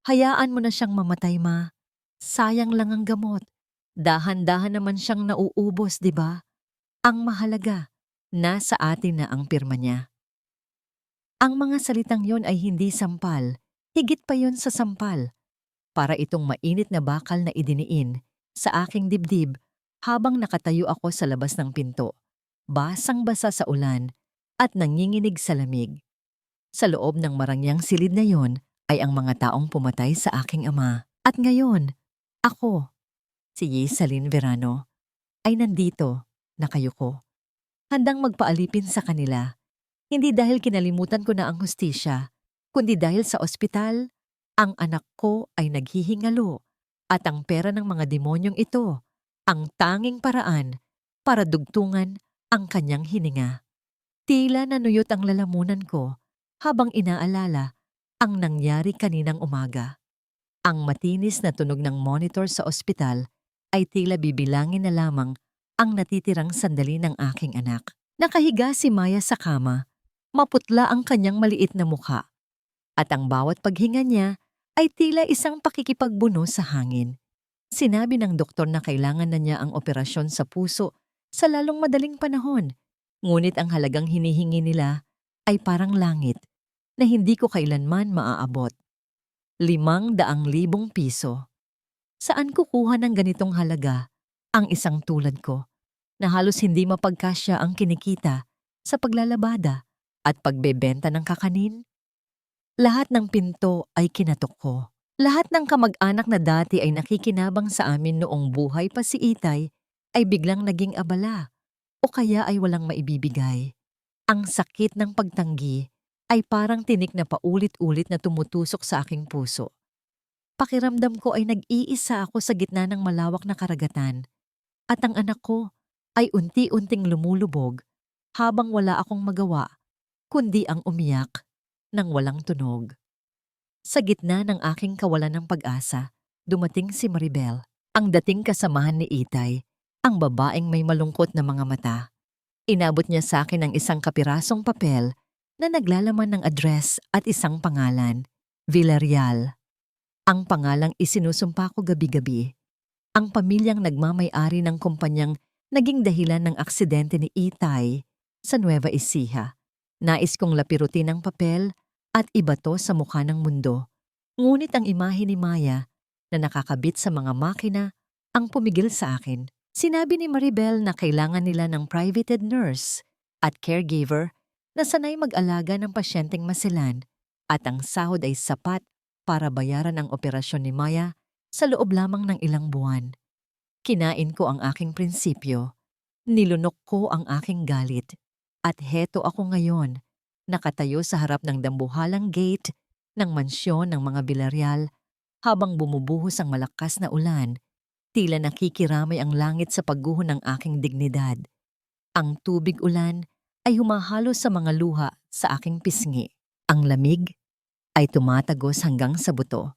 Hayaan mo na siyang mamatay, ma. Sayang lang ang gamot. Dahan-dahan naman siyang nauubos, di ba? Ang mahalaga, nasa atin na ang pirma niya. Ang mga salitang yon ay hindi sampal. Higit pa yon sa sampal. Para itong mainit na bakal na idiniin sa aking dibdib habang nakatayo ako sa labas ng pinto. Basang-basa sa ulan at nanginginig sa lamig. Sa loob ng marangyang silid na yon ay ang mga taong pumatay sa aking ama. At ngayon, ako, si Yesalyn Verano, ay nandito, nakayuko, handang magpaalipin sa kanila. Hindi dahil kinalimutan ko na ang hustisya, kundi dahil sa ospital, ang anak ko ay naghihingalo at ang pera ng mga demonyong ito, ang tanging paraan para dugtungan ang kanyang hininga. Tila nanuyot ang lalamunan ko habang inaalala ang nangyari kaninang umaga. Ang matinis na tunog ng monitor sa ospital ay tila bibilangin na lamang ang natitirang sandali ng aking anak. Nakahiga si Maya sa kama, maputla ang kanyang maliit na mukha, at ang bawat paghinga niya ay tila isang pakikipagbuno sa hangin. Sinabi ng doktor na kailangan na niya ang operasyon sa puso sa lalong madaling panahon, ngunit ang halagang hinihingi nila ay parang langit na hindi ko kailanman maaabot. 500,000 piso. Saan kukuha ng ganitong halaga ang isang tulad ko na halos hindi mapagkasya ang kinikita sa paglalabada at pagbebenta ng kakanin? Lahat ng pinto ay kinatok ko. Lahat ng kamag-anak na dati ay nakikinabang sa amin noong buhay pa si Itay ay biglang naging abala o kaya ay walang maibibigay. Ang sakit ng pagtanggi ay parang tinik na paulit-ulit na tumutusok sa aking puso. Pakiramdam ko ay nag-iisa ako sa gitna ng malawak na karagatan at ang anak ko ay unti-unting lumulubog habang wala akong magawa kundi ang umiyak ng walang tunog. Sa gitna ng aking kawalan ng pag-asa, dumating si Maribel, ang dating kasamahan ni Itay, ang babaeng may malungkot na mga mata. Inabot niya sa akin ang isang kapirasong papel na naglalaman ng address at isang pangalan, Villarreal. Ang pangalang isinusumpa ko gabi-gabi. Ang pamilyang nagmamay-ari ng kumpanyang naging dahilan ng aksidente ni Itay sa Nueva Ecija. Nais kong lapirutin ang papel at ibato sa mukha ng mundo. Ngunit ang imahe ni Maya na nakakabit sa mga makina ang pumigil sa akin. Sinabi ni Maribel na kailangan nila ng privated nurse at caregiver na sanay mag-alaga ng pasyenteng masilan at ang sahod ay sapat para bayaran ang operasyon ni Maya sa loob lamang ng ilang buwan. Kinain ko ang aking prinsipyo, nilunok ko ang aking galit, at heto ako ngayon, nakatayo sa harap ng dambuhalang gate ng mansyon ng mga Villarreal habang bumubuhos ang malakas na ulan. Tila nakikiramay ang langit sa pagguho ng aking dignidad. Ang tubig ulan ay humahalo sa mga luha sa aking pisngi. Ang lamig ay tumatagos hanggang sa buto.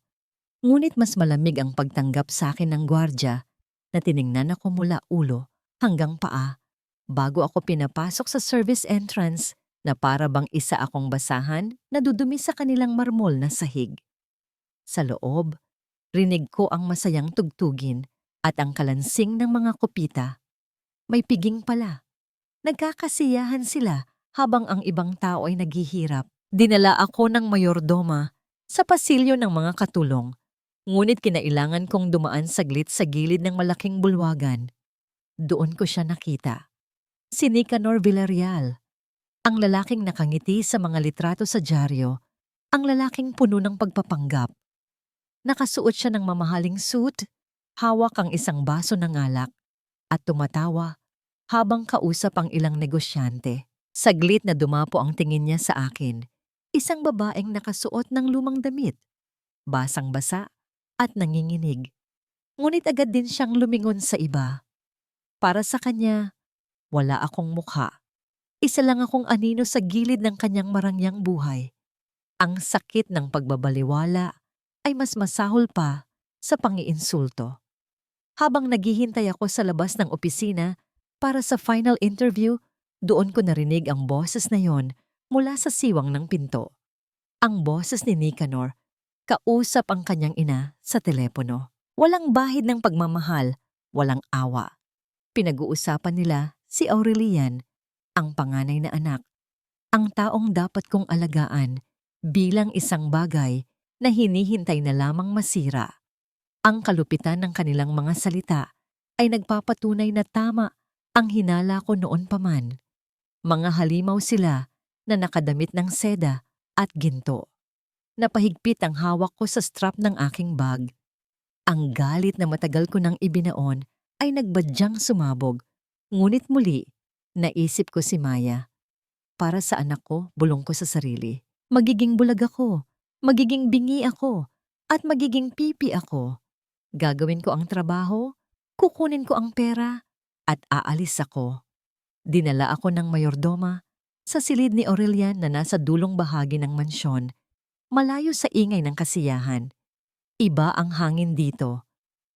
Ngunit mas malamig ang pagtanggap sa akin ng gwardya na tiningnan ako mula ulo hanggang paa bago ako pinapasok sa service entrance na para bang isa akong basahan na dudumi sa kanilang marmol na sahig. Sa loob, rinig ko ang masayang tugtugin at ang kalansing ng mga kopita. May piging pala. Nagkakasiyahan sila habang ang ibang tao ay naghihirap. Dinala ako ng mayordoma sa pasilyo ng mga katulong. Ngunit kinailangan kong dumaan saglit sa gilid ng malaking bulwagan. Doon ko siya nakita. Si Nicanor Villarreal, ang lalaking nakangiti sa mga litrato sa dyaryo, ang lalaking puno ng pagpapanggap. Nakasuot siya ng mamahaling suit, hawak ang isang baso ng alak, at tumatawa habang kausap ang ilang negosyante. Saglit na dumapo ang tingin niya sa akin. Isang babaeng nakasuot ng lumang damit, basang-basa at nanginginig. Ngunit agad din siyang lumingon sa iba. Para sa kanya, wala akong mukha. Isa lang akong anino sa gilid ng kanyang marangyang buhay. Ang sakit ng pagbabaliwala ay mas masahol pa sa pangiinsulto. Habang naghihintay ako sa labas ng opisina para sa final interview, doon ko narinig ang boses na yon mula sa siwang ng pinto. Ang boses ni Nicanor, Kausap ang kanyang ina sa telepono. Walang bahid ng pagmamahal, walang awa. Pinag-uusapan nila si Aurelian, ang panganay na anak, ang taong dapat kong alagaan bilang isang bagay na hinihintay na lamang masira. Ang kalupitan ng kanilang mga salita ay nagpapatunay na tama ang hinala ko noon pa man. Mga halimaw sila na nakadamit ng seda at ginto. Napahigpit ang hawak ko sa strap ng aking bag. Ang galit na matagal ko nang ibinaon ay nagbadyang sumabog. Ngunit muli, naisip ko si Maya. Para sa anak ko, bulong ko sa sarili. Magiging bulag ako, magiging bingi ako, at magiging pipi ako. Gagawin ko ang trabaho, kukunin ko ang pera, at aalis ako. Dinala ako ng mayordoma sa silid ni Aurelian na nasa dulong bahagi ng mansyon, malayo sa ingay ng kasiyahan. Iba ang hangin dito.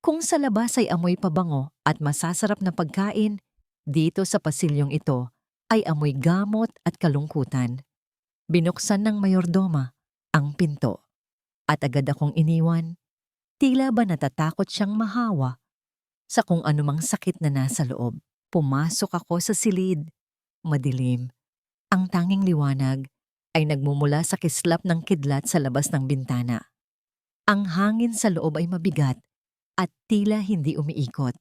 Kung sa labas ay amoy pabango at masasarap na pagkain, dito sa pasilyong ito ay amoy gamot at kalungkutan. Binuksan ng mayordoma ang pinto at agad akong iniwan. Tila ba natatakot siyang mahawa sa kung anumang sakit na nasa loob. Pumasok ako sa silid. Madilim. Ang tanging liwanag ay nagmumula sa kislap ng kidlat sa labas ng bintana. Ang hangin sa loob ay mabigat at tila hindi umiikot.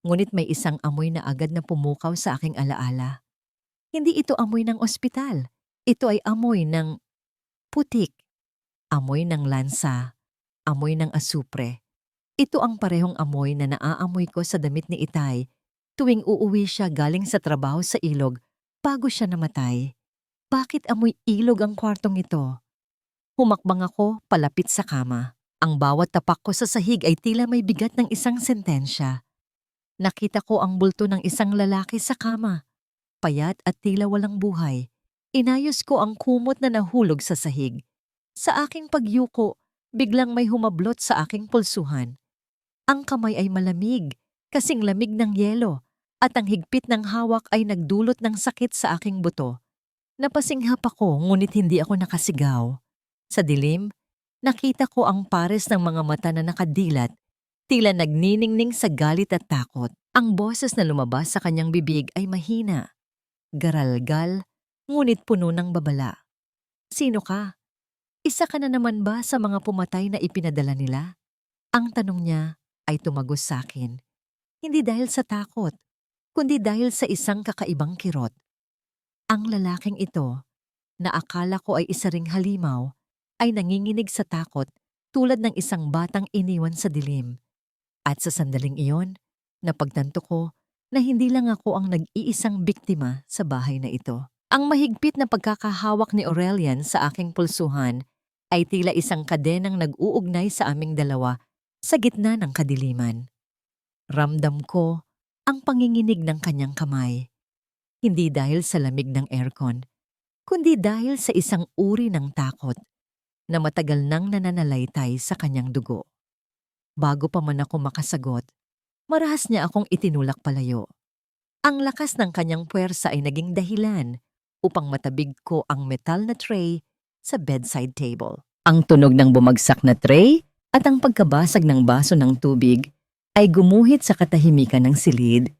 Ngunit may isang amoy na agad na pumukaw sa aking alaala. Hindi ito amoy ng ospital. Ito ay amoy ng putik. Amoy ng lansa. Amoy ng asupre. Ito ang parehong amoy na naaamoy ko sa damit ni Itay tuwing uuwi siya galing sa trabaho sa ilog bago siya namatay. Bakit amoy ilog ang kwartong ito? Humakbang ako palapit sa kama. Ang bawat tapak ko sa sahig ay tila may bigat ng isang sentensya. Nakita ko ang bulto ng isang lalaki sa kama. Payat at tila walang buhay. Inayos ko ang kumot na nahulog sa sahig. Sa aking pagyuko, biglang may humablot sa aking pulsuhan. Ang kamay ay malamig, kasing lamig ng yelo, at ang higpit ng hawak ay nagdulot ng sakit sa aking buto. Napasinghap ako ngunit hindi ako nakasigaw. Sa dilim, nakita ko ang pares ng mga mata na nakadilat, tila nagniningning sa galit at takot. Ang boses na lumabas sa kanyang bibig ay mahina, garalgal, ngunit puno ng babala. Sino ka? Isa ka na naman ba sa mga pumatay na ipinadala nila? Ang tanong niya ay tumagos sa akin. Hindi dahil sa takot, kundi dahil sa isang kakaibang kirot. Ang lalaking ito, na akala ko ay isa ring halimaw, ay nanginginig sa takot tulad ng isang batang iniwan sa dilim. At sa sandaling iyon, napagtanto ko na hindi lang ako ang nag-iisang biktima sa bahay na ito. Ang mahigpit na pagkakahawak ni Aurelian sa aking pulsuhan ay tila isang kadenang nag-uugnay sa aming dalawa sa gitna ng kadiliman. Ramdam ko ang panginginig ng kanyang kamay. Hindi dahil sa lamig ng aircon, kundi dahil sa isang uri ng takot na matagal nang nananalaytay sa kanyang dugo. Bago pa man ako makasagot, marahas niya akong itinulak palayo. Ang lakas ng kanyang puwersa ay naging dahilan upang matabig ko ang metal na tray sa bedside table. Ang tunog ng bumagsak na tray at ang pagkabasag ng baso ng tubig ay gumuhit sa katahimikan ng silid,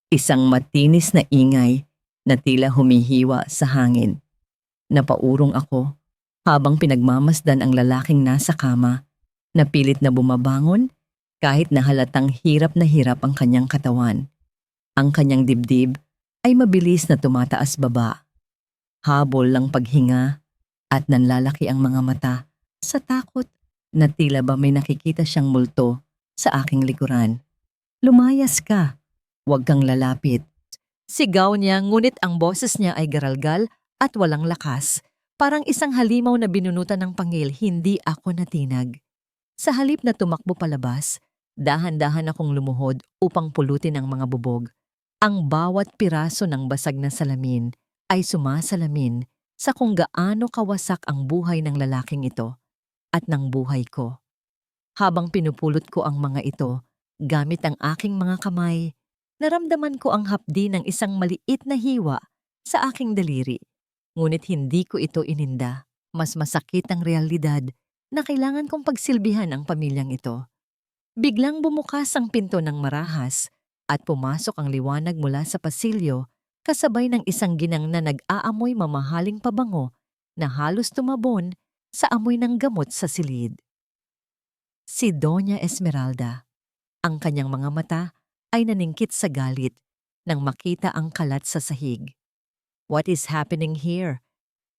isang matinis na ingay na tila humihiwa sa hangin. Napaurong ako habang pinagmamasdan ang lalaking nasa kama, na pilit na bumabangon kahit na halatang hirap na hirap ang kanyang katawan. Ang kanyang dibdib ay mabilis na tumataas baba. Habol lang paghinga at nanlalaki ang mga mata sa takot na tila ba may nakikita siyang multo sa aking likuran. Lumayas ka, huwag kang lalapit. Sigaw niya ngunit ang boses niya ay garalgal at walang lakas. Parang isang halimaw na binunutan ng pangil, hindi ako natinag. Sa halip na tumakbo palabas, dahan-dahan akong lumuhod upang pulutin ang mga bubog. Ang bawat piraso ng basag na salamin ay sumasalamin sa kung gaano kawasak ang buhay ng lalaking ito at ng buhay ko. Habang pinupulot ko ang mga ito, gamit ang aking mga kamay, naramdaman ko ang hapdi ng isang maliit na hiwa sa aking daliri. Ngunit hindi ko ito ininda. Mas masakit ang realidad na kailangan kong pagsilbihan ang pamilyang ito. Biglang bumukas ang pinto ng marahas at pumasok ang liwanag mula sa pasilyo kasabay ng isang ginang na nag-aamoy mamahaling pabango na halos tumabon sa amoy ng gamot sa silid. Si Doña Esmeralda. Ang kanyang mga mata ay naningkit sa galit nang makita ang kalat sa sahig. What is happening here?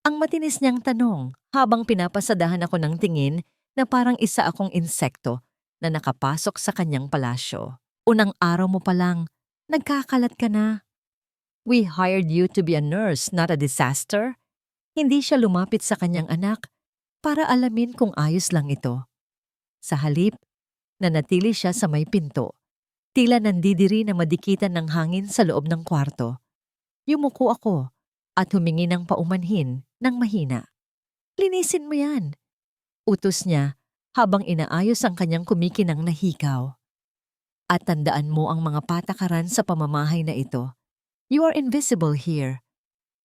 Ang matinis niyang tanong habang pinapasadahan ako ng tingin na parang isa akong insekto na nakapasok sa kanyang palasyo. Unang araw mo pa lang, nagkakalat ka na. We hired you to be a nurse, not a disaster. Hindi siya lumapit sa kanyang anak para alamin kung ayos lang ito. Sa halip, nanatili siya sa may pinto. Tila nandidiri na madikitan ng hangin sa loob ng kwarto. Yumuko ako at humingi ng paumanhin ng mahina. Linisin mo yan. Utos niya habang inaayos ang kanyang kumikinang na hikaw. At tandaan mo ang mga patakaran sa pamamahay na ito. You are invisible here.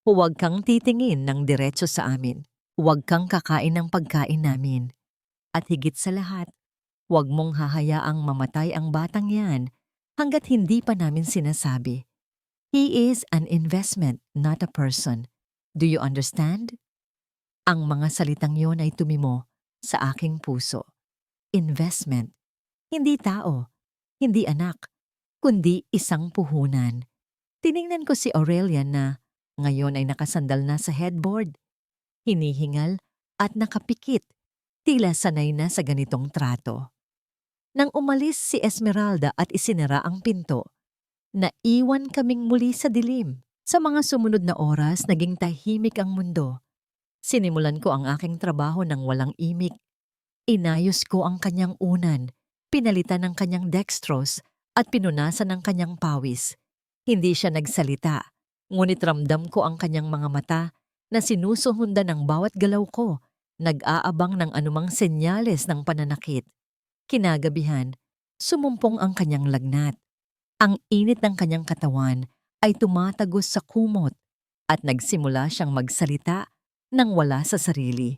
Huwag kang titingin ng diretso sa amin. Huwag kang kakain ng pagkain namin. At higit sa lahat, huwag mong hahayaang mamatay ang batang yan hanggat hindi pa namin sinasabi. He is an investment, not a person. Do you understand? Ang mga salitang yon ay tumimo sa aking puso. Investment. Hindi tao, hindi anak, kundi isang puhunan. Tiningnan ko si Aurelian na ngayon ay nakasandal na sa headboard. Hinihingal at nakapikit, tila sanay na sa ganitong trato. Nang umalis si Esmeralda at isinara ang pinto, naiwan kaming muli sa dilim. Sa mga sumunod na oras, naging tahimik ang mundo. Sinimulan ko ang aking trabaho ng walang imik. Inayos ko ang kanyang unan, pinalitan ng kanyang dextrose at pinunasan ng kanyang pawis. Hindi siya nagsalita, ngunit ramdam ko ang kanyang mga mata na sinusuhundan ng bawat galaw ko, nag-aabang ng anumang senyales ng pananakit. Kinagabihan, sumumpong ang kanyang lagnat. Ang init ng kanyang katawan ay tumatagos sa kumot at nagsimula siyang magsalita nang wala sa sarili.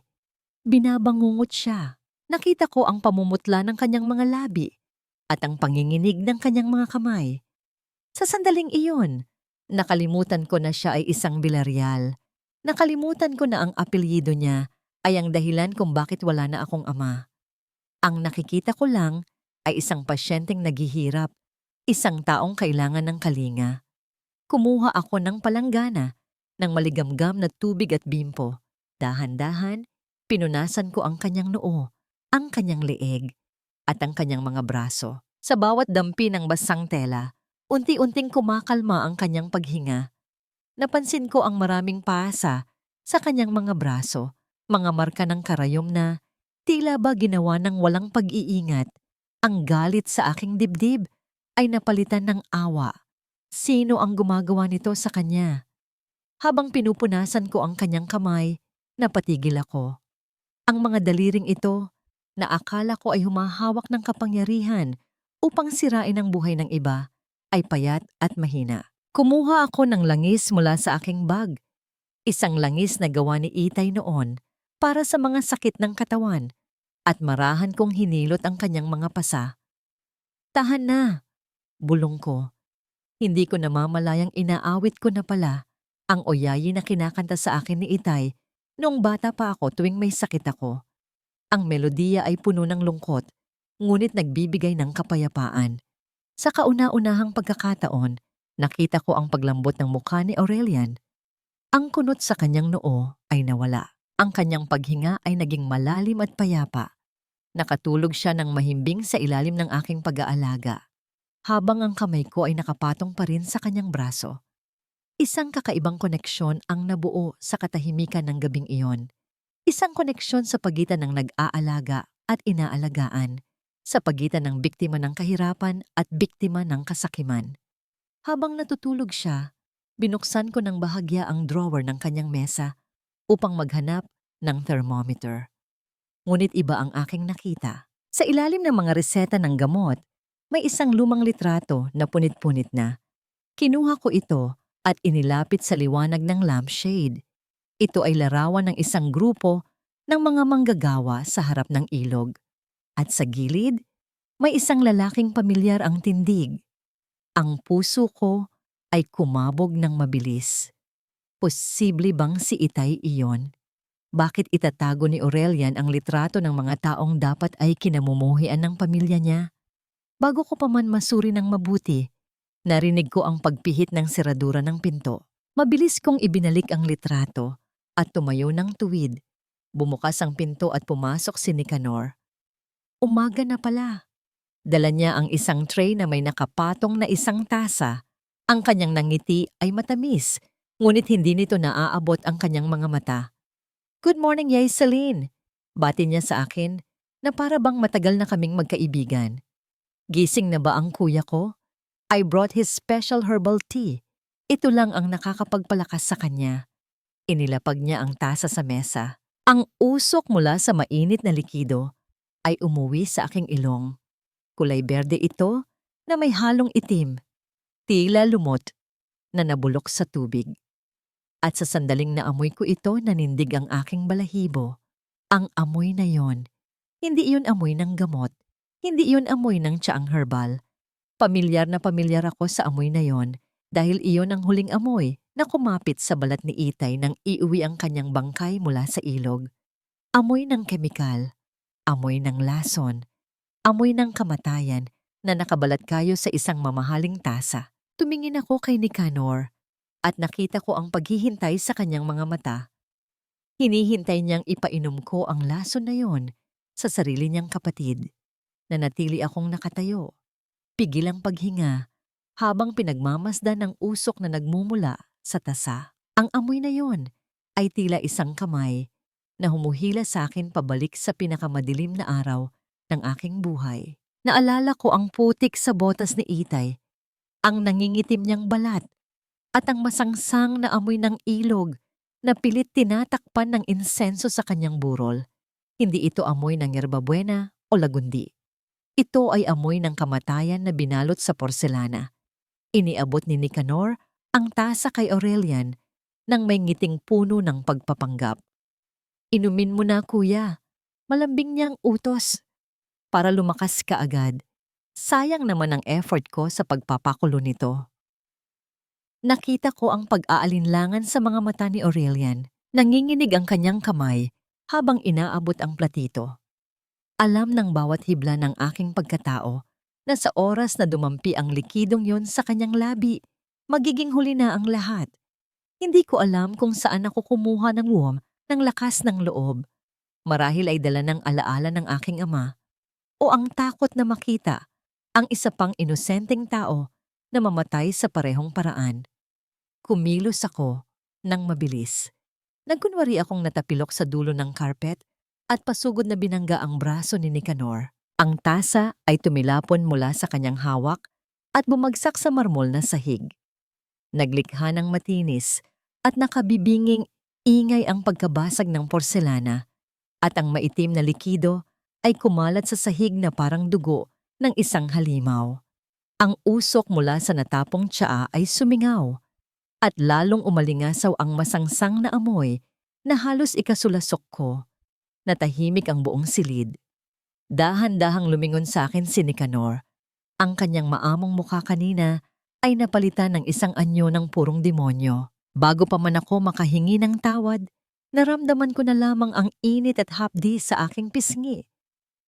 Binabangungot siya. Nakita ko ang pamumutla ng kanyang mga labi at ang panginginig ng kanyang mga kamay. Sa sandaling iyon, nakalimutan ko na siya ay isang Villarreal. Nakalimutan ko na ang apelyido niya ay ang dahilan kung bakit wala na akong ama. Ang nakikita ko lang ay isang pasyenteng naghihirap, isang taong kailangan ng kalinga. Kumuha ako ng palanggana, ng maligamgam na tubig at bimpo. Dahan-dahan, pinunasan ko ang kanyang noo, ang kanyang leeg, at ang kanyang mga braso. Sa bawat dampi ng basang tela, unti-unting kumakalma ang kanyang paghinga. Napansin ko ang maraming pasa sa kanyang mga braso, mga marka ng karayom na tila ba ginawa ng walang pag-iingat. Ang galit sa aking dibdib ay napalitan ng awa. Sino ang gumagawa nito sa kanya? Habang pinupunasan ko ang kanyang kamay, napatigil ako. Ang mga daliring ito, na akala ko ay humahawak ng kapangyarihan upang sirain ang buhay ng iba, ay payat at mahina. Kumuha ako ng langis mula sa aking bag. Isang langis na gawa ni Itay noon para sa mga sakit ng katawan at marahan kong hinilot ang kanyang mga pasa. Tahan na, bulong ko. Hindi ko namamalayang inaawit ko na pala ang oyayi na kinakanta sa akin ni Itay noong bata pa ako tuwing may sakit ako. Ang melodiya ay puno ng lungkot, ngunit nagbibigay ng kapayapaan. Sa kauna-unahang pagkakataon, nakita ko ang paglambot ng mukha ni Aurelian. Ang kunot sa kanyang noo ay nawala. Ang kanyang paghinga ay naging malalim at payapa. Nakatulog siya ng mahimbing sa ilalim ng aking pag-aalaga, habang ang kamay ko ay nakapatong pa rin sa kanyang braso. Isang kakaibang koneksyon ang nabuo sa katahimikan ng gabing iyon. Isang koneksyon sa pagitan ng nag-aalaga at inaalagaan, sa pagitan ng biktima ng kahirapan at biktima ng kasakiman. Habang natutulog siya, binuksan ko ng bahagya ang drawer ng kanyang mesa upang maghanap ng thermometer. Ngunit iba ang aking nakita. Sa ilalim ng mga reseta ng gamot, may isang lumang litrato na punit-punit na. Kinuha ko ito at inilapit sa liwanag ng lampshade. Ito ay larawan ng isang grupo ng mga manggagawa sa harap ng ilog. At sa gilid, may isang lalaking pamilyar ang tindig. Ang puso ko ay kumabog ng mabilis. Posible bang si Itay iyon? Bakit itatago ni Aurelian ang litrato ng mga taong dapat ay kinamumuhian ng pamilya niya? Bago ko pa man masuri ng mabuti, narinig ko ang pagpihit ng seradura ng pinto. Mabilis kong ibinalik ang litrato at tumayo ng tuwid. Bumukas ang pinto at pumasok si Nicanor. Umaga na pala. Dala niya ang isang tray na may nakapatong na isang tasa. Ang kanyang nangiti ay matamis, ngunit hindi nito naaabot ang kanyang mga mata. "Good morning, Yay Celine!" Bati niya sa akin na para bang matagal na kaming magkaibigan. Gising na ba ang kuya ko? I brought his special herbal tea. Ito lang ang nakakapagpalakas sa kanya. Inilapag niya ang tasa sa mesa. Ang usok mula sa mainit na likido ay umuwi sa aking ilong. Kulay berde ito na may halong itim, tila lumot na nabulok sa tubig. At sa sandaling naamoy ko ito nanindig ang aking balahibo. Ang amoy na yon, hindi iyon amoy ng gamot, hindi iyon amoy ng tsaang herbal. Pamilyar na pamilyar ako sa amoy na yon dahil iyon ang huling amoy na kumapit sa balat ni Itay nang iuwi ang kanyang bangkay mula sa ilog. Amoy ng kemikal, amoy ng lason, amoy ng kamatayan na nakabalat kayo sa isang mamahaling tasa. Tumingin ako kay Nicanor at nakita ko ang paghihintay sa kanyang mga mata. Hinihintay niyang ipainom ko ang lason na yon sa sarili niyang kapatid. Nanatili akong nakatayo. Pigil ang paghinga habang pinagmamasdan ng usok na nagmumula sa tasa. Ang amoy na yon ay tila isang kamay na humuhila sa akin pabalik sa pinakamadilim na araw ng aking buhay. Naalala ko ang putik sa botas ni Itay, ang nangingitim niyang balat, at ang masangsang na amoy ng ilog na pilit tinatakpan ng insenso sa kanyang burol. Hindi ito amoy ng yerbabuena o lagundi. Ito ay amoy ng kamatayan na binalot sa porselana. Iniabot ni Nicanor ang tasa kay Aurelian nang may ngiting puno ng pagpapanggap. "Inumin mo na, kuya. Malambing niyang utos." Para lumakas ka agad. Sayang naman ang effort ko sa pagpapakulo nito. Nakita ko ang pag-aalinlangan sa mga mata ni Aurelian. Nanginginig ang kanyang kamay habang inaabot ang platito. Alam ng bawat hibla ng aking pagkatao na sa oras na dumampi ang likidong yon sa kanyang labi, magiging huli na ang lahat. Hindi ko alam kung saan ako kumuha ng ng lakas ng loob. Marahil ay dala ng alaala ng aking ama o ang takot na makita ang isa pang inosenteng tao na mamatay sa parehong paraan. Kumilos ako ng mabilis. Nagkunwari akong natapilok sa dulo ng carpet at pasugod na binangga ang braso ni Nicanor. Ang tasa ay tumilapon mula sa kanyang hawak at bumagsak sa marmol na sahig. Naglikha ng matinis at nakabibinging ingay ang pagkabasag ng porselana at ang maitim na likido ay kumalat sa sahig na parang dugo ng isang halimaw. Ang usok mula sa natapong tsaa ay sumingaw at lalong umalingasaw ang masangsang na amoy na halos ikasulasok ko. Natahimik ang buong silid. Dahan-dahang lumingon sa akin si Nicanor. Ang kanyang maamong mukha kanina ay napalitan ng isang anyo ng purong demonyo. Bago pa man ako makahingi ng tawad, naramdaman ko na lamang ang init at hapdi sa aking pisngi.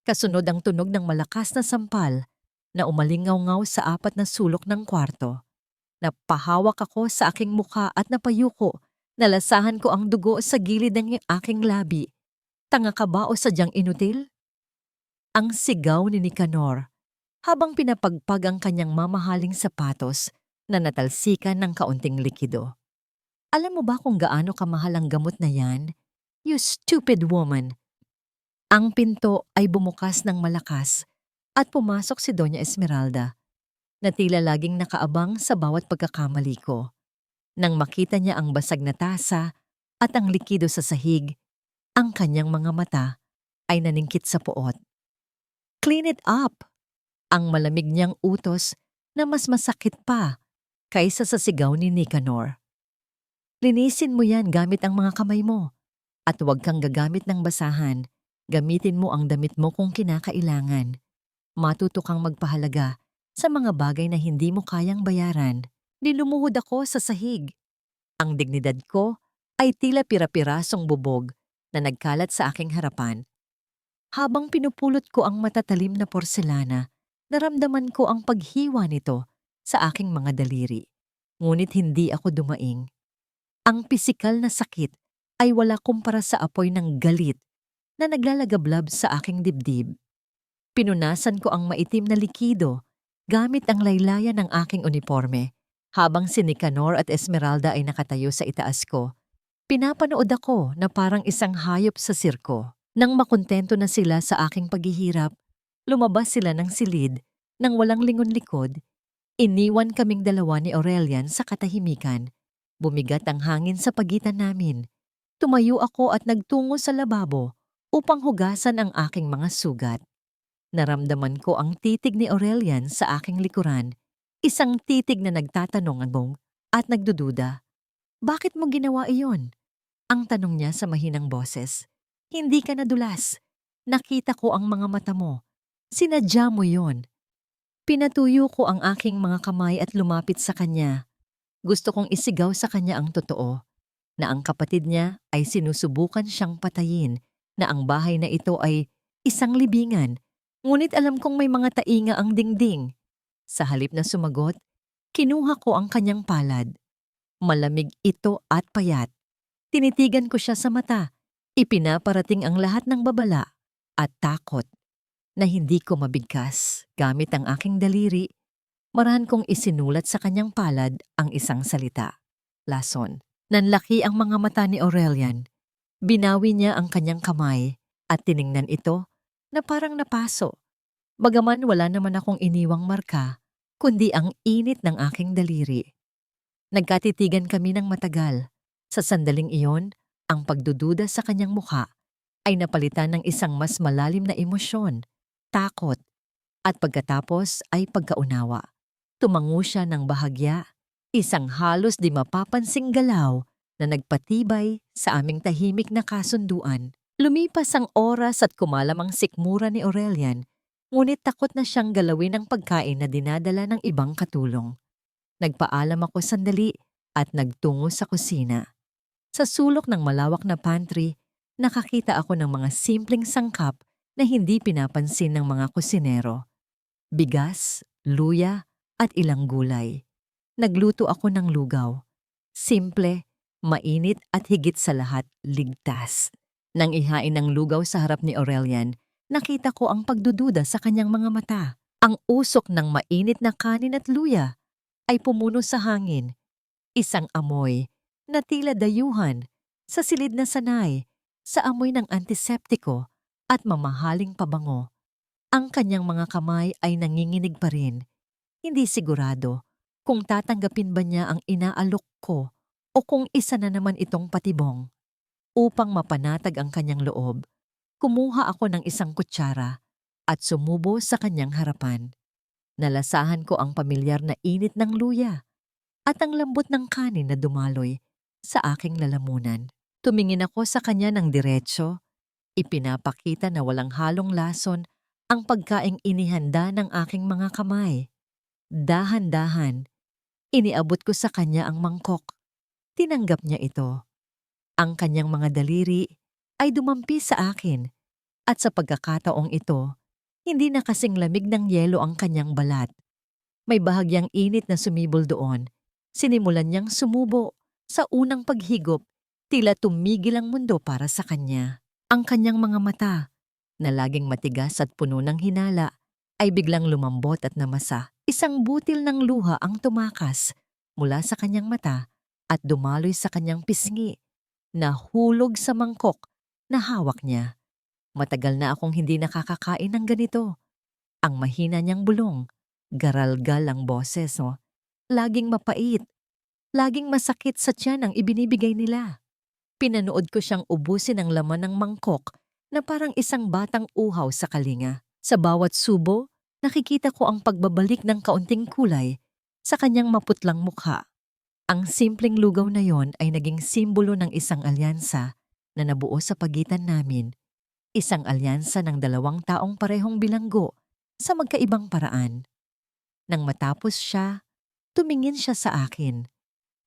Kasunod ang tunog ng malakas na sampal na umalingaw-ngaw sa apat na sulok ng kwarto. Napahawak ako sa aking mukha at napayuko. Nalasahan ko ang dugo sa gilid ng aking labi. Tanga ka ba o sadyang inutil? Ang sigaw ni Nicanor habang pinapagpag ang kanyang mamahaling sapatos na natalsikan ng kaunting likido. Alam mo ba kung gaano kamahal ang gamot na yan? You stupid woman! Ang pinto ay bumukas ng malakas at pumasok si Doña Esmeralda na tila laging nakaabang sa bawat pagkakamali ko. Nang makita niya ang basag na tasa at ang likido sa sahig, ang kanyang mga mata ay naningkit sa poot. "Clean it up!" Ang malamig niyang utos na mas masakit pa kaysa sa sigaw ni Nicanor. "Linisin mo yan gamit ang mga kamay mo At huwag kang gagamit ng basahan. Gamitin mo ang damit mo kung kinakailangan. Matuto kang magpahalaga sa mga bagay na hindi mo kayang bayaran. Nilumuhod ako sa sahig. Ang dignidad ko ay tila pira-pirasong bubog na nagkalat sa aking harapan. Habang pinupulot ko ang matatalim na porselana, naramdaman ko ang paghiwa nito sa aking mga daliri. Ngunit hindi ako dumaing. Ang pisikal na sakit ay wala kumpara sa apoy ng galit na naglalagablab sa aking dibdib. Pinunasan ko ang maitim na likido gamit ang laylayan ng aking uniforme habang si Nicanor at Esmeralda ay nakatayo sa itaas ko. Pinapanood ako na parang isang hayop sa sirko. Nang makontento na sila sa aking paghihirap, lumabas sila ng silid nang walang lingon-likod. Iniwan kaming dalawa ni Aurelian sa katahimikan. Bumigat ang hangin sa pagitan namin. Tumayo ako at nagtungo sa lababo upang hugasan ang aking mga sugat. Naramdaman ko ang titig ni Aurelian sa aking likuran. Isang titig na nagtatanong at nagdududa. Bakit mo ginawa iyon? Ang tanong niya sa mahinang boses. Hindi ka nadulas. Nakita ko ang mga mata mo. Sinadya mo yon. Pinatuyo ko ang aking mga kamay at lumapit sa kanya. Gusto kong isigaw sa kanya ang totoo, na ang kapatid niya ay sinusubukan siyang patayin, na ang bahay na ito ay isang libingan, ngunit alam kong may mga tainga ang dingding. Sa halip na sumagot, kinuha ko ang kanyang palad. Malamig ito at payat. Tinitigan ko siya sa mata. Ipinaparating ang lahat ng babala at takot na hindi ko mabigkas. Gamit ang aking daliri, marahan kong isinulat sa kanyang palad ang isang salita. Lason. Nanlaki ang mga mata ni Aurelian. Binawi niya ang kanyang kamay at tiningnan ito na parang napaso. Bagaman wala naman akong iniwang marka, kundi ang init ng aking daliri. Nagkatitigan kami ng matagal. Sa sandaling iyon, ang pagdududa sa kanyang mukha ay napalitan ng isang mas malalim na emosyon, takot, at pagkatapos ay pagkaunawa. Tumango siya ng bahagya, isang halos di mapapansing galaw na nagpatibay sa aming tahimik na kasunduan. Lumipas ang oras at kumalam ang sikmura ni Aurelian, ngunit takot na siyang galawin ang pagkain na dinadala ng ibang katulong. Nagpaalam ako sandali at nagtungo sa kusina. Sa sulok ng malawak na pantry, nakakita ako ng mga simpleng sangkap na hindi pinapansin ng mga kusinero. Bigas, luya, at ilang gulay. Nagluto ako ng lugaw. Simple, mainit at higit sa lahat, ligtas. Nang ihain ng lugaw sa harap ni Aurelian, nakita ko ang pagdududa sa kanyang mga mata. Ang usok ng mainit na kanin at luya ay pumuno sa hangin. Isang amoy na tila dayuhan sa silid na sanay sa amoy ng antiseptiko at mamahaling pabango. Ang kanyang mga kamay ay nanginginig pa rin. Hindi sigurado kung tatanggapin ba niya ang inaalok ko o kung isa na naman itong patibong. Upang mapanatag ang kanyang loob, kumuha ako ng isang kutsara at sumubo sa kanyang harapan. Nalasahan ko ang pamilyar na init ng luya at ang lambot ng kanin na dumaloy sa aking lalamunan. Tumingin ako sa kanya ng diretso. Ipinapakita na walang halong lason ang pagkaing inihanda ng aking mga kamay. Dahan-dahan, iniabot ko sa kanya ang mangkok. Tinanggap niya ito. Ang kanyang mga daliri ay dumampi sa akin at sa pagkakataong ito, hindi na kasing lamig ng yelo ang kanyang balat. May bahagyang init na sumibol doon. Sinimulan niyang sumubo. Sa unang paghigop, tila tumigil ang mundo para sa kanya. Ang kanyang mga mata, na laging matigas at puno ng hinala, ay biglang lumambot at namasa. Isang butil ng luha ang tumakas mula sa kanyang mata at dumaloy sa kanyang pisngi, nahulog sa mangkok na hawak niya. Matagal na akong hindi nakakakain ng ganito. Ang mahina niyang bulong, garalgal ang boses, laging mapait. Laging masakit sa tiyan ang ibinibigay nila. Pinanood ko siyang ubusin ang laman ng mangkok na parang isang batang uhaw sa kalinga. Sa bawat subo, nakikita ko ang pagbabalik ng kaunting kulay sa kanyang maputlang mukha. Ang simpleng lugaw na yon ay naging simbolo ng isang alyansa na nabuo sa pagitan namin, isang alyansa ng dalawang taong parehong bilanggo sa magkaibang paraan. Nang matapos siya, tumingin siya sa akin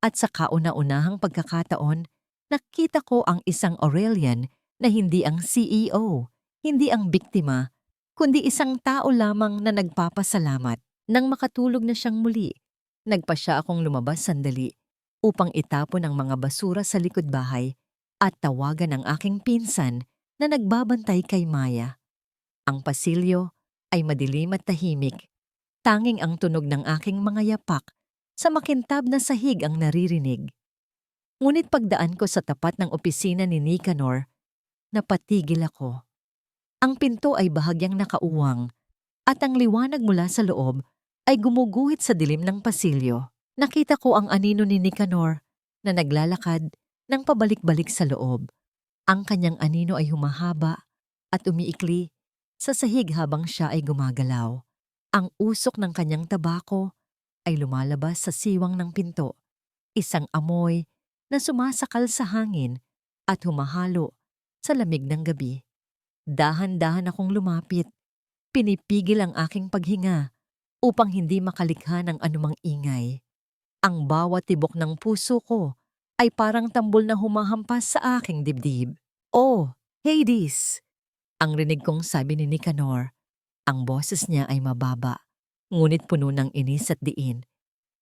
at sa kauna-unahang pagkakataon, nakita ko ang isang Aurelian na hindi ang CEO, hindi ang biktima, kundi isang tao lamang na nagpapasalamat. Nang makatulog na siyang muli, nagpa siya akong lumabas sandali upang itapon ang mga basura sa likod bahay at tawagan ang aking pinsan na nagbabantay kay Maya. Ang pasilyo ay madilim at tahimik. Tanging ang tunog ng aking mga yapak sa makintab na sahig ang naririnig. Ngunit pagdaan ko sa tapat ng opisina ni Nicanor, napatigil ako. Ang pinto ay bahagyang nakauwang at ang liwanag mula sa loob ay gumuguhit sa dilim ng pasilyo. Nakita ko ang anino ni Nicanor na naglalakad ng pabalik-balik sa loob. Ang kanyang anino ay humahaba at umiikli sa sahig habang siya ay gumagalaw. Ang usok ng kanyang tabako ay lumalabas sa siwang ng pinto, isang amoy na sumasakal sa hangin at humahalo sa lamig ng gabi. Dahan-dahan akong lumapit, pinipigil ang aking paghinga upang hindi makalikha ng anumang ingay. Ang bawat tibok ng puso ko ay parang tambol na humahampas sa aking dibdib. "Oh, Hades!" Ang rinig kong sabi ni Nicanor. Ang boses niya ay mababa, ngunit puno ng inis at diin.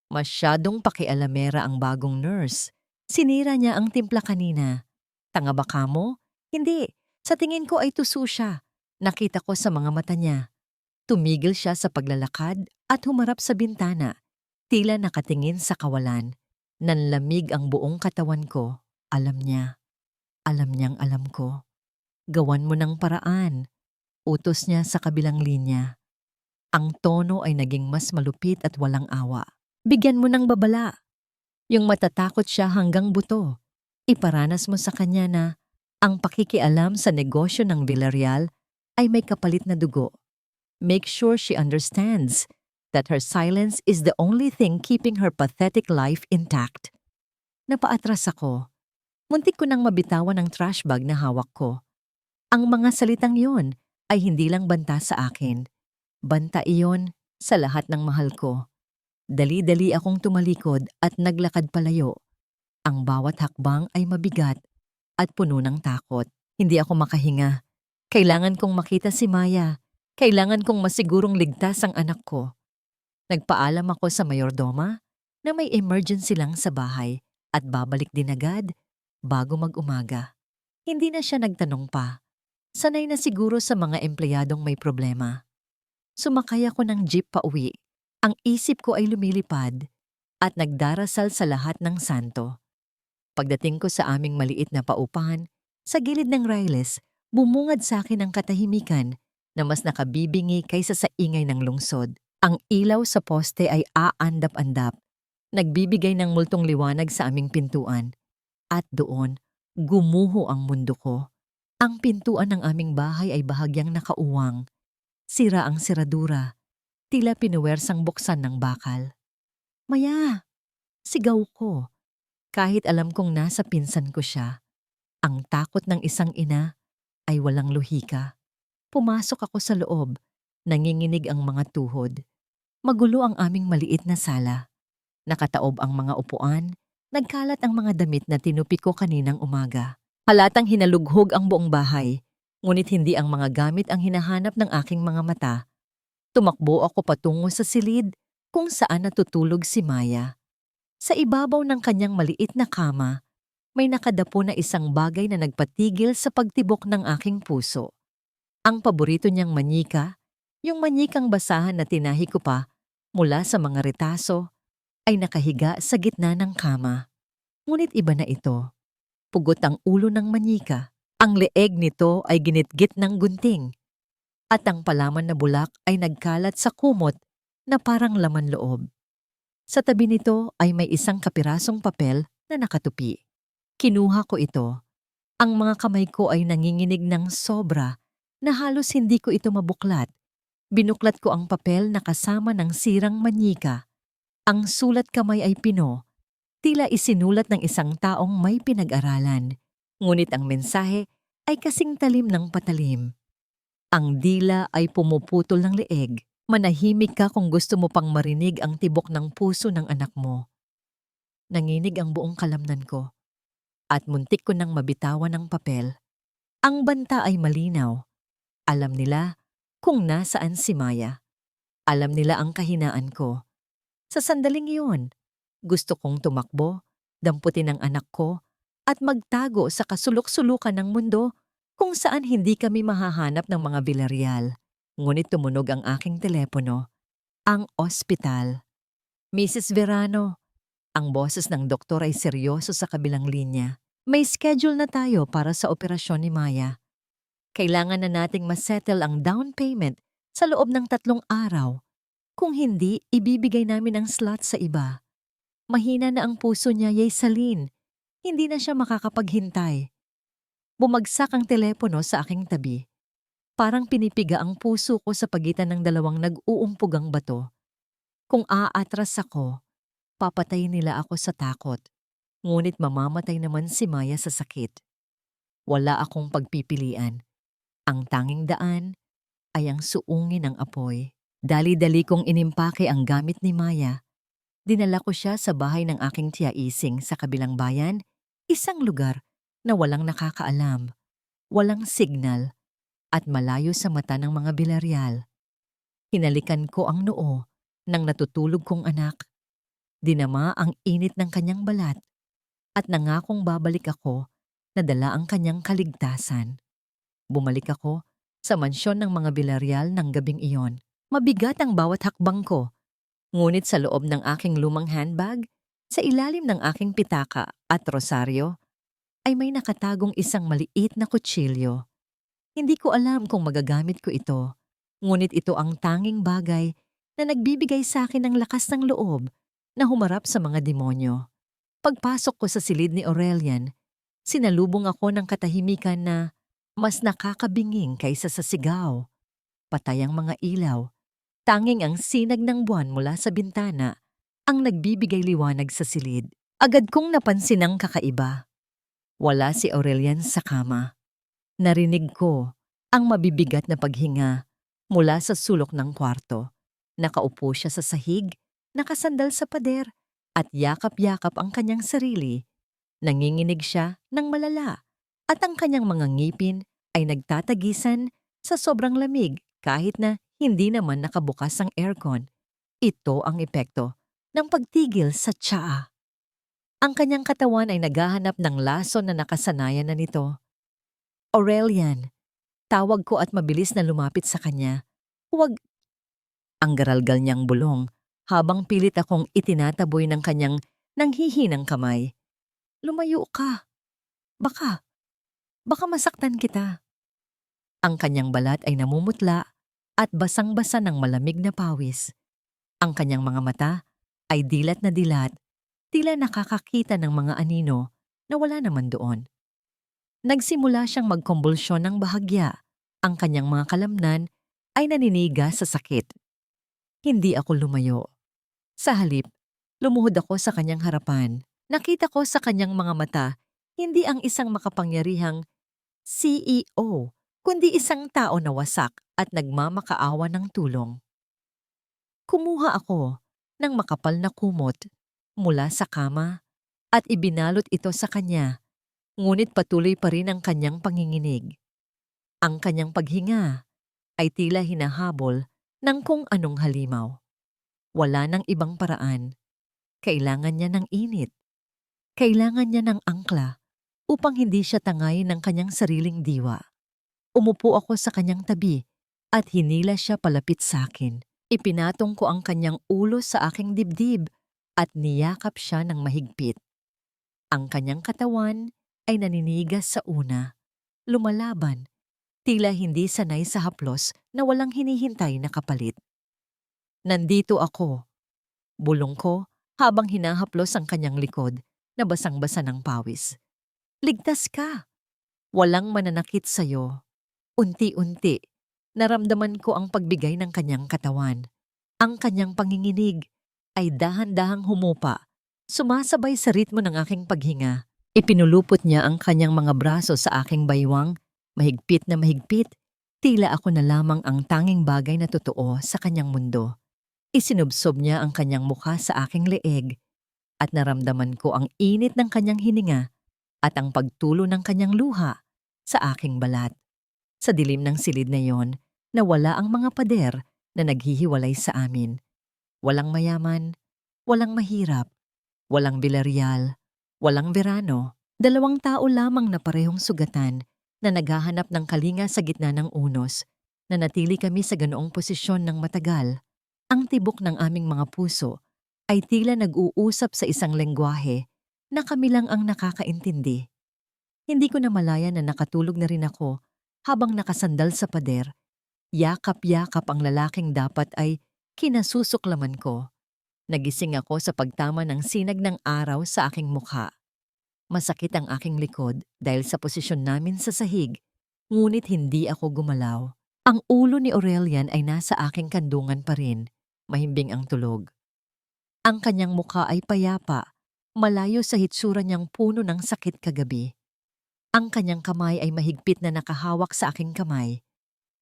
Masyadong pakialamera ang bagong nurse. Sinira niya ang timpla kanina. Tanga ba ka mo? Hindi. Sa tingin ko ay tuso siya. Nakita ko sa mga mata niya. Tumigil siya sa paglalakad at humarap sa bintana. Tila nakatingin sa kawalan. Nanlamig ang buong katawan ko. Alam niya. Alam niyang alam ko. "Gawan mo ng paraan." Utos niya sa kabilang linya. Ang tono ay naging mas malupit at walang awa. "Bigyan mo ng babala." Yung matatakot siya hanggang buto. Iparanas mo sa kanya na ang pakikialam sa negosyo ng Villarreal ay may kapalit na dugo. Make sure she understands that her silence is the only thing keeping her pathetic life intact. Napaatras ako. Muntik ko nang mabitawan ang trash bag na hawak ko. Ang mga salitang yon ay hindi lang banta sa akin. Banta iyon sa lahat ng mahal ko. Dali-dali akong tumalikod at naglakad palayo. Ang bawat hakbang ay mabigat at puno ng takot. Hindi ako makahinga. Kailangan kong makita si Maya. Kailangan kong masigurong ligtas ang anak ko. Nagpaalam ako sa mayordoma na may emergency lang sa bahay at babalik din agad bago mag-umaga. Hindi na siya nagtanong pa. Sanay na siguro sa mga empleyadong may problema. Sumakay ako ng jeep pauwi. Ang isip ko ay lumilipad at nagdarasal sa lahat ng santo. Pagdating ko sa aming maliit na paupahan, sa gilid ng railes, bumungad sa akin ang katahimikan na mas nakabibingi kaysa sa ingay ng lungsod. Ang ilaw sa poste ay aandap-andap, nagbibigay ng multong liwanag sa aming pintuan. At doon, gumuho ang mundo ko. Ang pintuan ng aming bahay ay bahagyang nakauwang. Sira ang seradura. Tila pinuwersang buksan ng bakal. "Maya!" Sigaw ko. Kahit alam kong nasa pinsan ko siya. Ang takot ng isang ina ay walang lohika. Pumasok ako sa loob. Nanginginig ang mga tuhod. Magulo ang aming maliit na sala. Nakataob ang mga upuan. Nagkalat ang mga damit na tinupi ko kaninang umaga. Halatang hinalughog ang buong bahay, ngunit hindi ang mga gamit ang hinahanap ng aking mga mata. Tumakbo ako patungo sa silid kung saan natutulog si Maya. Sa ibabaw ng kanyang maliit na kama, may nakadapo na isang bagay na nagpatigil sa pagtibok ng aking puso. Ang paborito niyang manyika, yung manyikang basahan na tinahi ko pa mula sa mga retaso, ay nakahiga sa gitna ng kama. Ngunit iba na ito. Pugot ang ulo ng manyika. Ang leeg nito ay ginitgit ng gunting. At ang palaman na bulak ay nagkalat sa kumot na parang laman loob. Sa tabi nito ay may isang kapirasong papel na nakatupi. Kinuha ko ito. Ang mga kamay ko ay nanginginig ng sobra na halos hindi ko ito mabuklat. Binuklat ko ang papel na kasama ng sirang manyika. Ang sulat kamay ay pino. Tila isinulat ng isang taong may pinag-aralan. Ngunit ang mensahe ay kasing talim ng patalim. Ang dila ay pumuputol ng leeg. Manahimik ka kung gusto mo pang marinig ang tibok ng puso ng anak mo. Nanginig ang buong kalamnan ko at muntik ko nang mabitawan ng papel. Ang banta ay malinaw. Alam nila kung nasaan si Maya. Alam nila ang kahinaan ko. Sa sandaling iyon, gusto kong tumakbo, damputin ang anak ko, at magtago sa kasulok-sulukan ng mundo kung saan hindi kami mahahanap ng mga Villarreal. Ngunit tumunog ang aking telepono. Ang ospital. Mrs. Verano, ang boses ng doktor ay seryoso sa kabilang linya. May schedule na tayo para sa operasyon ni Maya. Kailangan na nating masettle ang down payment sa loob ng 3 araw. Kung hindi, ibibigay namin ang slot sa iba. Mahina na ang puso niya, Yaisalin. Hindi na siya makakapaghintay. Bumagsak ang telepono sa aking tabi. Parang pinipiga ang puso ko sa pagitan ng dalawang nag-uumpugang bato. Kung aatras ako, papatayin nila ako sa takot. Ngunit mamamatay naman si Maya sa sakit. Wala akong pagpipilian. Ang tanging daan ay ang suungin ng apoy. Dali-dali kong inimpake ang gamit ni Maya. Dinala ko siya sa bahay ng aking tiya Ising sa kabilang bayan, isang lugar na walang nakakaalam, walang signal, at malayo sa mata ng mga Villarreal. Hinalikan ko ang noo ng natutulog kong anak. Dinama ang init ng kanyang balat at nangakong babalik ako na dala ang kanyang kaligtasan. Bumalik ako sa mansyon ng mga Villarreal ng gabing iyon. Mabigat ang bawat hakbang ko. Ngunit sa loob ng aking lumang handbag, sa ilalim ng aking pitaka at rosaryo, ay may nakatagong isang maliit na kutsilyo. Hindi ko alam kung magagamit ko ito, ngunit ito ang tanging bagay na nagbibigay sa akin ng lakas ng loob na humarap sa mga demonyo. Pagpasok ko sa silid ni Aurelian, sinalubong ako ng katahimikan na mas nakakabinging kaysa sa sigaw. Patay ang mga ilaw. Tanging ang sinag ng buwan mula sa bintana ang nagbibigay liwanag sa silid. Agad kong napansin ang kakaiba. Wala si Aurelian sa kama. Narinig ko ang mabibigat na paghinga mula sa sulok ng kwarto. Nakaupo siya sa sahig, nakasandal sa pader, at yakap-yakap ang kanyang sarili. Nanginginig siya ng malala, at ang kanyang mga ngipin ay nagtatagisan sa sobrang lamig kahit na hindi naman nakabukas ang aircon. Ito ang epekto ng pagtigil sa tsaa. Ang kanyang katawan ay naghahanap ng lason na nakasanayan na nito. Aurelian, tawag ko at mabilis na lumapit sa kanya. Huwag. Ang garalgal niyang bulong habang pilit akong itinataboy ng kanyang nanghihinang kamay. Lumayo ka. Baka masaktan kita. Ang kanyang balat ay namumutla at basang-basa ng malamig na pawis. Ang kanyang mga mata ay dilat na dilat, tila nakakakita ng mga anino na wala naman doon. Nagsimula siyang magkombulsyon ng bahagya. Ang kanyang mga kalamnan ay naniniga sa sakit. Hindi ako lumayo. Sa halip, lumuhod ako sa kanyang harapan. Nakita ko sa kanyang mga mata, hindi ang isang makapangyarihang CEO, kundi isang tao na wasak at nagmamakaawa ng tulong. Kumuha ako ng makapal na kumot mula sa kama at ibinalot ito sa kanya, ngunit patuloy pa rin ang kanyang panginginig. Ang kanyang paghinga ay tila hinahabol ng kung anong halimaw. Wala nang ibang paraan. Kailangan niya ng init. Kailangan niya ng angkla upang hindi siya tangayin ng kanyang sariling diwa. Umupo ako sa kanyang tabi at hinila siya palapit sa akin. Ipinatong ko ang kanyang ulo sa aking dibdib at niyakap siya ng mahigpit. Ang kanyang katawan ay naninigas sa una, lumalaban, tila hindi sanay sa haplos na walang hinihintay na kapalit. Nandito ako, bulong ko habang hinahaplos ang kanyang likod na basang-basa ng pawis. Ligtas ka! Walang mananakit sa'yo. Unti-unti, naramdaman ko ang pagbigay ng kanyang katawan. Ang kanyang panginginig ay dahan-dahang humupa, sumasabay sa ritmo ng aking paghinga. Ipinulupot niya ang kanyang mga braso sa aking baywang, mahigpit na mahigpit, tila ako na lamang ang tanging bagay na totoo sa kanyang mundo. Isinubsob niya ang kanyang mukha sa aking leeg at naramdaman ko ang init ng kanyang hininga at ang pagtulo ng kanyang luha sa aking balat. Sa dilim ng silid na yon, nawala ang mga pader na naghihiwalay sa amin. Walang mayaman, walang mahirap, walang Villarreal, walang Verano. 2 tao lamang na parehong sugatan na naghahanap ng kalinga sa gitna ng unos. Nanatili kami sa ganoong posisyon ng matagal. Ang tibok ng aming mga puso ay tila nag-uusap sa isang lengguwahe na kami lang ang nakakaintindi. Hindi ko namalaya na nakatulog na rin ako habang nakasandal sa pader. Yakap-yakap ang lalaking dapat ay kinasusuklaman ko. Nagising ako sa pagtama ng sinag ng araw sa aking mukha. Masakit ang aking likod dahil sa posisyon namin sa sahig, ngunit hindi ako gumalaw. Ang ulo ni Aurelian ay nasa aking kandungan pa rin, mahimbing ang tulog. Ang kanyang mukha ay payapa, malayo sa hitsura niyang puno ng sakit kagabi. Ang kanyang kamay ay mahigpit na nakahawak sa aking kamay.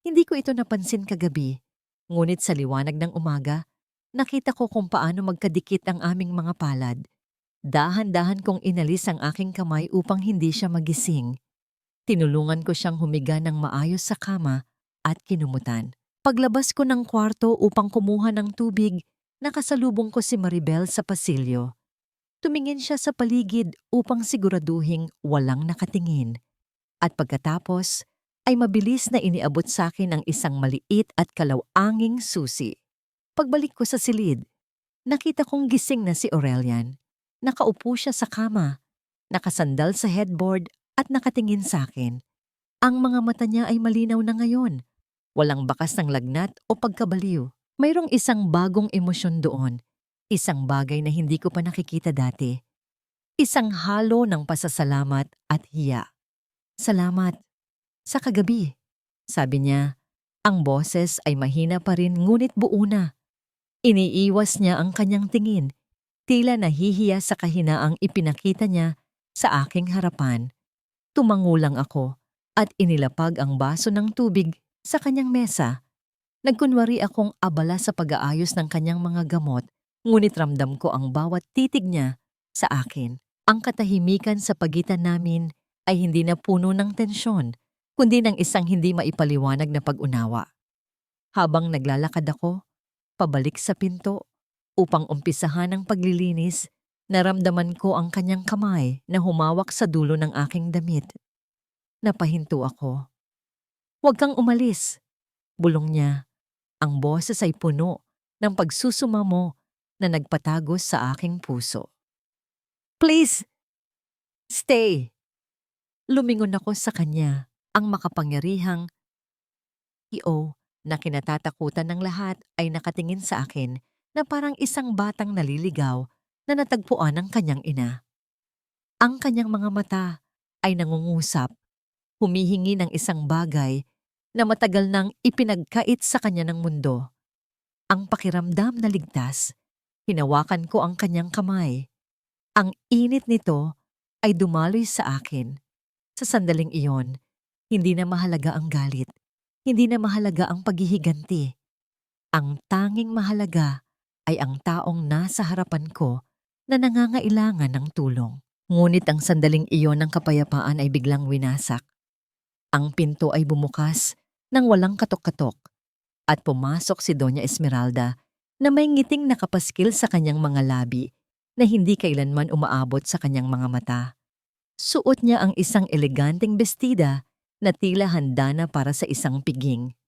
Hindi ko ito napansin kagabi, ngunit sa liwanag ng umaga, nakita ko kung paano magkadikit ang aming mga palad. Dahan-dahan kong inalis ang aking kamay upang hindi siya magising. Tinulungan ko siyang humiga ng maayos sa kama at kinumutan. Paglabas ko ng kwarto upang kumuha ng tubig, nakasalubong ko si Maribel sa pasilyo. Tumingin siya sa paligid upang siguraduhing walang nakatingin. At pagkatapos, ay mabilis na iniabot sa akin ang isang maliit at kalawanging susi. Pagbalik ko sa silid, nakita kong gising na si Aurelian. Nakaupo siya sa kama, nakasandal sa headboard at nakatingin sa akin. Ang mga mata niya ay malinaw na ngayon. Walang bakas ng lagnat o pagkabaliw. Mayroong isang bagong emosyon doon. Isang bagay na hindi ko pa nakikita dati. Isang halo ng pasasalamat at hiya. Salamat. Sa kagabi, sabi niya. Ang boses ay mahina pa rin ngunit buo na. Iniiwas niya ang kanyang tingin. Tila nahihiya sa kahinaang ipinakita niya sa aking harapan. Tumangulang ako at inilapag ang baso ng tubig sa kanyang mesa. Nagkunwari akong abala sa pag-aayos ng kanyang mga gamot, ngunit ramdam ko ang bawat titig niya sa akin. Ang katahimikan sa pagitan namin ay hindi na puno ng tensyon, kundi ng isang hindi maipaliwanag na pag-unawa. Habang naglalakad ako, pabalik sa pinto, upang umpisahan ang paglilinis, naramdaman ko ang kanyang kamay na humawak sa dulo ng aking damit. Napahinto ako. "Huwag kang umalis," bulong niya. Ang boses ay puno ng pagsusumamo na nagpatagos sa aking puso. "Please, stay." Lumingon ako sa kanya, ang makapangyarihang EO na kinatatakutan ng lahat ay nakatingin sa akin na parang isang batang naliligaw na natagpuan ng kanyang ina. Ang kanyang mga mata ay nangungusap, humihingi ng isang bagay na matagal nang ipinagkait sa kanya ng mundo. Ang pakiramdam na ligtas, hinawakan ko ang kanyang kamay. Ang init nito ay dumaloy sa akin. Sa sandaling iyon, hindi na mahalaga ang galit, hindi na mahalaga ang paghihiganti. Ang tanging mahalaga ay ang taong nasa harapan ko na nangangailangan ng tulong. Ngunit ang sandaling iyon ng kapayapaan ay biglang winasak. Ang pinto ay bumukas nang walang katok-katok at pumasok si Doña Esmeralda na may ngiting nakapaskil sa kanyang mga labi na hindi kailanman umaabot sa kanyang mga mata. Suot niya ang isang eleganteng bestida na tila handa na para sa isang piging.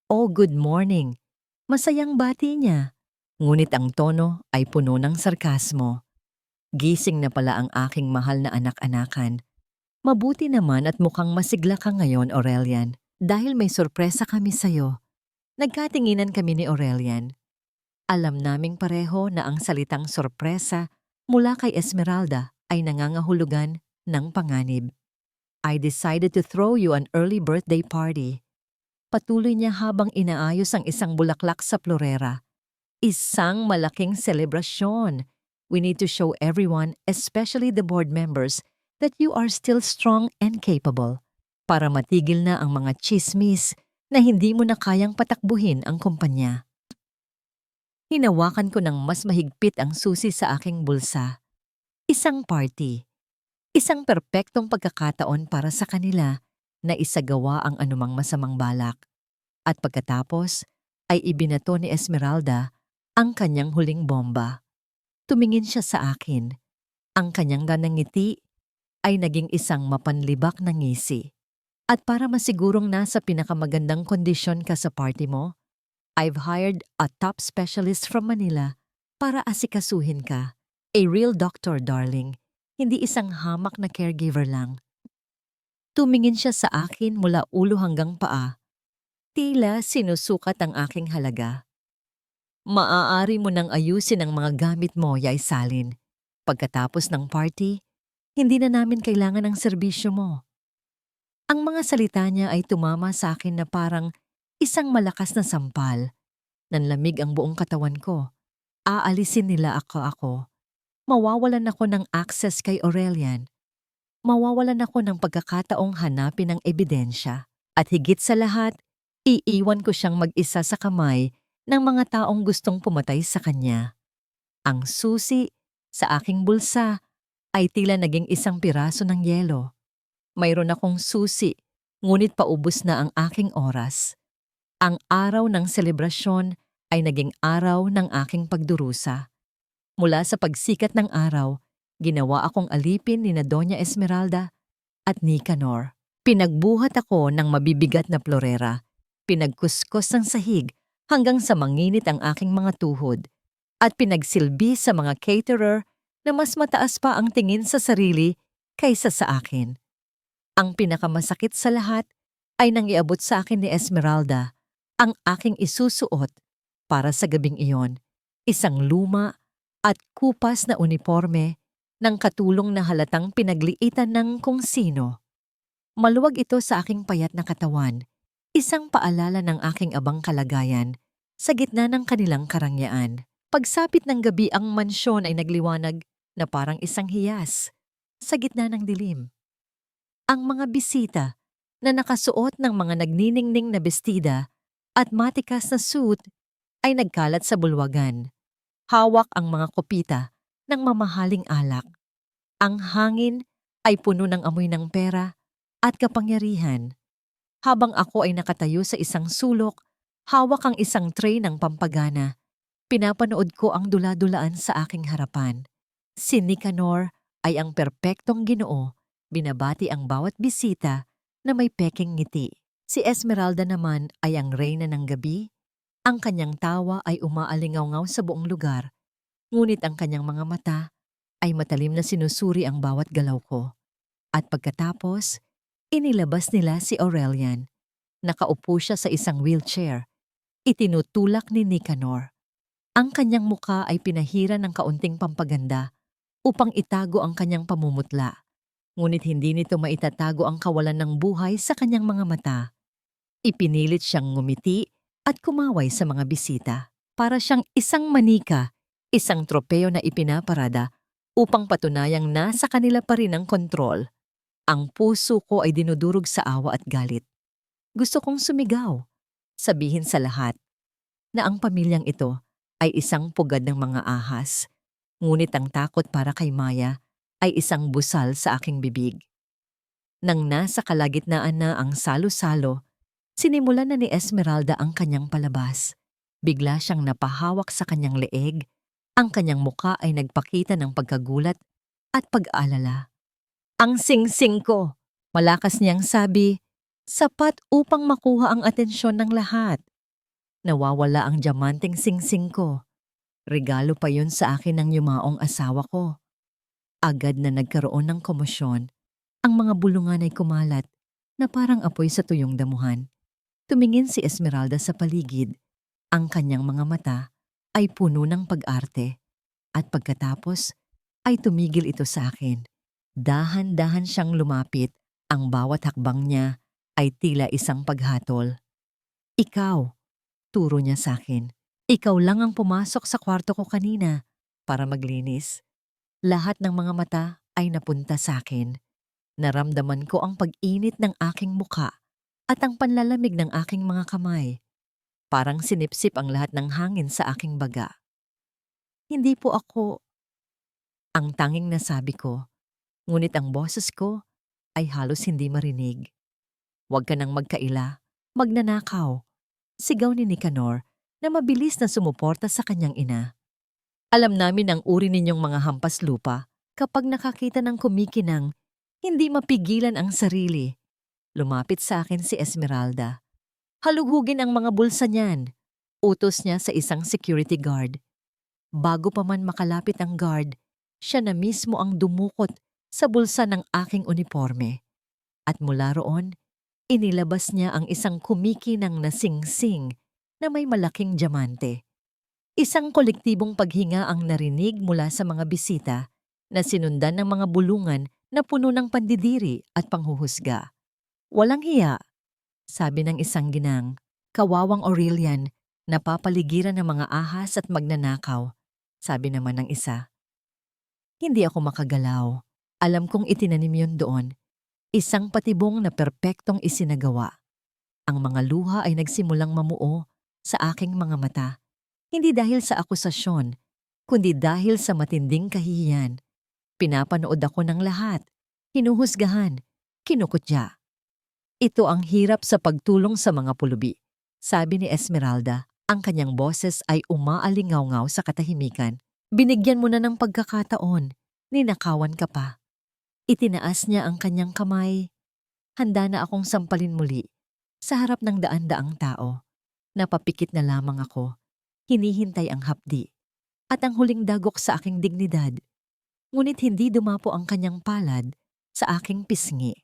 "Oh, good morning." Masayang bati niya. Ngunit ang tono ay puno ng sarkasmo. "Gising na pala ang aking mahal na anak-anakan. Mabuti naman at mukhang masigla ka ngayon, Aurelian, dahil may sorpresa kami sa'yo." Nagkatinginan kami ni Aurelian. Alam naming pareho na ang salitang sorpresa mula kay Esmeralda ay nangangahulugan ng panganib. "I decided to throw you an early birthday party." Patuloy niya habang inaayos ang isang bulaklak sa florera. "Isang malaking selebrasyon. We need to show everyone, especially the board members, that you are still strong and capable para matigil na ang mga chismis na hindi mo na kayang patakbuhin ang kumpanya. Hinawakan ko ng mas mahigpit ang susi sa aking bulsa. Isang party. Isang perpektong pagkakataon para sa kanila na isagawa ang anumang masamang balak. At pagkatapos ay ibinato ni Esmeralda ang kanyang huling bomba. Tumingin siya sa akin. Ang kanyang ngiti ay naging isang mapanlibak na ngisi. At para masigurong nasa pinakamagandang kondisyon ka sa party mo, I've hired a top specialist from Manila para asikasuhin ka. A real doctor, darling. Hindi isang hamak na caregiver lang. Tumingin siya sa akin mula ulo hanggang paa. Tila sinusukat ang aking halaga. Maaari mo nang ayusin ang mga gamit mo, Yay Salin. Pagkatapos ng party, hindi na namin kailangan ng serbisyo mo. Ang mga salita niya ay tumama sa akin na parang isang malakas na sampal. Nanlamig ang buong katawan ko. Aalisin nila ako. Mawawalan ako ng access kay Aurelian. Mawawalan ako ng pagkakataong hanapin ang ebidensya. At higit sa lahat, iiwan ko siyang mag-isa sa kamay ng mga taong gustong pumatay sa kanya. Ang susi sa aking bulsa ay tila naging isang piraso ng yelo. Mayroon akong susi, ngunit paubos na ang aking oras. Ang araw ng selebrasyon ay naging araw ng aking pagdurusa. Mula sa pagsikat ng araw, ginawa akong alipin ni na Doña Esmeralda at Nicanor. Pinagbuhat ako ng mabibigat na florera. Pinagkuskos ng sahig hanggang sa manginit ang aking mga tuhod. At pinagsilbi sa mga caterer na mas mataas pa ang tingin sa sarili kaysa sa akin. Ang pinakamasakit sa lahat ay nang iabot sa akin ni Esmeralda ang aking isusuot para sa gabing iyon. Isang luma at kupas na uniforme ng katulong na halatang pinagliitan ng kung sino. Maluwag ito sa aking payat na katawan, isang paalala ng aking abang kalagayan sa gitna ng kanilang karangyaan. Pagsapit ng gabi, ang mansyon ay nagliwanag na parang isang hiyas sa gitna ng dilim. Ang mga bisita na nakasuot ng mga nagniningning na bestida at matikas na suit ay nagkalat sa bulwagan. Hawak ang mga kopita ng mamahaling alak. Ang hangin ay puno ng amoy ng pera at kapangyarihan. Habang ako ay nakatayo sa isang sulok, hawak ang isang tray ng pampagana. Pinapanood ko ang dula-dulaan sa aking harapan. Si Nicanor ay ang perpektong Ginoo. Binabati ang bawat bisita na may peking ngiti. Si Esmeralda naman ay ang reyna ng gabi. Ang kanyang tawa ay umaalingaw-ngaw sa buong lugar. Ngunit ang kanyang mga mata ay matalim na sinusuri ang bawat galaw ko. At pagkatapos, inilabas nila si Aurelian. Nakaupo siya sa isang wheelchair. Itinutulak ni Nicanor. Ang kanyang muka ay pinahiran ng kaunting pampaganda upang itago ang kanyang pamumutla. Ngunit hindi nito maitatago ang kawalan ng buhay sa kanyang mga mata. Ipinilit siyang ngumiti at kumaway sa mga bisita. Para siyang isang manika, isang tropeo na ipinaparada upang patunayang nasa kanila pa rin ang kontrol. Ang puso ko ay dinudurog sa awa at galit. Gusto kong sumigaw, sabihin sa lahat na ang pamilyang ito ay isang pugad ng mga ahas. Ngunit ang takot para kay Maya ay isang busal sa aking bibig. Nang nasa kalagitnaan na ang salo-salo, sinimulan na ni Esmeralda ang kanyang palabas. Bigla siyang napahawak sa kanyang leeg. Ang kanyang muka ay nagpakita ng pagkagulat at pag-aalala. Ang sing-sing ko, malakas niyang sabi, sapat upang makuha ang atensyon ng lahat. Nawawala ang diamanteng sing-sing ko. Regalo pa yun sa akin ng yumaong asawa ko. Agad na nagkaroon ng komosyon. Ang mga bulungan ay kumalat na parang apoy sa tuyong damuhan. Tumingin si Esmeralda sa paligid. Ang kanyang mga mata ay puno ng pag-arte. At pagkatapos ay tumigil ito sa akin. Dahan-dahan siyang lumapit. Ang bawat hakbang niya ay tila isang paghatol. Ikaw, turo niya sa akin. Ikaw lang ang pumasok sa kwarto ko kanina para maglinis. Lahat ng mga mata ay napunta sa akin. Naramdaman ko ang pag-init ng aking muka at ang panlalamig ng aking mga kamay. Parang sinipsip ang lahat ng hangin sa aking baga. Hindi po ako ang tanging nasabi ko, ngunit ang boses ko ay halos hindi marinig. Huwag ka nang magkaila, magnanakaw, sigaw ni Nicanor na mabilis na sumuporta sa kanyang ina. Alam namin ang uri ninyong mga hampas lupa kapag nakakita ng kumikinang hindi mapigilan ang sarili. Lumapit sa akin si Esmeralda. Halughugin ang mga bulsa niyan. Utos niya sa isang security guard. Bago pa man makalapit ang guard, siya na mismo ang dumukot sa bulsa ng aking uniforme. At mula roon, inilabas niya ang isang kumikinang na singsing na may malaking diamante. Isang kolektibong paghinga ang narinig mula sa mga bisita na sinundan ng mga bulungan na puno ng pandidiri at panghuhusga. Walang hiya, sabi ng isang ginang, kawawang Aurelian, napapaligiran ng mga ahas at magnanakaw. Sabi naman ng isa. Hindi ako makagalaw. Alam kong itinanim yun doon. Isang patibong na perpektong isinagawa. Ang mga luha ay nagsimulang mamuo sa aking mga mata. Hindi dahil sa akusasyon, kundi dahil sa matinding kahihiyan. Pinapanood ako ng lahat. Hinuhusgahan. Kinukutya. Ito ang hirap sa pagtulong sa mga pulubi. Sabi ni Esmeralda, ang kanyang boses ay umaalingaw-ngaw sa katahimikan. Binigyan mo na ng pagkakataon, ninakawan ka pa. Itinaas niya ang kanyang kamay. Handa na akong sampalin muli sa harap ng daan-daang tao. Napapikit na lamang ako. Hinihintay ang hapdi at ang huling dagok sa aking dignidad. Ngunit hindi dumapo ang kanyang palad sa aking pisngi.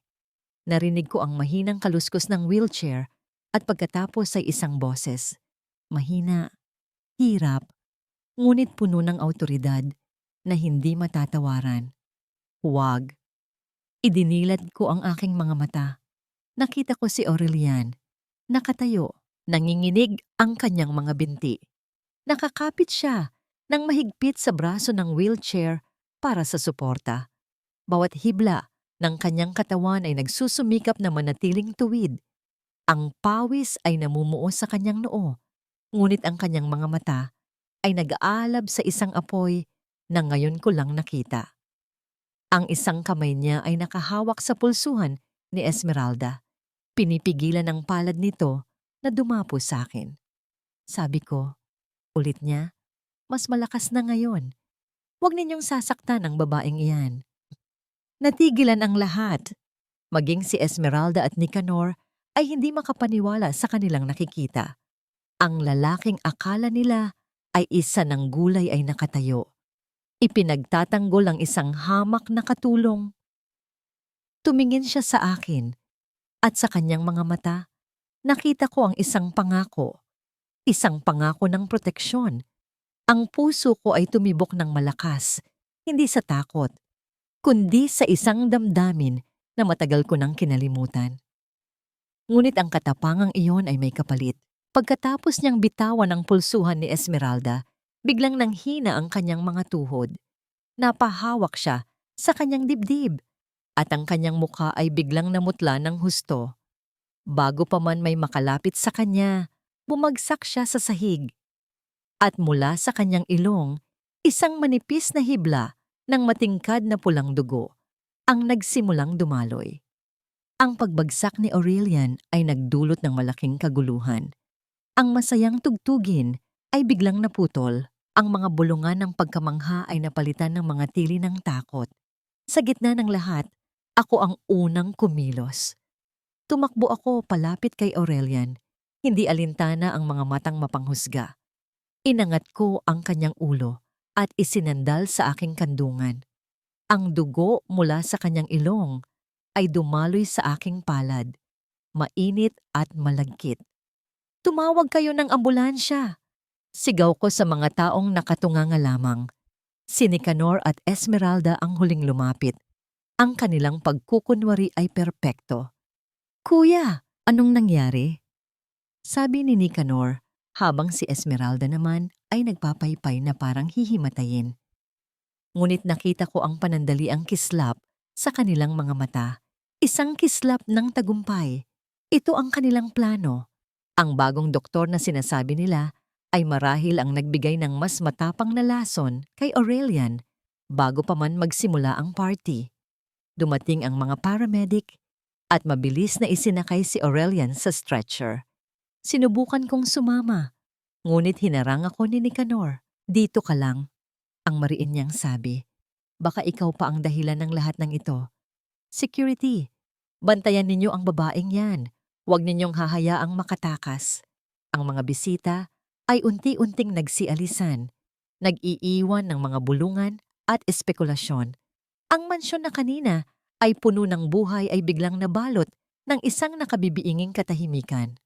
Narinig ko ang mahinang kaluskos ng wheelchair at pagkatapos ay isang boses. Mahina, hirap, ngunit puno ng awtoridad na hindi matatawaran. Huwag. Idinilat ko ang aking mga mata. Nakita ko si Aurelian. Nakatayo, nanginginig ang kanyang mga binti. Nakakapit siya ng mahigpit sa braso ng wheelchair para sa suporta. Bawat hibla ng kanyang katawan ay nagsusumikap na manatiling tuwid. Ang pawis ay namumuo sa kanyang noo, ngunit ang kanyang mga mata ay nag-aalab sa isang apoy na ngayon ko lang nakita. Ang isang kamay niya ay nakahawak sa pulsuhan ni Esmeralda. Pinipigilan ang palad nito na dumapo sa akin. Sabi ko, ulit niya, mas malakas na ngayon. Huwag ninyong sasaktan ang babaeng iyan. Natigilan ang lahat. Maging si Esmeralda at Nicanor ay hindi makapaniwala sa kanilang nakikita. Ang lalaking akala nila ay isa ng gulay ay nakatayo. Ipinagtatanggol ang isang hamak na katulong. Tumingin siya sa akin at sa kanyang mga mata, nakita ko ang isang pangako ng proteksyon. Ang puso ko ay tumibok ng malakas, hindi sa takot, kundi sa isang damdamin na matagal ko nang kinalimutan. Ngunit ang katapangang iyon ay may kapalit. Pagkatapos niyang bitawan ang pulsuhan ni Esmeralda, biglang nanghina ang kanyang mga tuhod. Napahawak siya sa kanyang dibdib at ang kanyang mukha ay biglang namutla ng husto. Bago pa man may makalapit sa kanya, bumagsak siya sa sahig. At mula sa kanyang ilong, isang manipis na hibla ng matingkad na pulang dugo ang nagsimulang dumaloy. Ang pagbagsak ni Aurelian ay nagdulot ng malaking kaguluhan. Ang masayang tugtugin ay biglang naputol. Ang mga bulungan ng pagkamangha ay napalitan ng mga tili ng takot. Sa gitna ng lahat, ako ang unang kumilos. Tumakbo ako palapit kay Aurelian. Hindi alintana ang mga matang mapanghusga. Inangat ko ang kanyang ulo at isinandal sa aking kandungan. Ang dugo mula sa kanyang ilong ay dumaloy sa aking palad, mainit at malagkit. Tumawag kayo ng ambulansya! Sigaw ko sa mga taong nakatunganga lamang. Si Nicanor at Esmeralda ang huling lumapit. Ang kanilang pagkukunwari ay perpekto. Kuya, anong nangyari? Sabi ni Nicanor, habang si Esmeralda naman ay nagpapaypay na parang hihimatayin. Ngunit nakita ko ang panandaliang kislap sa kanilang mga mata. Isang kislap ng tagumpay. Ito ang kanilang plano. Ang bagong doktor na sinasabi nila ay marahil ang nagbigay ng mas matapang na lason kay Aurelian bago pa man magsimula ang party. Dumating ang mga paramedic at mabilis na isinakay si Aurelian sa stretcher. Sinubukan kong sumama, ngunit hinarang ako ni Nicanor. Dito ka lang, ang mariin niyang sabi. Baka ikaw pa ang dahilan ng lahat ng ito. Security, bantayan ninyo ang babaeng yan. Huwag ninyong hahayaang makatakas. Ang mga bisita ay unti-unting nagsialisan, nag-iiwan ng mga bulungan at espekulasyon. Ang mansyon na kanina ay puno ng buhay ay biglang nabalot ng isang nakabibiinging katahimikan.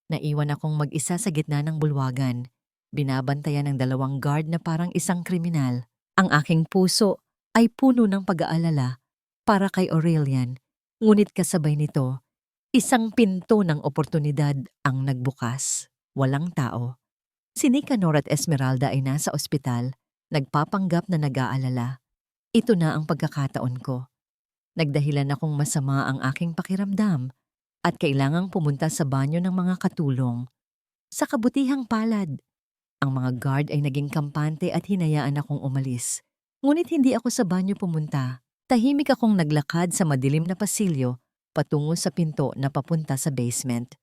Naiwan akong mag-isa sa gitna ng bulwagan, binabantayan ng 2 guard na parang isang kriminal. Ang aking puso ay puno ng pag-aalala para kay Aurelian, ngunit kasabay nito, isang pinto ng oportunidad ang nagbukas. Walang tao. Si Nicanor at Esmeralda ay nasa ospital, nagpapanggap na nag-aalala. Ito na ang pagkakataon ko. Nagdahilan akong masama ang aking pakiramdam at kailangang pumunta sa banyo ng mga katulong. Sa kabutihang palad, ang mga guard ay naging kampante at hinayaan akong umalis. Ngunit hindi ako sa banyo pumunta. Tahimik akong naglakad sa madilim na pasilyo patungo sa pinto na papunta sa basement.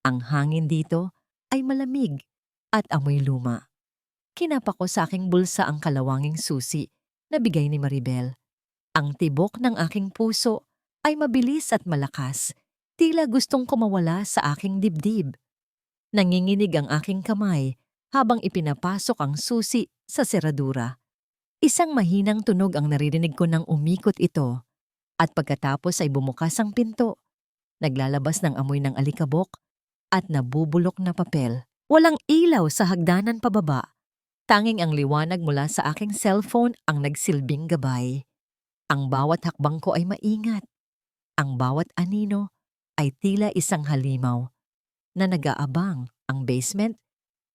Ang hangin dito ay malamig at amoy luma. Kinapa ko sa aking bulsa ang kalawanging susi na bigay ni Maribel. Ang tibok ng aking puso ay mabilis at malakas, tila gustong kumawala sa aking dibdib. Nanginginig ang aking kamay habang ipinapasok ang susi sa seradura. Isang mahinang tunog ang naririnig ko nang umikot ito at pagkatapos ay bumukas ang pinto. Naglalabas ng amoy ng alikabok at nabubulok na papel. Walang ilaw sa hagdanan pababa. Tanging ang liwanag mula sa aking cellphone ang nagsilbing gabay. Ang bawat hakbang ko ay maingat. Ang bawat anino ay tila isang halimaw na nag-aabang. Ang basement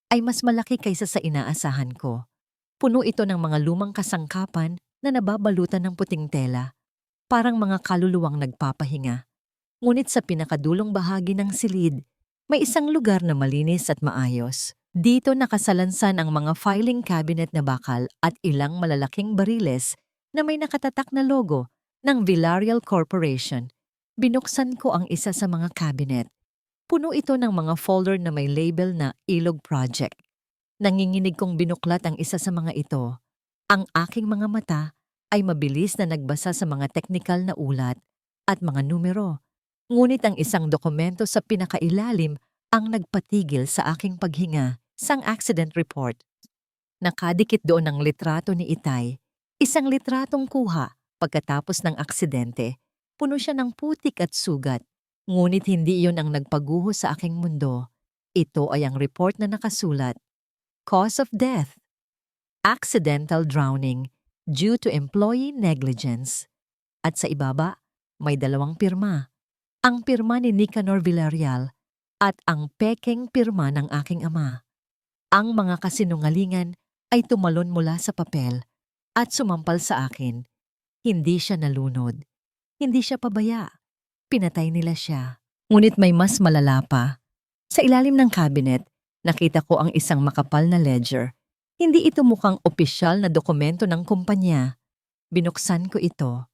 ay mas malaki kaysa sa inaasahan ko. Puno ito ng mga lumang kasangkapan na nababalutan ng puting tela, parang mga kaluluwang nagpapahinga. Ngunit sa pinakadulong bahagi ng silid, may isang lugar na malinis at maayos. Dito nakasalansan ang mga filing cabinet na bakal at ilang malalaking bariles na may nakatatak na logo ng Villarreal Corporation. Binuksan ko ang isa sa mga cabinet. Puno ito ng mga folder na may label na Ilog Project. Nanginginig kong binuklat ang isa sa mga ito. Ang aking mga mata ay mabilis na nagbasa sa mga teknikal na ulat at mga numero. Ngunit ang isang dokumento sa pinakailalim ang nagpatigil sa aking paghinga, sang accident report. Nakadikit doon ang litrato ni Itay. Isang litratong kuha pagkatapos ng aksidente. Puno siya ng putik at sugat. Ngunit hindi iyon ang nagpaguho sa aking mundo. Ito ay ang report na nakasulat. Cause of death: accidental drowning due to employee negligence. At sa ibaba, may 2 pirma. Ang pirma ni Nicanor Villarreal at ang pekeng pirma ng aking ama. Ang mga kasinungalingan ay tumalon mula sa papel at sumampal sa akin. Hindi siya nalunod. Hindi siya pabaya. Pinatay nila siya. Ngunit may mas malala pa. Sa ilalim ng cabinet, nakita ko ang isang makapal na ledger. Hindi ito mukhang opisyal na dokumento ng kumpanya. Binuksan ko ito.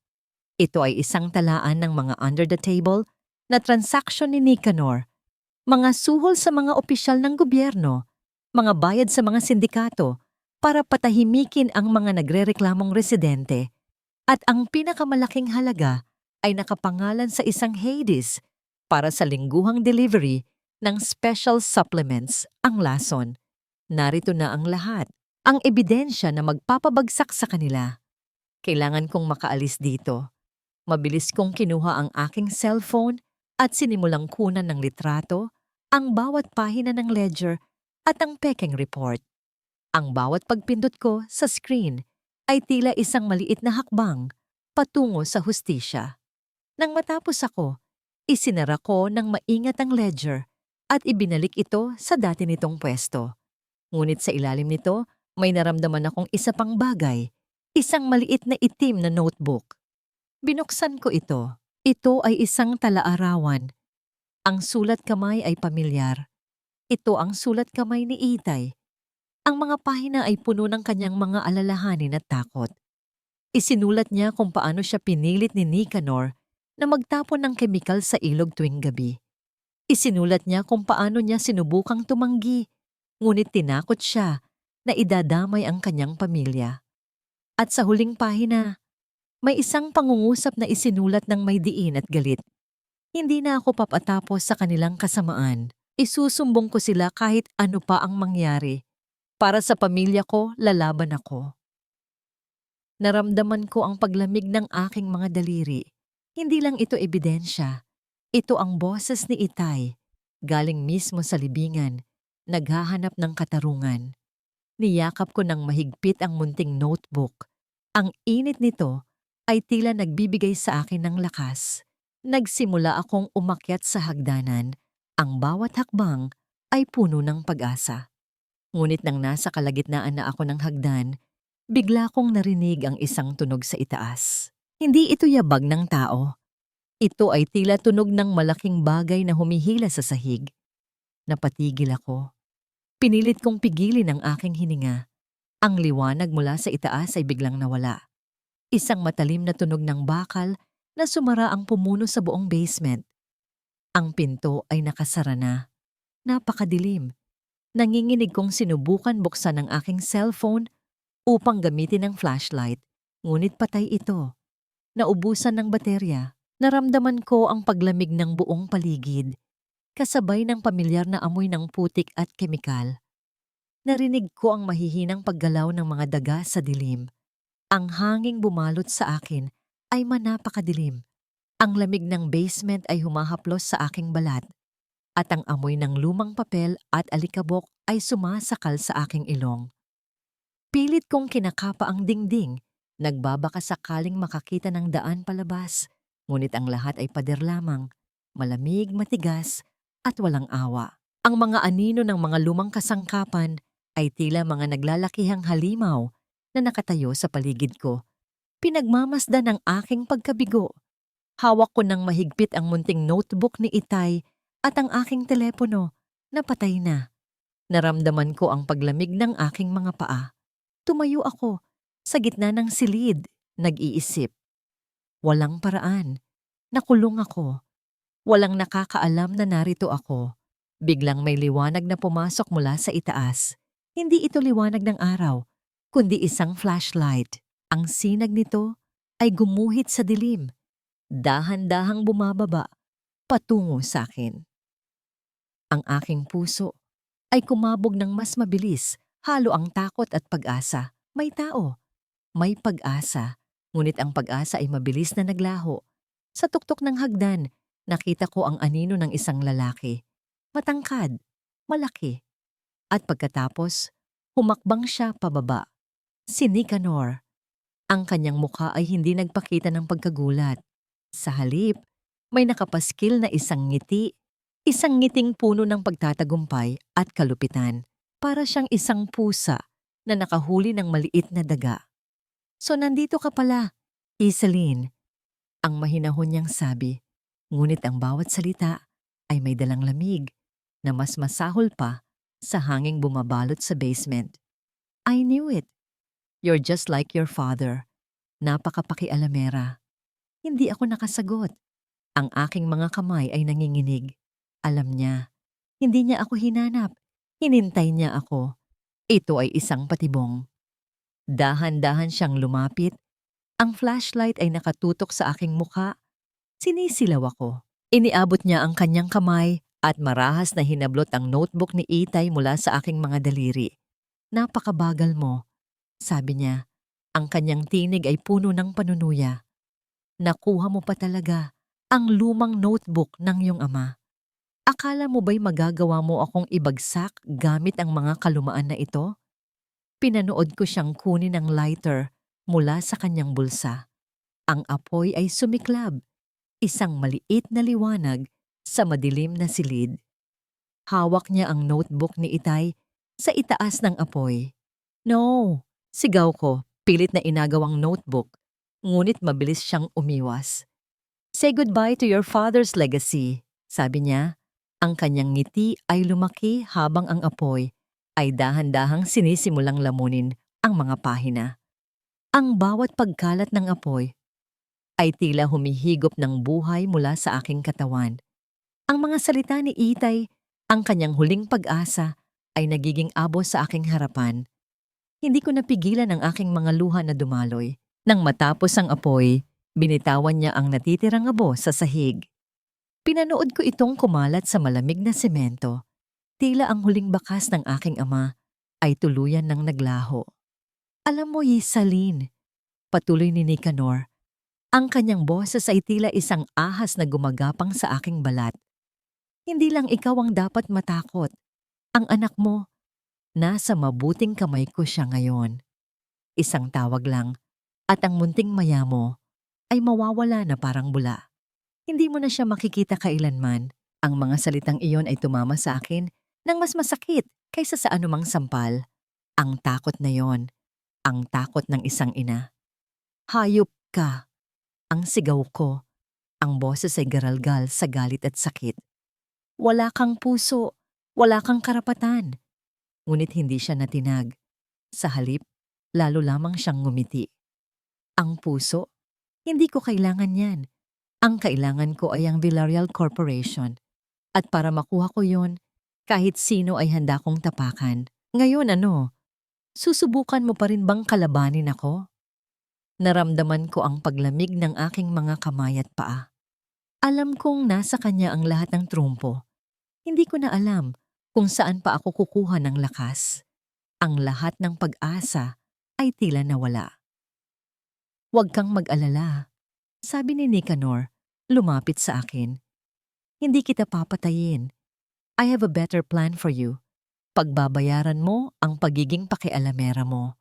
Ito ay isang talaan ng mga under the table na transaksyon ni Nicanor. Mga suhol sa mga opisyal ng gobyerno, mga bayad sa mga sindikato para patahimikin ang mga nagrereklamong residente. At ang pinakamalaking halaga ay nakapangalan sa isang Hades para sa lingguhang delivery ng special supplements, ang lason. Narito na ang lahat, ang ebidensya na magpapabagsak sa kanila. Kailangan kong makaalis dito. Mabilis kong kinuha ang aking cellphone at sinimulang kunan ng litrato, ang bawat pahina ng ledger at ang pekeng report. Ang bawat pagpindot ko sa screen ay tila isang maliit na hakbang patungo sa hustisya. Nang matapos ako, isinara ko ng maingat ang ledger at ibinalik ito sa dati nitong pwesto. Ngunit sa ilalim nito, may naramdaman akong isa pang bagay, isang maliit na itim na notebook. Binuksan ko ito. Ito ay isang talaarawan. Ang sulat kamay ay pamilyar. Ito ang sulat kamay ni Itay. Ang mga pahina ay puno ng kanyang mga alalahanin at takot. Isinulat niya kung paano siya pinilit ni Nicanor na magtapon ng kemikal sa ilog tuwing gabi. Isinulat niya kung paano niya sinubukang tumanggi, ngunit tinakot siya na idadamay ang kanyang pamilya. At sa huling pahina, may isang pangungusap na isinulat ng may diin at galit. Hindi na ako papatapos sa kanilang kasamaan. Isusumbong ko sila kahit ano pa ang mangyari. Para sa pamilya ko, lalaban ako. Naramdaman ko ang paglamig ng aking mga daliri. Hindi lang ito ebidensya. Ito ang boses ni Itay, galing mismo sa libingan, naghahanap ng katarungan. Niyakap ko ng mahigpit ang munting notebook. Ang init nito ay tila nagbibigay sa akin ng lakas. Nagsimula akong umakyat sa hagdanan. Ang bawat hakbang ay puno ng pag-asa. Ngunit nang nasa kalagitnaan na ako ng hagdan, bigla kong narinig ang isang tunog sa itaas. Hindi ito yabag ng tao. Ito ay tila tunog ng malaking bagay na humihila sa sahig. Napatigil ako. Pinilit kong pigilin ang aking hininga. Ang liwanag mula sa itaas ay biglang nawala. Isang matalim na tunog ng bakal na sumara ang pumuno sa buong basement. Ang pinto ay nakasara na. Napakadilim. Nanginginig kong sinubukan buksan ang aking cellphone upang gamitin ang flashlight, ngunit patay ito. Naubusan ng baterya. Naramdaman ko ang paglamig ng buong paligid, kasabay ng pamilyar na amoy ng putik at kemikal. Narinig ko ang mahihinang paggalaw ng mga daga sa dilim. Ang hanging bumalot sa akin ay manapakadilim. Ang lamig ng basement ay humahaplos sa aking balat, at ang amoy ng lumang papel at alikabok ay sumasakal sa aking ilong. Pilit kong kinakapa ang dingding, nagbabaka sakaling makakita ng daan palabas, ngunit ang lahat ay pader lamang, malamig, matigas, at walang awa. Ang mga anino ng mga lumang kasangkapan ay tila mga naglalakihang halimaw na nakatayo sa paligid ko. Pinagmamasdan ng aking pagkabigo. Hawak ko ng mahigpit ang munting notebook ni Itay at ang aking telepono na patay na. Naramdaman ko ang paglamig ng aking mga paa. Tumayo ako sa gitna ng silid, nag-iisip. Walang paraan. Nakulong ako. Walang nakakaalam na narito ako. Biglang may liwanag na pumasok mula sa itaas. Hindi ito liwanag ng araw, kundi isang flashlight. Ang sinag nito ay gumuhit sa dilim. Dahan-dahang bumababa, patungo sa akin. Ang aking puso ay kumabog ng mas mabilis, halo ang takot at pag-asa. May tao, may pag-asa, ngunit ang pag-asa ay mabilis na naglaho. Sa tuktok ng hagdan, nakita ko ang anino ng isang lalaki. Matangkad, malaki. At pagkatapos, humakbang siya pababa. Si Nicanor. Ang kanyang mukha ay hindi nagpakita ng pagkagulat. Sa halip, may nakapaskil na isang ngiti. Isang ngiting puno ng pagtatagumpay at kalupitan. Para siyang isang pusa na nakahuli ng maliit na daga. So nandito ka pala, Isaline. Ang mahinahon niyang sabi, ngunit ang bawat salita ay may dalang lamig na mas masahol pa sa hanging bumabalot sa basement. I knew it. You're just like your father. Napakapakialamera. Hindi ako nakasagot. Ang aking mga kamay ay nanginginig. Alam niya. Hindi niya ako hinanap. Hinintay niya ako. Ito ay isang patibong. Dahan-dahan siyang lumapit. Ang flashlight ay nakatutok sa aking mukha. Sinisilaw ako. Iniabot niya ang kanyang kamay at marahas na hinablot ang notebook ni Itay mula sa aking mga daliri. Napakabagal mo, sabi niya. Ang kanyang tinig ay puno ng panunuya. Nakuha mo pa talaga ang lumang notebook ng iyong ama. Akala mo ba'y magagawa mo akong ibagsak gamit ang mga kalumaan na ito? Pinanood ko siyang kunin ang lighter mula sa kanyang bulsa. Ang apoy ay sumiklab, isang maliit na liwanag sa madilim na silid. Hawak niya ang notebook ni Itay sa itaas ng apoy. No, sigaw ko, pilit na inagaw ang notebook, ngunit mabilis siyang umiwas. Say goodbye to your father's legacy, sabi niya. Ang kanyang ngiti ay lumaki habang ang apoy ay dahan-dahang sinisimulang lamunin ang mga pahina. Ang bawat pagkalat ng apoy ay tila humihigop ng buhay mula sa aking katawan. Ang mga salita ni Itay, ang kanyang huling pag-asa, ay nagiging abo sa aking harapan. Hindi ko napigilan ang aking mga luha na dumaloy. Nang matapos ang apoy, binitawan niya ang natitirang abo sa sahig. Pinanood ko itong kumalat sa malamig na semento. Tila ang huling bakas ng aking ama ay tuluyan ng naglaho. Alam mo, Yisalin, patuloy ni Nicanor, ang kanyang boses ay tila isang ahas na gumagapang sa aking balat. Hindi lang ikaw ang dapat matakot. Ang anak mo, nasa mabuting kamay ko siya ngayon. Isang tawag lang, at ang munting maya mo ay mawawala na parang bula. Hindi mo na siya makikita kailanman. Ang mga salitang iyon ay tumama sa akin ng mas masakit kaysa sa anumang sampal. Ang takot na yon, ang takot ng isang ina. Hayop ka, ang sigaw ko. Ang boses ay garalgal sa galit at sakit. Wala kang puso, wala kang karapatan. Ngunit hindi siya natinag. Sa halip, lalo lamang siyang ngumiti. Ang puso? Hindi ko kailangan yan. Ang kailangan ko ay ang Villarreal Corporation. At para makuha ko yon, kahit sino ay handa kong tapakan. Ngayon ano? Susubukan mo pa rin bang kalabanin ako? Naramdaman ko ang paglamig ng aking mga kamay at paa. Alam kong nasa kanya ang lahat ng trumpo. Hindi ko na alam kung saan pa ako kukuha ng lakas. Ang lahat ng pag-asa ay tila nawala. Huwag kang mag-alala, sabi ni Nicanor, lumapit sa akin. Hindi kita papatayin. I have a better plan for you. Pagbabayaran mo ang pagiging pakialamera mo.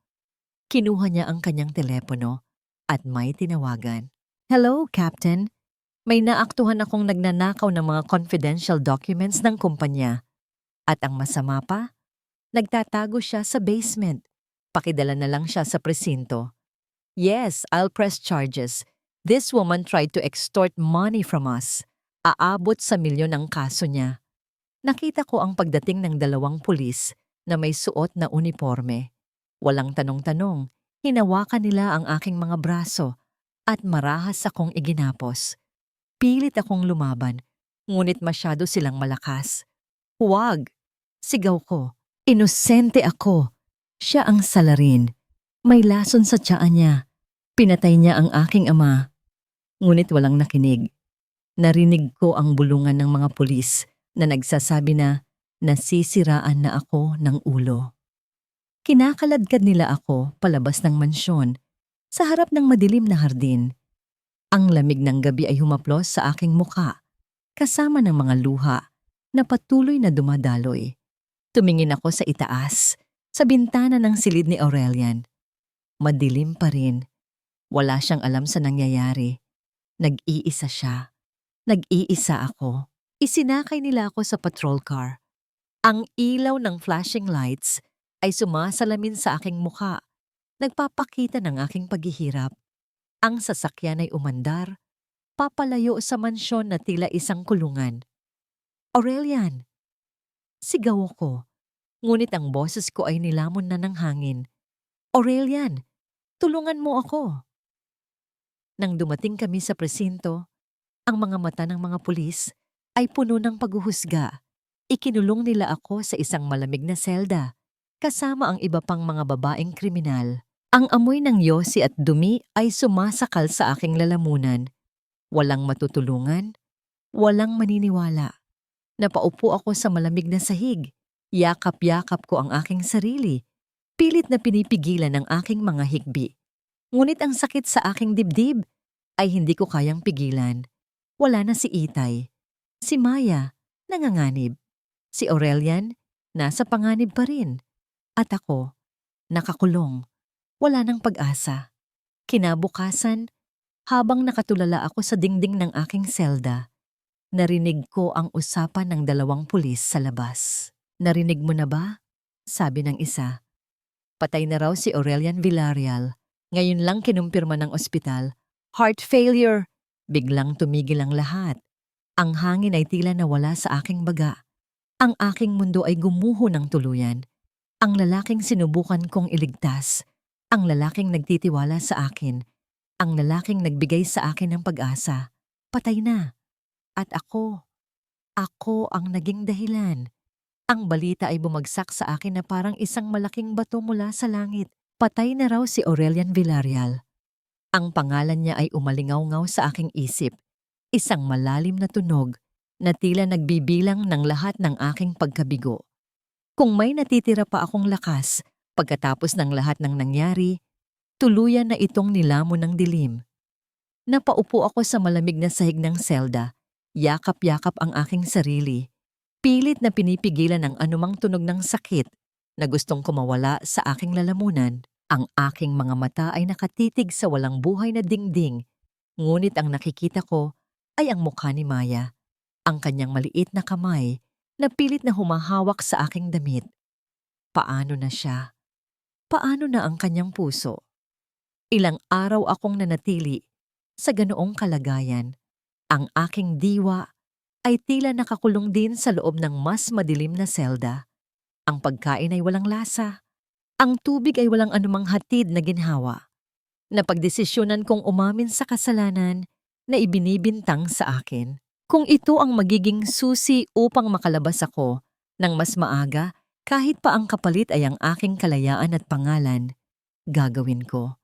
Kinuha niya ang kanyang telepono at may tinawagan. Hello, Captain. May naaktuhan akong nagnanakaw ng mga confidential documents ng kumpanya. At ang masama pa, nagtatago siya sa basement. Pakidala na lang siya sa presinto. Yes, I'll press charges. This woman tried to extort money from us. Aabot sa milyon ang kaso niya. Nakita ko ang pagdating ng 2 pulis na may suot na uniforme. Walang tanong-tanong, hinawakan nila ang aking mga braso at marahas akong iginapos. Pilit akong lumaban, ngunit masyado silang malakas. Huwag! Sigaw ko. Inosente ako. Siya ang salarin. May lason sa tiyan niya. Pinatay niya ang aking ama. Ngunit walang nakinig. Narinig ko ang bulungan ng mga pulis na nagsasabi na nasisiraan na ako ng ulo. Kinakaladkad nila ako palabas ng mansyon sa harap ng madilim na hardin. Ang lamig ng gabi ay humaplos sa aking muka kasama ng mga luha na patuloy na dumadaloy. Tumingin ako sa itaas, sa bintana ng silid ni Aurelian. Madilim pa rin. Wala siyang alam sa nangyayari. Nag-iisa siya. Nag-iisa ako. Isinakay nila ako sa patrol car. Ang ilaw ng flashing lights ay sumasalamin sa aking mukha. Nagpapakita ng aking paghihirap. Ang sasakyan ay umandar, papalayo sa mansyon na tila isang kulungan. Aurelian! Sigaw ako, ngunit ang boses ko ay nilamon na ng hangin. Aurelian, tulungan mo ako! Nang dumating kami sa presinto, ang mga mata ng mga pulis ay puno ng paghuhusga. Ikinulong nila ako sa isang malamig na selda, kasama ang iba pang mga babaeng kriminal. Ang amoy ng yosi at dumi ay sumasakal sa aking lalamunan. Walang matutulungan, walang maniniwala. Napaupo ako sa malamig na sahig. Yakap-yakap ko ang aking sarili. Pilit na pinipigilan ang aking mga hikbi. Ngunit ang sakit sa aking dibdib ay hindi ko kayang pigilan. Wala na si Itay. Si Maya, nanganganib. Si Aurelian, nasa panganib pa rin. At ako, nakakulong. Wala nang pag-asa. Kinabukasan, habang nakatulala ako sa dingding ng aking selda, narinig ko ang usapan ng 2 pulis sa labas. Narinig mo na ba? Sabi ng isa. Patay na raw si Aurelian Villarreal. Ngayon lang kinumpirma ng ospital. Heart failure. Biglang tumigil ang lahat. Ang hangin ay tila nawala sa aking baga. Ang aking mundo ay gumuho ng tuluyan. Ang lalaking sinubukan kong iligtas. Ang lalaking nagtitiwala sa akin. Ang lalaking nagbigay sa akin ng pag-asa. Patay na. At ako ang naging dahilan. Ang balita ay bumagsak sa akin na parang isang malaking bato mula sa langit. Patay na raw si Aurelian Villarreal. Ang pangalan niya ay umalingaw-ngaw sa aking isip. Isang malalim na tunog na tila nagbibilang ng lahat ng aking pagkabigo. Kung may natitira pa akong lakas, pagkatapos ng lahat ng nangyari, tuluyan na itong nilamon ng dilim. Napaupo ako sa malamig na sahig ng selda. Yakap-yakap ang aking sarili. Pilit na pinipigilan ang anumang tunog ng sakit na gustong kumawala sa aking lalamunan. Ang aking mga mata ay nakatitig sa walang buhay na dingding. Ngunit ang nakikita ko ay ang mukha ni Maya. Ang kanyang maliit na kamay na pilit na humahawak sa aking damit. Paano na siya? Paano na ang kanyang puso? Ilang araw akong nanatili sa ganoong kalagayan. Ang aking diwa ay tila nakakulong din sa loob ng mas madilim na selda. Ang pagkain ay walang lasa. Ang tubig ay walang anumang hatid na ginhawa. Napagdesisyonan kong umamin sa kasalanan na ibinibintang sa akin. Kung ito ang magiging susi upang makalabas ako ng mas maaga, kahit pa ang kapalit ay ang aking kalayaan at pangalan, gagawin ko.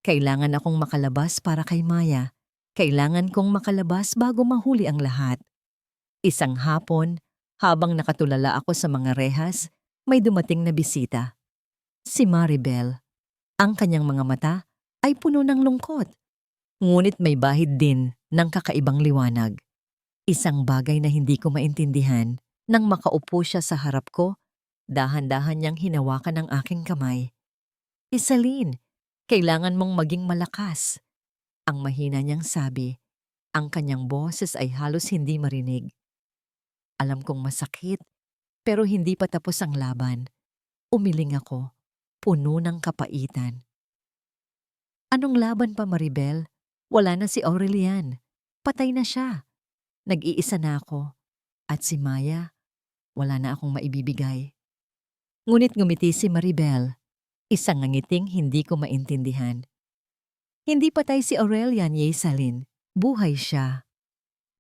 Kailangan akong makalabas para kay Maya. Kailangan kong makalabas bago mahuli ang lahat. Isang hapon, habang nakatulala ako sa mga rehas, may dumating na bisita. Si Maribel. Ang kanyang mga mata ay puno ng lungkot. Ngunit may bahid din ng kakaibang liwanag. Isang bagay na hindi ko maintindihan nang makaupo siya sa harap ko, dahan-dahan niyang hinawakan ang aking kamay. Isalin, kailangan mong maging malakas. Ang mahina niyang sabi, ang kanyang boses ay halos hindi marinig. Alam kong masakit, pero hindi pa tapos ang laban. Umiling ako, puno ng kapaitan. Anong laban pa, Maribel? Wala na si Aurelian. Patay na siya. Nag-iisa na ako. At si Maya, wala na akong maibibigay. Ngunit ngumiti si Maribel. Isang ngiting hindi ko maintindihan. Hindi patay si Aurelian, Yesalin. Buhay siya.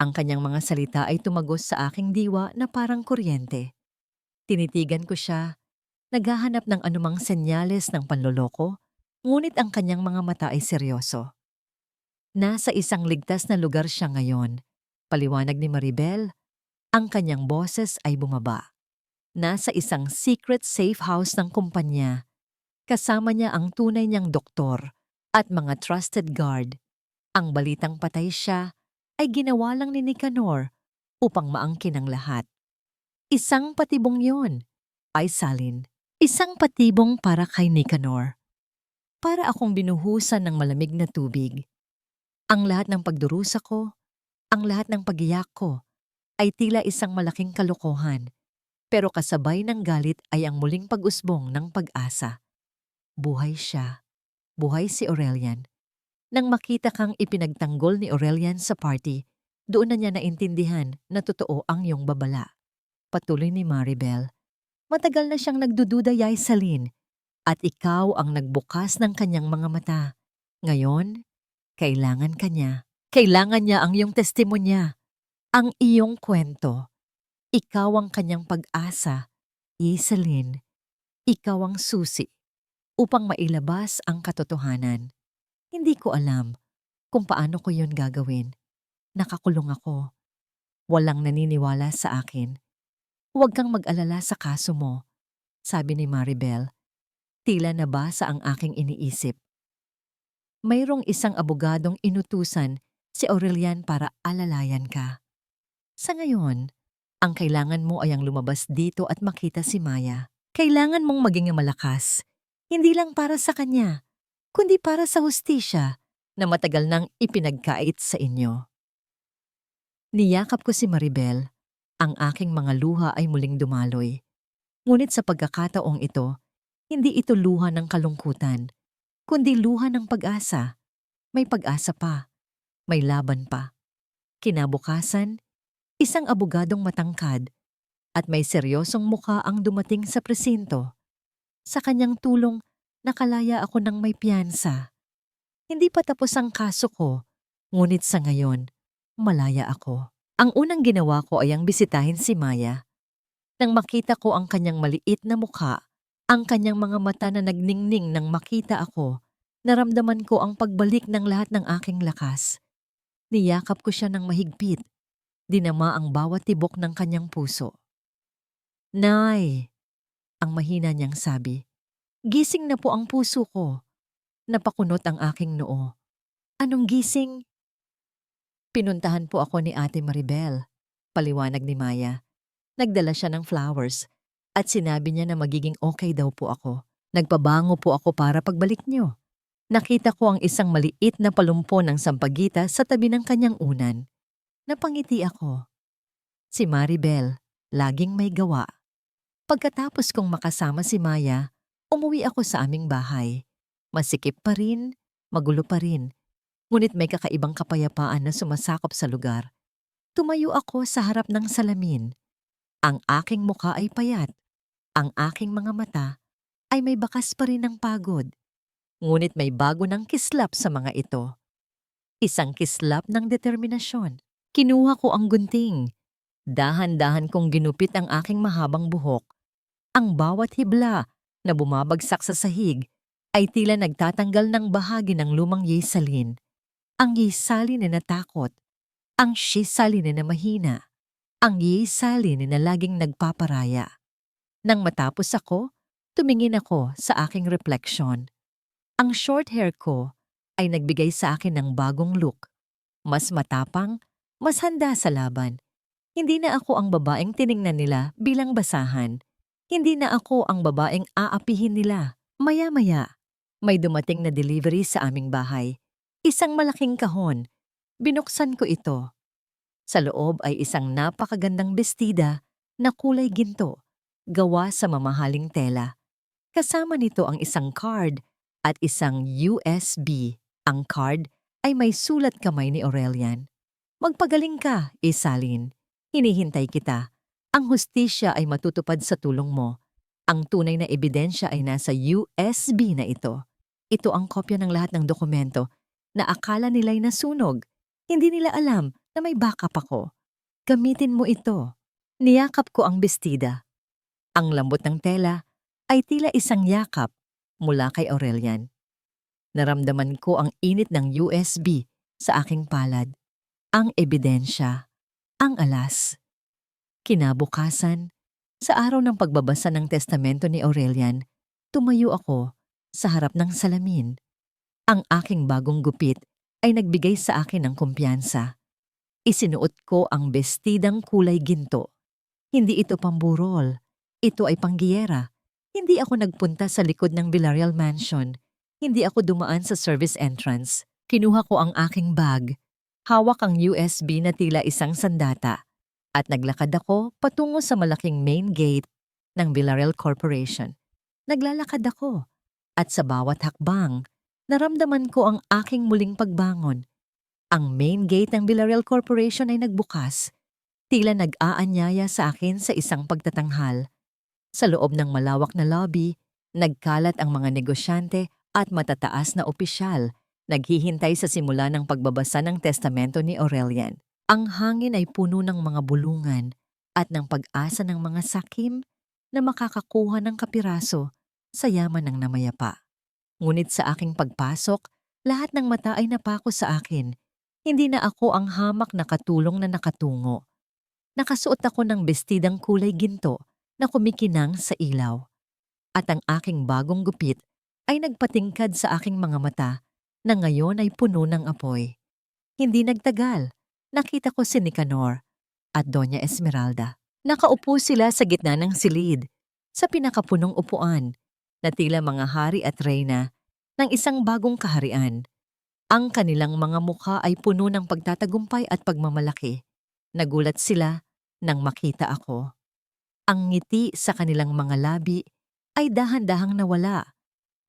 Ang kanyang mga salita ay tumagos sa aking diwa na parang kuryente. Tinitigan ko siya, naghahanap ng anumang senyales ng panloloko, ngunit ang kanyang mga mata ay seryoso. Nasa isang ligtas na lugar siya ngayon. Paliwanag ni Maribel, ang kanyang boses ay bumaba. Nasa isang secret safe house ng kumpanya. Kasama niya ang tunay niyang doktor at mga trusted guard. Ang balitang patay siya ay ginawa lang ni Nicanor upang maangkin ang lahat. Isang patibong yon, ay salin. Isang patibong para kay Nicanor. Para akong binuhusan ng malamig na tubig. Ang lahat ng pagdurusa ko, ang lahat ng pagiyak ko, ay tila isang malaking kalokohan. Pero kasabay ng galit ay ang muling pag-usbong ng pag-asa. Buhay siya. Buhay si Aurelian. Nang makita kang ipinagtanggol ni Aurelian sa party, doon na niya naintindihan na totoo ang iyong babala. Patuloy ni Maribel. Matagal na siyang nagdududa, Yesalin. At ikaw ang nagbukas ng kanyang mga mata. Ngayon, kailangan ka niya. Kailangan niya ang iyong testimonya. Ang iyong kwento. Ikaw ang kanyang pag-asa. Yesalin, ikaw ang susi upang mailabas ang katotohanan. Hindi ko alam kung paano ko yun gagawin. Nakakulong ako. Walang naniniwala sa akin. Huwag kang mag-alala sa kaso mo, sabi ni Maribel. Tila nabasa ang aking iniisip. Mayroong isang abogadong inutusan si Aurelian para alalayan ka. Sa ngayon, ang kailangan mo ay ang lumabas dito at makita si Maya. Kailangan mong maging malakas, hindi lang para sa kanya, kundi para sa hustisya na matagal nang ipinagkait sa inyo. Niyakap ko si Maribel. Ang aking mga luha ay muling dumaloy. Ngunit sa pagkakataong ito, hindi ito luha ng kalungkutan, kundi luha ng pag-asa. May pag-asa pa. May laban pa. Kinabukasan, isang abogadong matangkad at may seryosong mukha ang dumating sa presinto. Sa kanyang tulong, nakalaya ako ng may piyansa. Hindi pa tapos ang kaso ko, ngunit sa ngayon, malaya ako. Ang unang ginawa ko ay ang bisitahin si Maya. Nang makita ko ang kanyang maliit na mukha, ang kanyang mga mata na nagningning nang makita ako, naramdaman ko ang pagbalik ng lahat ng aking lakas. Niyakap ko siya ng mahigpit. Dinama ang bawat tibok ng kanyang puso. "Nay," ang mahina niyang sabi, "gising na po ang puso ko." Napakunot ang aking noo. "Anong gising?" "Pinuntahan po ako ni Ate Maribel," paliwanag ni Maya. Nagdala siya ng flowers at sinabi niya na magiging okay daw po ako. Nagpabango po ako para pagbalik niyo. Nakita ko ang isang maliit na palumpo ng sampagita sa tabi ng kanyang unan. Napangiti ako. Si Maribel, laging may gawa. Pagkatapos kong makasama si Maya, umuwi ako sa aming bahay. Masikip pa rin, magulo pa rin. Ngunit may kakaibang kapayapaan na sumasakop sa lugar. Tumayo ako sa harap ng salamin. Ang aking mukha ay payat. Ang aking mga mata ay may bakas pa rin ng pagod. Ngunit may bago ng kislap sa mga ito. Isang kislap ng determinasyon. Kinuha ko ang gunting. Dahan-dahan kong ginupit ang aking mahabang buhok. Ang bawat hibla na bumabagsak sa sahig ay tila nagtatanggal ng bahagi ng lumang yisalin. Ang yisalin na natakot. Ang shisalin na mahina. Ang yisalin na laging nagpaparaya. Nang matapos ako, tumingin ako sa aking refleksyon. Ang short hair ko ay nagbigay sa akin ng bagong look. Mas matapang, mas handa sa laban. Hindi na ako ang babaeng tiningnan nila bilang basahan. Hindi na ako ang babaeng aapihin nila. Maya-maya, may dumating na delivery sa aming bahay. Isang malaking kahon. Binuksan ko ito. Sa loob ay isang napakagandang bestida na kulay ginto, gawa sa mamahaling tela. Kasama nito ang isang card at isang USB. Ang card ay may sulat kamay ni Aurelian. "Magpagaling ka, Isalin. Hinihintay kita. Ang hustisya ay matutupad sa tulong mo. Ang tunay na ebidensya ay nasa USB na ito. Ito ang kopya ng lahat ng dokumento na akala nila'y nasunog. Hindi nila alam na may backup ako. Gamitin mo ito." Niyakap ko ang bestida. Ang lambot ng tela ay tila isang yakap mula kay Aurelian. Naramdaman ko ang init ng USB sa aking palad. Ang ebidensya. Ang alas. Kinabukasan, sa araw ng pagbabasa ng testamento ni Aurelian, tumayo ako sa harap ng salamin. Ang aking bagong gupit ay nagbigay sa akin ng kumpiyansa. Isinuot ko ang bestidang kulay ginto. Hindi ito pamburol. Ito ay panggiyera. Hindi ako nagpunta sa likod ng Villarreal Mansion. Hindi ako dumaan sa service entrance. Kinuha ko ang aking bag. Hawak ang USB na tila isang sandata. At naglakad ako patungo sa malaking main gate ng Villarreal Corporation. Naglalakad ako. At sa bawat hakbang, naramdaman ko ang aking muling pagbangon. Ang main gate ng Villarreal Corporation ay nagbukas. Tila nag-aanyaya sa akin sa isang pagtatanghal. Sa loob ng malawak na lobby, nagkalat ang mga negosyante at matataas na opisyal, naghihintay sa simula ng pagbabasa ng testamento ni Aurelian. Ang hangin ay puno ng mga bulungan at ng pag-asa ng mga sakim na makakakuha ng kapiraso sa yaman ng namayapa. Ngunit sa aking pagpasok, lahat ng mata ay napako sa akin. Hindi na ako ang hamak na katulong na nakatungo. Nakasuot ako ng bestidang kulay ginto na kumikinang sa ilaw. At ang aking bagong gupit ay nagpatingkad sa aking mga mata na ngayon ay puno ng apoy. Hindi nagtagal, nakita ko si Nicanor at Doña Esmeralda. Nakaupo sila sa gitna ng silid, sa pinakapunong upuan, na tila mga hari at reyna ng isang bagong kaharian. Ang kanilang mga mukha ay puno ng pagtatagumpay at pagmamalaki. Nagulat sila nang makita ako. Ang ngiti sa kanilang mga labi ay dahan-dahang nawala,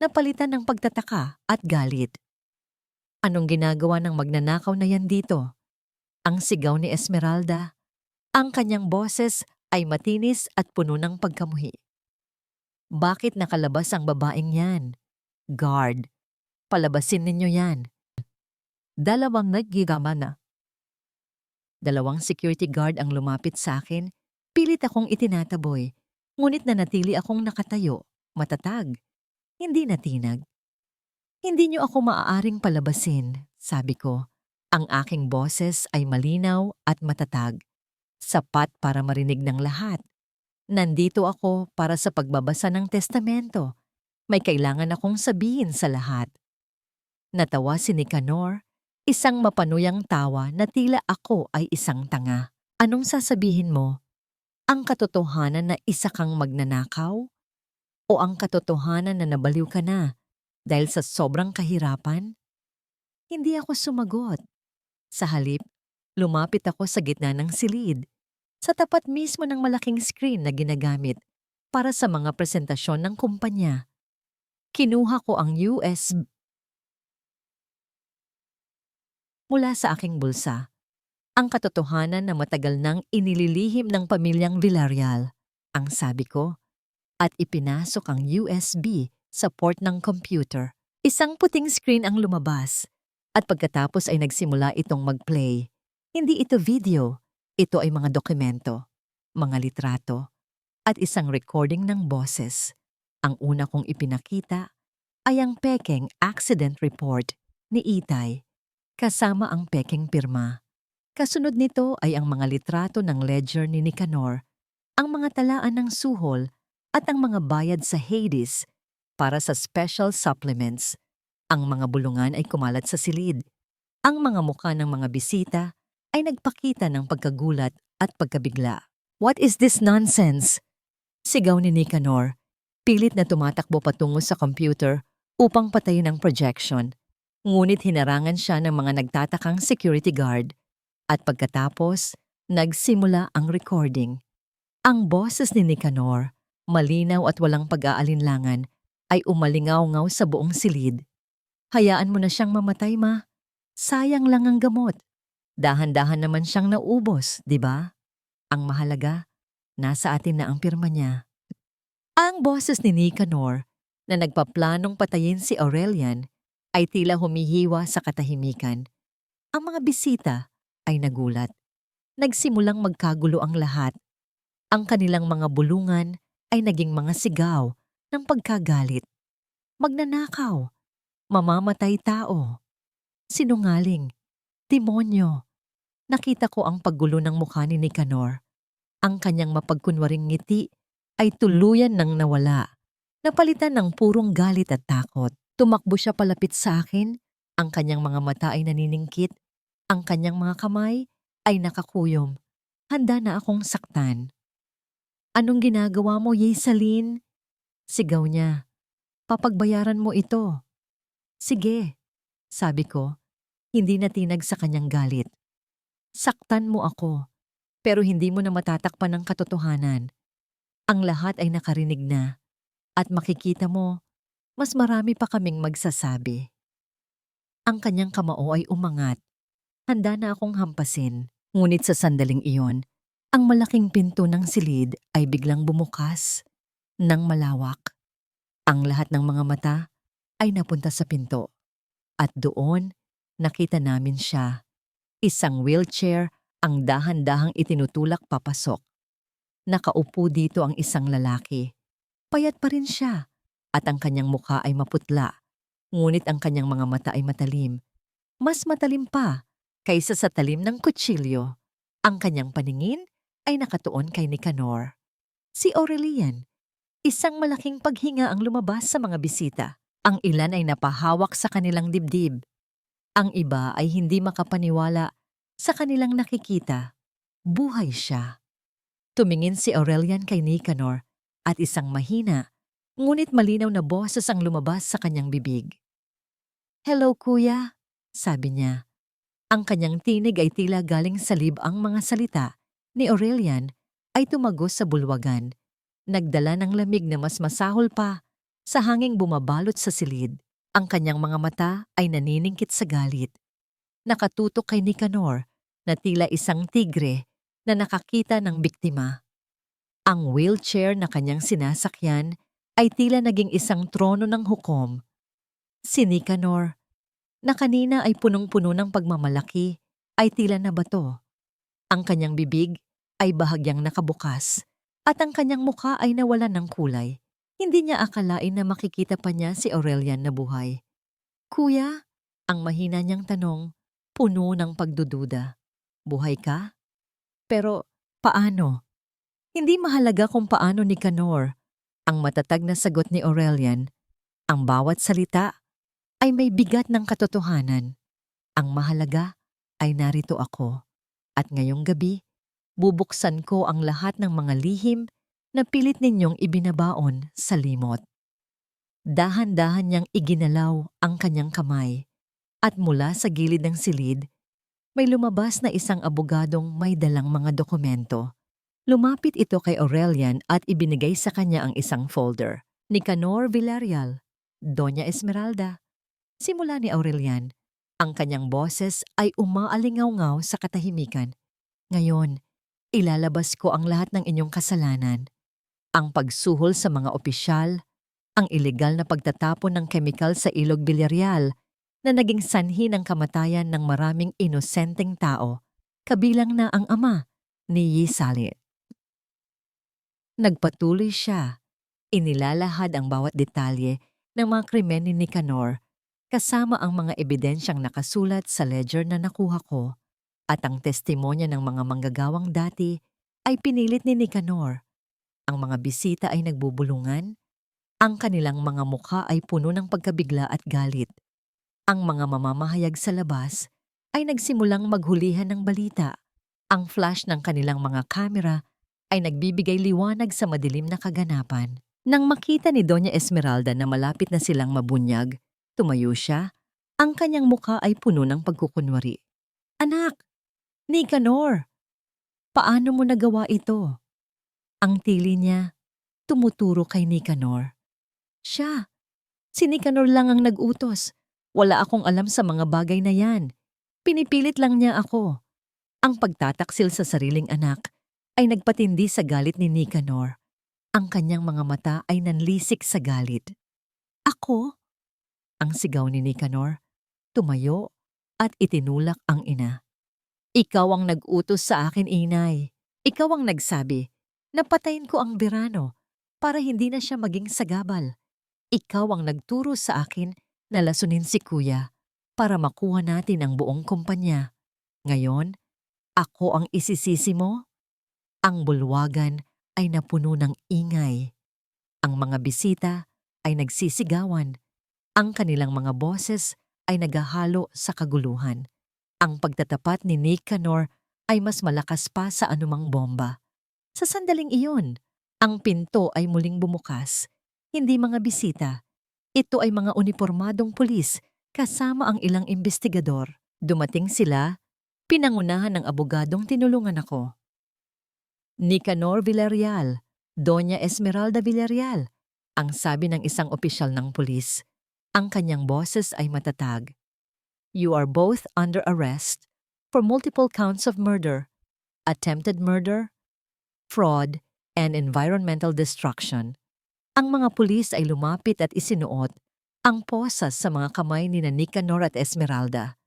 napalitan ng pagtataka at galit. Anong ginagawa ng magnanakaw na yan dito? Ang sigaw ni Esmeralda. Ang kanyang boses ay matinis at puno ng pagkamuhi. Bakit nakalabas ang babaeng yan? Guard, palabasin ninyo yan. Dalawang naggigama na. Dalawang security guard ang lumapit sa akin. Pilit akong itinataboy. Ngunit nanatili akong nakatayo, matatag. Hindi natinag. Hindi niyo ako maaaring palabasin, sabi ko. Ang aking boses ay malinaw at matatag. Sapat para marinig ng lahat. Nandito ako para sa pagbabasa ng testamento. May kailangan akong sabihin sa lahat. Natawa si Nicanor, isang mapanuyang tawa na tila ako ay isang tanga. Anong sasabihin mo? Ang katotohanan na isa kang magnanakaw? O ang katotohanan na nabaliw ka na dahil sa sobrang kahirapan? Hindi ako sumagot. Sa halip, lumapit ako sa gitna ng silid, sa tapat mismo ng malaking screen na ginagamit para sa mga presentasyon ng kumpanya. Kinuha ko ang USB mula sa aking bulsa. Ang katotohanan na matagal nang inililihim ng pamilyang Villarreal, ang sabi ko, at ipinasok ang USB sa port ng computer. Isang puting screen ang lumabas at pagkatapos ay nagsimula itong mag-play. Hindi ito video, ito ay mga dokumento, mga litrato, at isang recording ng boses. Ang una kong ipinakita ay ang pekeng accident report ni Itay, kasama ang pekeng pirma. Kasunod nito ay ang mga litrato ng ledger ni Nicanor, ang mga talaan ng suhol at ang mga bayad sa Hades para sa special supplements. Ang mga bulungan ay kumalat sa silid. Ang mga mukha ng mga bisita ay nagpakita ng pagkagulat at pagkabigla. What is this nonsense? Sigaw ni Nicanor, pilit na tumatakbo patungo sa computer upang patayin ang projection. Ngunit hinarangan siya ng mga nagtatakang security guard. At pagkatapos, nagsimula ang recording. Ang boses ni Nicanor, malinaw at walang pag-aalinlangan, ay umalingaw-ngaw sa buong silid. Hayaan mo na siyang mamatay, ma. Sayang lang ang gamot. Dahan-dahan naman siyang naubos, di ba? Ang mahalaga, nasa atin na ang pirma niya. Ang boses ni Nicanor, na nagpaplanong patayin si Aurelian, ay tila humihiwa sa katahimikan. Ang mga bisita ay nagulat. Nagsimulang magkagulo ang lahat. Ang kanilang mga bulungan ay naging mga sigaw ng pagkagalit. Magnanakaw, mamamatay tao, sinungaling, demonyo. Nakita ko ang paggulo ng mukha ni Nicanor. Ang kanyang mapagkunwaring ngiti ay tuluyan ng nawala, napalitan ng purong galit at takot. Tumakbo siya palapit sa akin, ang kanyang mga mata ay naniningkit, ang kanyang mga kamay ay nakakuyom. Handa na akong saktan. Anong ginagawa mo, Yesalyn? Sigaw niya. Papagbayaran mo ito. Sige, sabi ko, hindi natinag sa kanyang galit. Saktan mo ako, pero hindi mo na matatakpan ang katotohanan. Ang lahat ay nakarinig na, at makikita mo, mas marami pa kaming magsasabi. Ang kanyang kamao ay umangat. Handa na akong hampasin, ngunit sa sandaling iyon, ang malaking pinto ng silid ay biglang bumukas ng malawak. Ang lahat ng mga mata ay napunta sa pinto. At doon, nakita namin siya. Isang wheelchair ang dahan-dahang itinutulak papasok. Nakaupo dito ang isang lalaki. Payat pa rin siya at ang kanyang mukha ay maputla. Ngunit ang kanyang mga mata ay matalim. Mas matalim pa kaysa sa talim ng kutsilyo. Ang kanyang paningin ay nakatuon kay Nicanor. Si Aurelian, isang malaking paghinga ang lumabas sa mga bisita. Ang ilan ay napahawak sa kanilang dibdib. Ang iba ay hindi makapaniwala sa kanilang nakikita. Buhay siya. Tumingin si Aurelian kay Nicanor at isang mahina, ngunit malinaw na boses ang lumabas sa kanyang bibig. Hello, kuya, sabi niya. Ang kanyang tinig ay tila galing sa libang mga salita ni Aurelian ay tumagos sa bulwagan, nagdala ng lamig na mas masahol pa sa hanging bumabalot sa silid. Ang kanyang mga mata ay naniningkit sa galit. Nakatutok kay Nicanor na tila isang tigre na nakakita ng biktima. Ang wheelchair na kanyang sinasakyan ay tila naging isang trono ng hukom. Si Nicanor, na kanina ay punong-puno ng pagmamalaki, ay tila nabato. Ang kanyang bibig ay bahagyang nakabukas at ang kanyang mukha ay nawalan ng kulay. Hindi niya akalain na makikita pa niya si Aurelian na buhay. Kuya, ang mahina niyang tanong, puno ng pagdududa. Buhay ka? Pero paano? Hindi mahalaga kung paano ni Nicanor. Ang matatag na sagot ni Aurelian, ang bawat salita ay may bigat ng katotohanan. Ang mahalaga ay narito ako. At ngayong gabi, bubuksan ko ang lahat ng mga lihim na pilit ninyong ibinabaon sa limot. Dahan-dahan niyang iginalaw ang kanyang kamay at mula sa gilid ng silid, may lumabas na isang abogadong may dalang mga dokumento. Lumapit ito kay Aurelian at ibinigay sa kanya ang isang folder. Nicanor Villarreal, Doña Esmeralda. Simula ni Aurelian, ang kanyang boses ay umaalingaw-ngaw sa katahimikan. Ngayon, ilalabas ko ang lahat ng inyong kasalanan. Ang pagsuhol sa mga opisyal, ang ilegal na pagtatapon ng kemikal sa ilog Villarreal na naging sanhi ng kamatayan ng maraming inosenteng tao, kabilang na ang ama ni Yisalit. Nagpatuloy siya. Inilalahad ang bawat detalye ng mga krimen ni Nicanor kasama ang mga ebidensyang nakasulat sa ledger na nakuha ko at ang testimonya ng mga manggagawang dati ay pinilit ni Nicanor. Ang mga bisita ay nagbubulungan, ang kanilang mga mukha ay puno ng pagkabigla at galit. Ang mga mamamahayag sa labas ay nagsimulang maghulihan ng balita. Ang flash ng kanilang mga kamera ay nagbibigay liwanag sa madilim na kaganapan. Nang makita ni Doña Esmeralda na malapit na silang mabunyag, tumayo siya. Ang kanyang mukha ay puno ng pagkukunwari. Anak! Nicanor! Paano mo nagawa ito? Ang tili niya tumuturo kay Nicanor. Siya! Si Nicanor lang ang nag-utos. Wala akong alam sa mga bagay na yan. Pinipilit lang niya ako. Ang pagtataksil sa sariling anak ay nagpatindi sa galit ni Nicanor. Ang kanyang mga mata ay nanlisik sa galit. Ako? Ang sigaw ni Nicanor. Tumayo at itinulak ang ina. Ikaw ang nag-utos sa akin, inay. Ikaw ang nagsabi na patayin ko ang Verano para hindi na siya maging sagabal. Ikaw ang nagturo sa akin na lasunin si kuya para makuha natin ang buong kumpanya. Ngayon, ako ang isisisi mo? Ang bulwagan ay napuno ng ingay. Ang mga bisita ay nagsisigawan. Ang kanilang mga boses ay naghahalo sa kaguluhan. Ang pagtatapat ni Nicanor ay mas malakas pa sa anumang bomba. Sa sandaling iyon, ang pinto ay muling bumukas. Hindi mga bisita. Ito ay mga unipormadong pulis kasama ang ilang investigador. Dumating sila, pinangunahan ng abogadong tinulungan ako. Nicanor Villarreal, Doña Esmeralda Villarreal, ang sabi ng isang opisyal ng pulis. Ang kanyang boses ay matatag. You are both under arrest for multiple counts of murder, attempted murder, fraud, and environmental destruction. Ang mga pulis ay lumapit at isinuot ang posas sa mga kamay ni Nicanor at Esmeralda.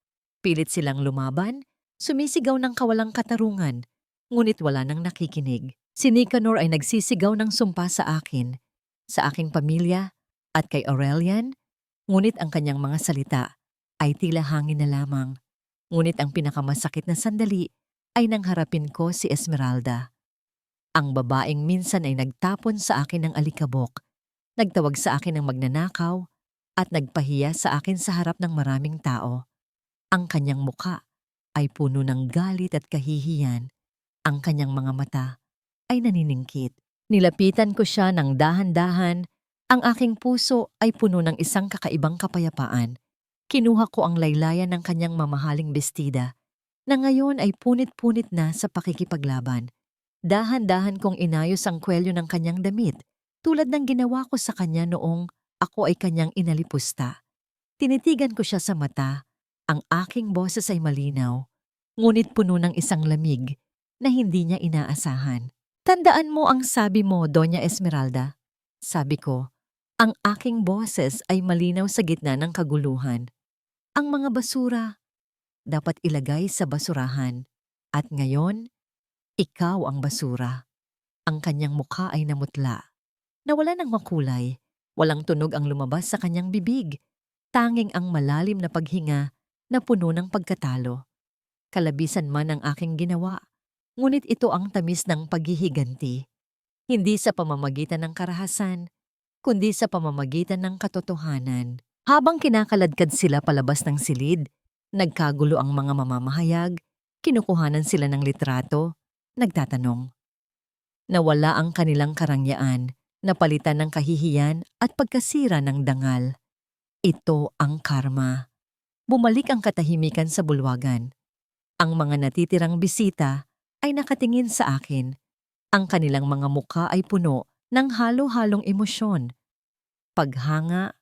Pilit silang lumaban, sumisigaw ng kawalang katarungan, ngunit wala nang nakikinig. Si Nicanor ay nagsisigaw ng sumpa sa akin, sa aking pamilya, at kay Aurelian, ngunit ang kanyang mga salita ay tila hangin na lamang. Ngunit ang pinakamasakit na sandali ay nang harapin ko si Esmeralda. Ang babaeng minsan ay nagtapon sa akin ng alikabok, nagtawag sa akin ng magnanakaw, at nagpahiya sa akin sa harap ng maraming tao. Ang kanyang mukha ay puno ng galit at kahihiyan. Ang kanyang mga mata ay naniningkit. Nilapitan ko siya ng dahan-dahan. Ang aking puso ay puno ng isang kakaibang kapayapaan. Kinuha ko ang laylayan ng kanyang mamahaling bestida, na ngayon ay punit-punit na sa pakikipaglaban. Dahan-dahan kong inayos ang kwelyo ng kanyang damit, tulad ng ginawa ko sa kanya noong ako ay kanyang inalipusta. Tinitigan ko siya sa mata. Ang aking boses ay malinaw, ngunit puno ng isang lamig na hindi niya inaasahan. Tandaan mo ang sabi mo, Doña Esmeralda. Sabi ko, ang aking boses ay malinaw sa gitna ng kaguluhan. Ang mga basura dapat ilagay sa basurahan. At ngayon, ikaw ang basura. Ang kanyang mukha ay namutla. Nawala ng makulay. Walang tunog ang lumabas sa kanyang bibig. Tanging ang malalim na paghinga na puno ng pagkatalo. Kalabisan man ang aking ginawa. Ngunit ito ang tamis ng paghihiganti. Hindi sa pamamagitan ng karahasan, kundi sa pamamagitan ng katotohanan. Habang kinakaladkad sila palabas ng silid, nagkagulo ang mga mamamahayag, kinukuhanan sila ng litrato, nagtatanong. Nawala ang kanilang karangyaan, napalitan ng kahihiyan at pagkasira ng dangal. Ito ang karma. Bumalik ang katahimikan sa bulwagan. Ang mga natitirang bisita ay nakatingin sa akin. Ang kanilang mga mukha ay puno ng halo-halong emosyon. Paghanga,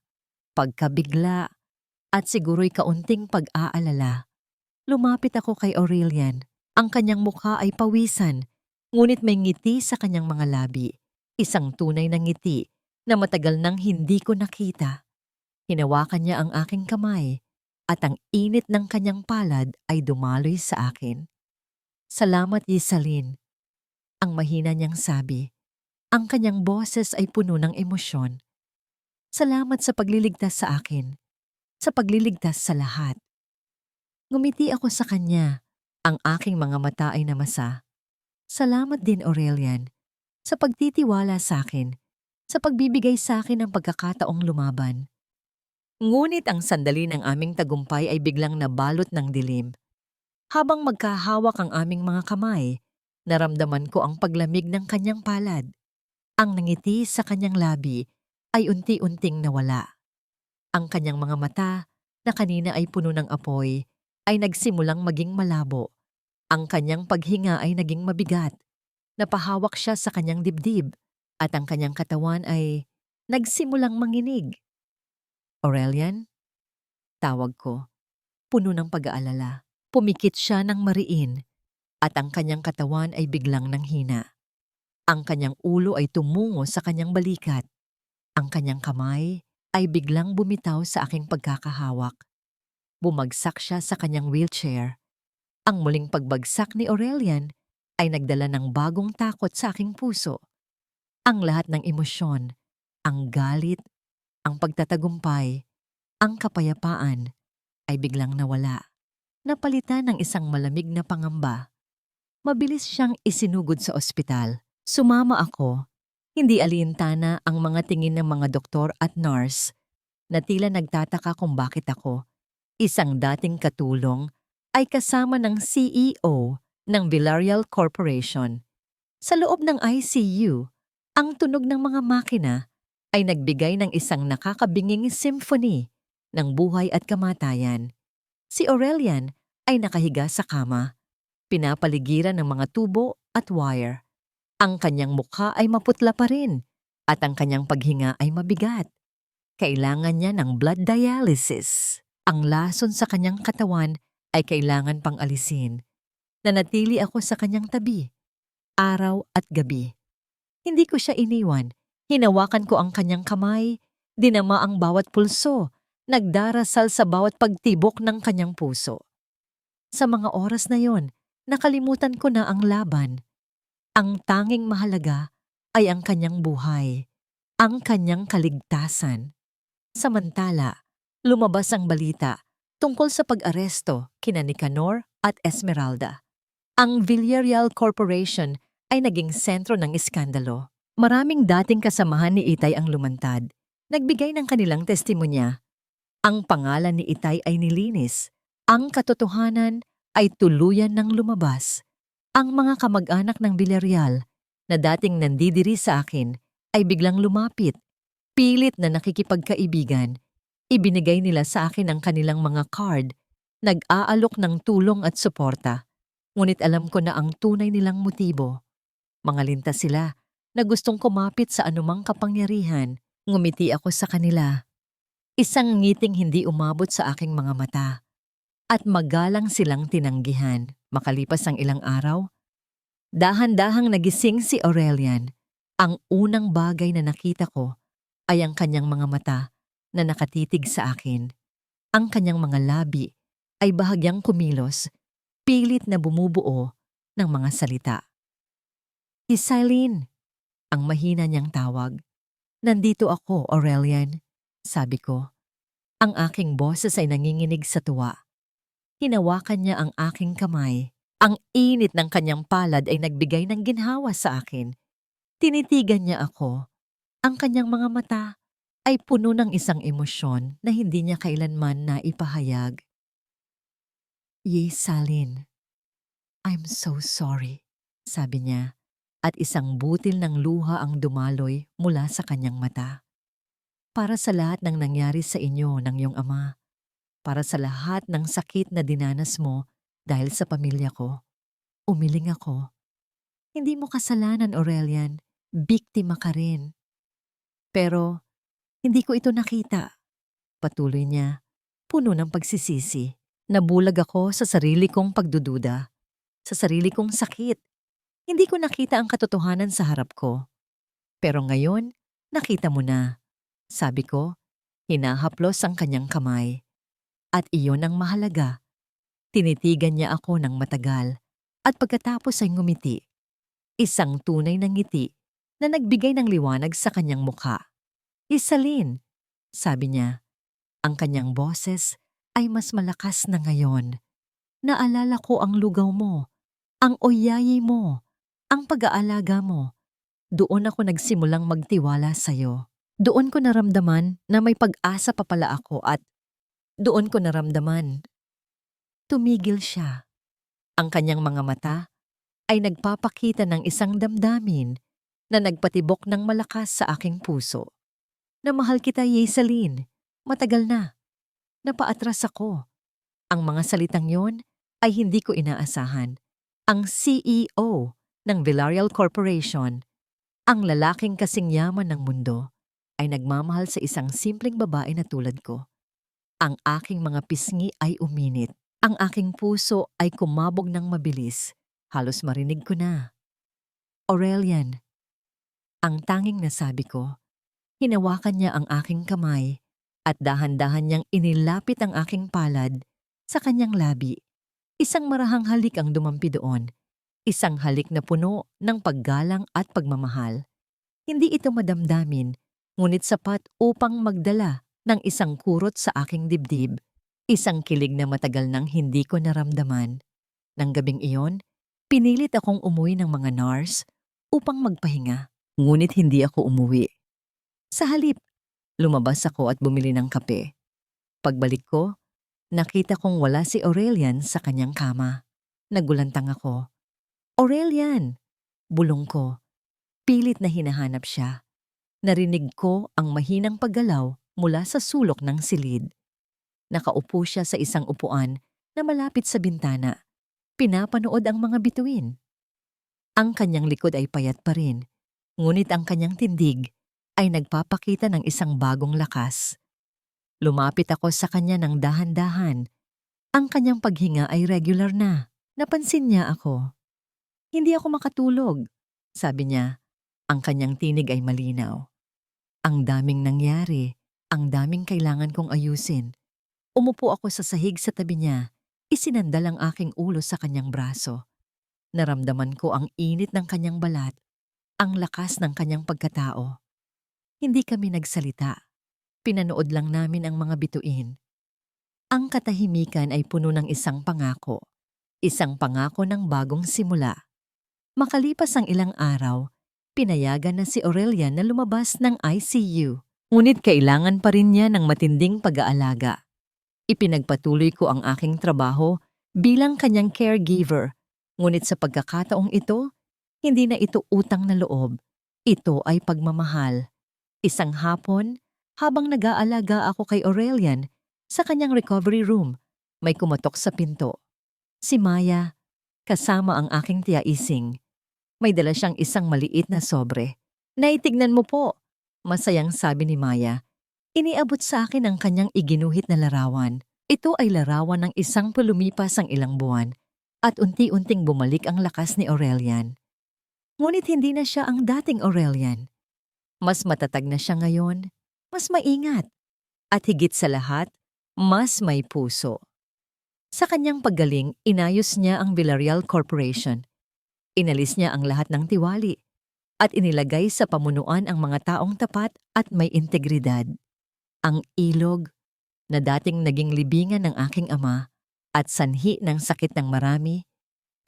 pagkabigla, at siguro'y kaunting pag-aalala. Lumapit ako kay Aurelian. Ang kanyang mukha ay pawisan, ngunit may ngiti sa kanyang mga labi. Isang tunay na ngiti na matagal nang hindi ko nakita. Hinawakan niya ang aking kamay at ang init ng kanyang palad ay dumaloy sa akin. Salamat, Yisalin. Ang mahina niyang sabi. Ang kanyang boses ay puno ng emosyon. Salamat sa pagliligtas sa akin. Sa pagliligtas sa lahat. Ngumiti ako sa kanya. Ang aking mga mata ay namasa. Salamat din, Aurelian, sa pagtitiwala sa akin, sa pagbibigay sa akin ng pagkakataong lumaban. Ngunit ang sandali ng aming tagumpay ay biglang nabalot ng dilim. Habang magkahawak ang aming mga kamay, naramdaman ko ang paglamig ng kanyang palad. Ang nangiti sa kanyang labi ay unti-unting nawala. Ang kanyang mga mata, na kanina ay puno ng apoy, ay nagsimulang maging malabo. Ang kanyang paghinga ay naging mabigat. Napahawak siya sa kanyang dibdib at ang kanyang katawan ay nagsimulang manginig. Aurelian? Tawag ko. Puno ng pag-aalala. Pumikit siya ng mariin at ang kanyang katawan ay biglang nanghina. Ang kanyang ulo ay tumungo sa kanyang balikat. Ang kanyang kamay ay biglang bumitaw sa aking pagkakahawak. Bumagsak siya sa kanyang wheelchair. Ang muling pagbagsak ni Aurelian ay nagdala ng bagong takot sa aking puso. Ang lahat ng emosyon, ang galit, ang pagtatagumpay, ang kapayapaan ay biglang nawala. Napalitan ng isang malamig na pangamba. Mabilis siyang isinugod sa ospital. Sumama ako. Hindi alintana ang mga tingin ng mga doktor at nurse na tila nagtataka kung bakit ako, isang dating katulong, ay kasama ng CEO ng Villarreal Corporation. Sa loob ng ICU, ang tunog ng mga makina ay nagbigay ng isang nakakabinging symphony ng buhay at kamatayan. Si Aurelian ay nakahiga sa kama, pinapaligiran ng mga tubo at wire. Ang kanyang mukha ay maputla pa rin at ang kanyang paghinga ay mabigat. Kailangan niya ng blood dialysis. Ang lason sa kanyang katawan ay kailangan pang alisin. Nanatili ako sa kanyang tabi, araw at gabi. Hindi ko siya iniwan. Hinawakan ko ang kanyang kamay, dinama ang bawat pulso, nagdarasal sa bawat pagtibok ng kanyang puso. Sa mga oras na yon, nakalimutan ko na ang laban. Ang tanging mahalaga ay ang kanyang buhay, ang kanyang kaligtasan. Samantala, lumabas ang balita tungkol sa pag-aresto kina Nicanor at Esmeralda. Ang Villarreal Corporation ay naging sentro ng iskandalo. Maraming dating kasamahan ni Itay ang lumantad. Nagbigay ng kanilang testimonya. Ang pangalan ni Itay ay nilinis. Ang katotohanan ay tuluyan ng lumabas. Ang mga kamag-anak ng Villarreal na dating nandidiri sa akin ay biglang lumapit. Pilit na nakikipagkaibigan. Ibinigay nila sa akin ang kanilang mga card. Nag-aalok ng tulong at suporta. Ngunit alam ko na ang tunay nilang motibo. Mga lintas sila na gustong kumapit sa anumang kapangyarihan. Ngumiti ako sa kanila. Isang ngiting hindi umabot sa aking mga mata at magalang silang tinanggihan. Makalipas ang ilang araw, dahan-dahang nagising si Aurelian. Ang unang bagay na nakita ko ay ang kanyang mga mata na nakatitig sa akin. Ang kanyang mga labi ay bahagyang kumilos, pilit na bumubuo ng mga salita. Hisaylin, ang mahina niyang tawag. Nandito ako, Aurelian, sabi ko. Ang aking boses ay nanginginig sa tuwa. Hinawakan niya ang aking kamay. Ang init ng kanyang palad ay nagbigay ng ginhawa sa akin. Tinitigan niya ako. Ang kanyang mga mata ay puno ng isang emosyon na hindi niya kailanman naipahayag. Salin, I'm so sorry, sabi niya, at isang butil ng luha ang dumaloy mula sa kanyang mata. Para sa lahat ng nangyari sa inyo ng iyong ama, para sa lahat ng sakit na dinanas mo dahil sa pamilya ko, umiling ako. Hindi mo kasalanan, Aurelian, biktima ka rin. Pero hindi ko ito nakita. Patuloy niya, puno ng pagsisisi. Nabulag ako sa sarili kong pagdududa, sa sarili kong sakit. Hindi ko nakita ang katotohanan sa harap ko. Pero ngayon, nakita mo na. Sabi ko, hinahaplos ang kanyang kamay. At iyon ang mahalaga. Tinitigan niya ako ng matagal at pagkatapos ay ngumiti. Isang tunay na ngiti na nagbigay ng liwanag sa kanyang mukha. Hisalin, sabi niya. Ang kanyang boses ay mas malakas na ngayon. Naalala ko ang lugaw mo, ang oyayi mo, ang pag-aalaga mo. Doon ako nagsimulang magtiwala sa'yo. Doon ko naramdaman na may pag-asa pa pala ako at doon ko naramdaman. Tumigil siya. Ang kanyang mga mata ay nagpapakita ng isang damdamin na nagpatibok ng malakas sa aking puso. Na mahal kita, Yesalin. Matagal na. Napaatras ako. Ang mga salitang yon ay hindi ko inaasahan. Ang CEO ng Villarreal Corporation, ang lalaking kasing yaman ng mundo, ay nagmamahal sa isang simpleng babae na tulad ko. Ang aking mga pisngi ay uminit. Ang aking puso ay kumabog ng mabilis. Halos marinig ko na. Aurelian, ang tanging nasabi ko. Hinawakan niya ang aking kamay at dahan-dahan niyang inilapit ang aking palad sa kanyang labi. Isang marahang halik ang dumampi doon. Isang halik na puno ng paggalang at pagmamahal. Hindi ito madamdamin, ngunit sapat upang magdala ng isang kurot sa aking dibdib. Isang kilig na matagal nang hindi ko naramdaman. Nang gabing iyon, pinilit akong umuwi ng mga nurse upang magpahinga. Ngunit hindi ako umuwi. Sa halip, lumabas ako at bumili ng kape. Pagbalik ko, nakita kong wala si Aurelian sa kanyang kama. Nagulantang ako. Aurelian! Bulong ko. Pilit na hinahanap siya. Narinig ko ang mahinang paggalaw mula sa sulok ng silid. Nakaupo siya sa isang upuan na malapit sa bintana. Pinapanood ang mga bituin. Ang kanyang likod ay payat pa rin, ngunit ang kanyang tindig ay nagpapakita ng isang bagong lakas. Lumapit ako sa kanya ng dahan-dahan. Ang kanyang paghinga ay regular na. Napansin niya ako. Hindi ako makatulog, sabi niya. Ang kanyang tinig ay malinaw. Ang daming nangyari, ang daming kailangan kong ayusin. Umupo ako sa sahig sa tabi niya. Isinandal ang aking ulo sa kanyang braso. Naramdaman ko ang init ng kanyang balat, ang lakas ng kanyang pagkatao. Hindi kami nagsalita. Pinanood lang namin ang mga bituin. Ang katahimikan ay puno ng isang pangako. Isang pangako ng bagong simula. Makalipas ang ilang araw, pinayagan na si Aurelian na lumabas ng ICU. Ngunit kailangan pa rin niya ng matinding pag-aalaga. Ipinagpatuloy ko ang aking trabaho bilang kanyang caregiver. Ngunit sa pagkakataong ito, hindi na ito utang na loob. Ito ay pagmamahal. Isang hapon, habang nag-aalaga ako kay Aurelian sa kanyang recovery room, may kumatok sa pinto. Si Maya, kasama ang aking tiya Ising. May dala siyang isang maliit na sobre. Naitignan mo po, masayang sabi ni Maya. Iniabot sa akin ang kanyang iginuhit na larawan. Ito ay larawan ng isang pulumipas ang ilang buwan at unti-unting bumalik ang lakas ni Aurelian. Ngunit hindi na siya ang dating Aurelian. Mas matatag na siya ngayon, mas maingat, at higit sa lahat, mas may puso. Sa kanyang paggaling, inayos niya ang Villarreal Corporation. Inalis niya ang lahat ng tiwali at inilagay sa pamunuan ang mga taong tapat at may integridad. Ang ilog na dating naging libingan ng aking ama at sanhi ng sakit ng marami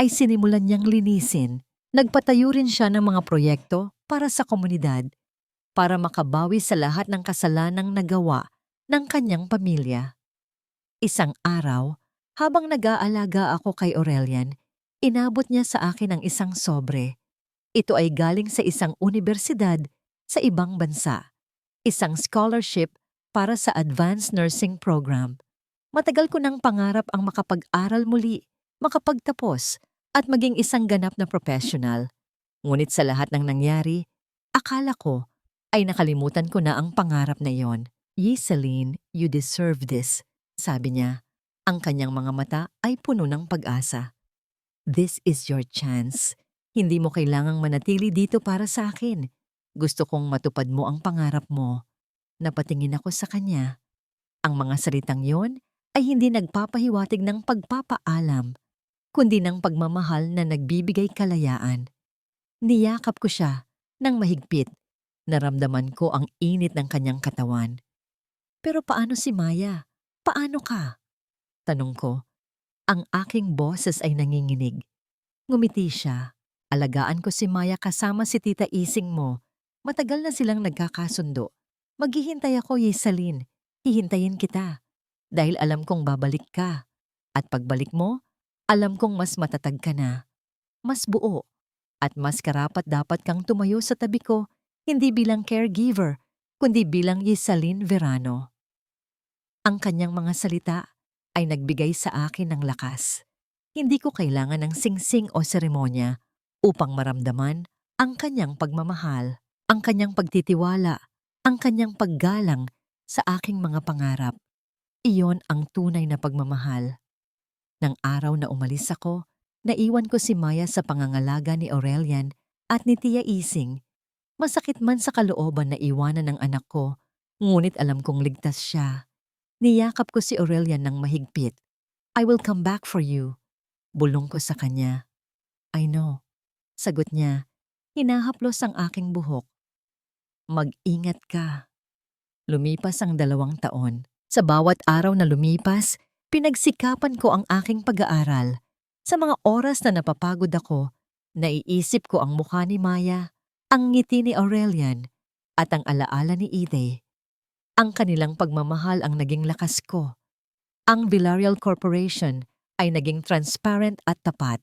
ay sinimulan niyang linisin. Nagpatayo rin siya ng mga proyekto para sa komunidad para makabawi sa lahat ng kasalanang nagawa ng kanyang pamilya. Isang araw, habang nag-aalaga ako kay Aurelian, inabot niya sa akin ang isang sobre. Ito ay galing sa isang universidad sa ibang bansa. Isang scholarship para sa advanced nursing program. Matagal ko nang pangarap ang makapag-aral muli, makapagtapos, at maging isang ganap na professional. Ngunit sa lahat ng nangyari, akala ko ay nakalimutan ko na ang pangarap na iyon. Celine, you deserve this, sabi niya. Ang kanyang mga mata ay puno ng pag-asa. This is your chance. Hindi mo kailangang manatili dito para sa akin. Gusto kong matupad mo ang pangarap mo. Napatingin ako sa kanya. Ang mga salitang yon ay hindi nagpapahiwatig ng pagpapaalam, kundi ng pagmamahal na nagbibigay kalayaan. Niyakap ko siya ng mahigpit. Naramdaman ko ang init ng kanyang katawan. Pero paano si Maya? Paano ka? Tanong ko. Ang aking boses ay nanginginig. Ngumiti siya. Alagaan ko si Maya kasama si Tita Ising mo. Matagal na silang nagkakasundo. Maghihintay ako, Yesalyn. Hihintayin kita. Dahil alam kong babalik ka. At pagbalik mo, alam kong mas matatag ka na. Mas buo. At mas karapat-dapat kang tumayo sa tabi ko, hindi bilang caregiver, kundi bilang Yesalyn Verano. Ang kanyang mga salita ay nagbigay sa akin ng lakas. Hindi ko kailangan ng singsing o seremonya upang maramdaman ang kanyang pagmamahal, ang kanyang pagtitiwala, ang kanyang paggalang sa aking mga pangarap. Iyon ang tunay na pagmamahal. Nang araw na umalis ako, naiwan ko si Maya sa pangangalaga ni Aurelian at ni Tia Ising. Masakit man sa kalooban na iwanan ng anak ko, ngunit alam kong ligtas siya. Niyakap ko si Aurelian ng mahigpit. I will come back for you. Bulong ko sa kanya. I know. Sagot niya. Hinahaplos ang aking buhok. Mag-ingat ka. Lumipas ang 2 taon. Sa bawat araw na lumipas, pinagsikapan ko ang aking pag-aaral. Sa mga oras na napapagod ako, naiisip ko ang mukha ni Maya, ang ngiti ni Aurelian, at ang alaala ni Ide. Ang kanilang pagmamahal ang naging lakas ko. Ang Villarreal Corporation ay naging transparent at tapat.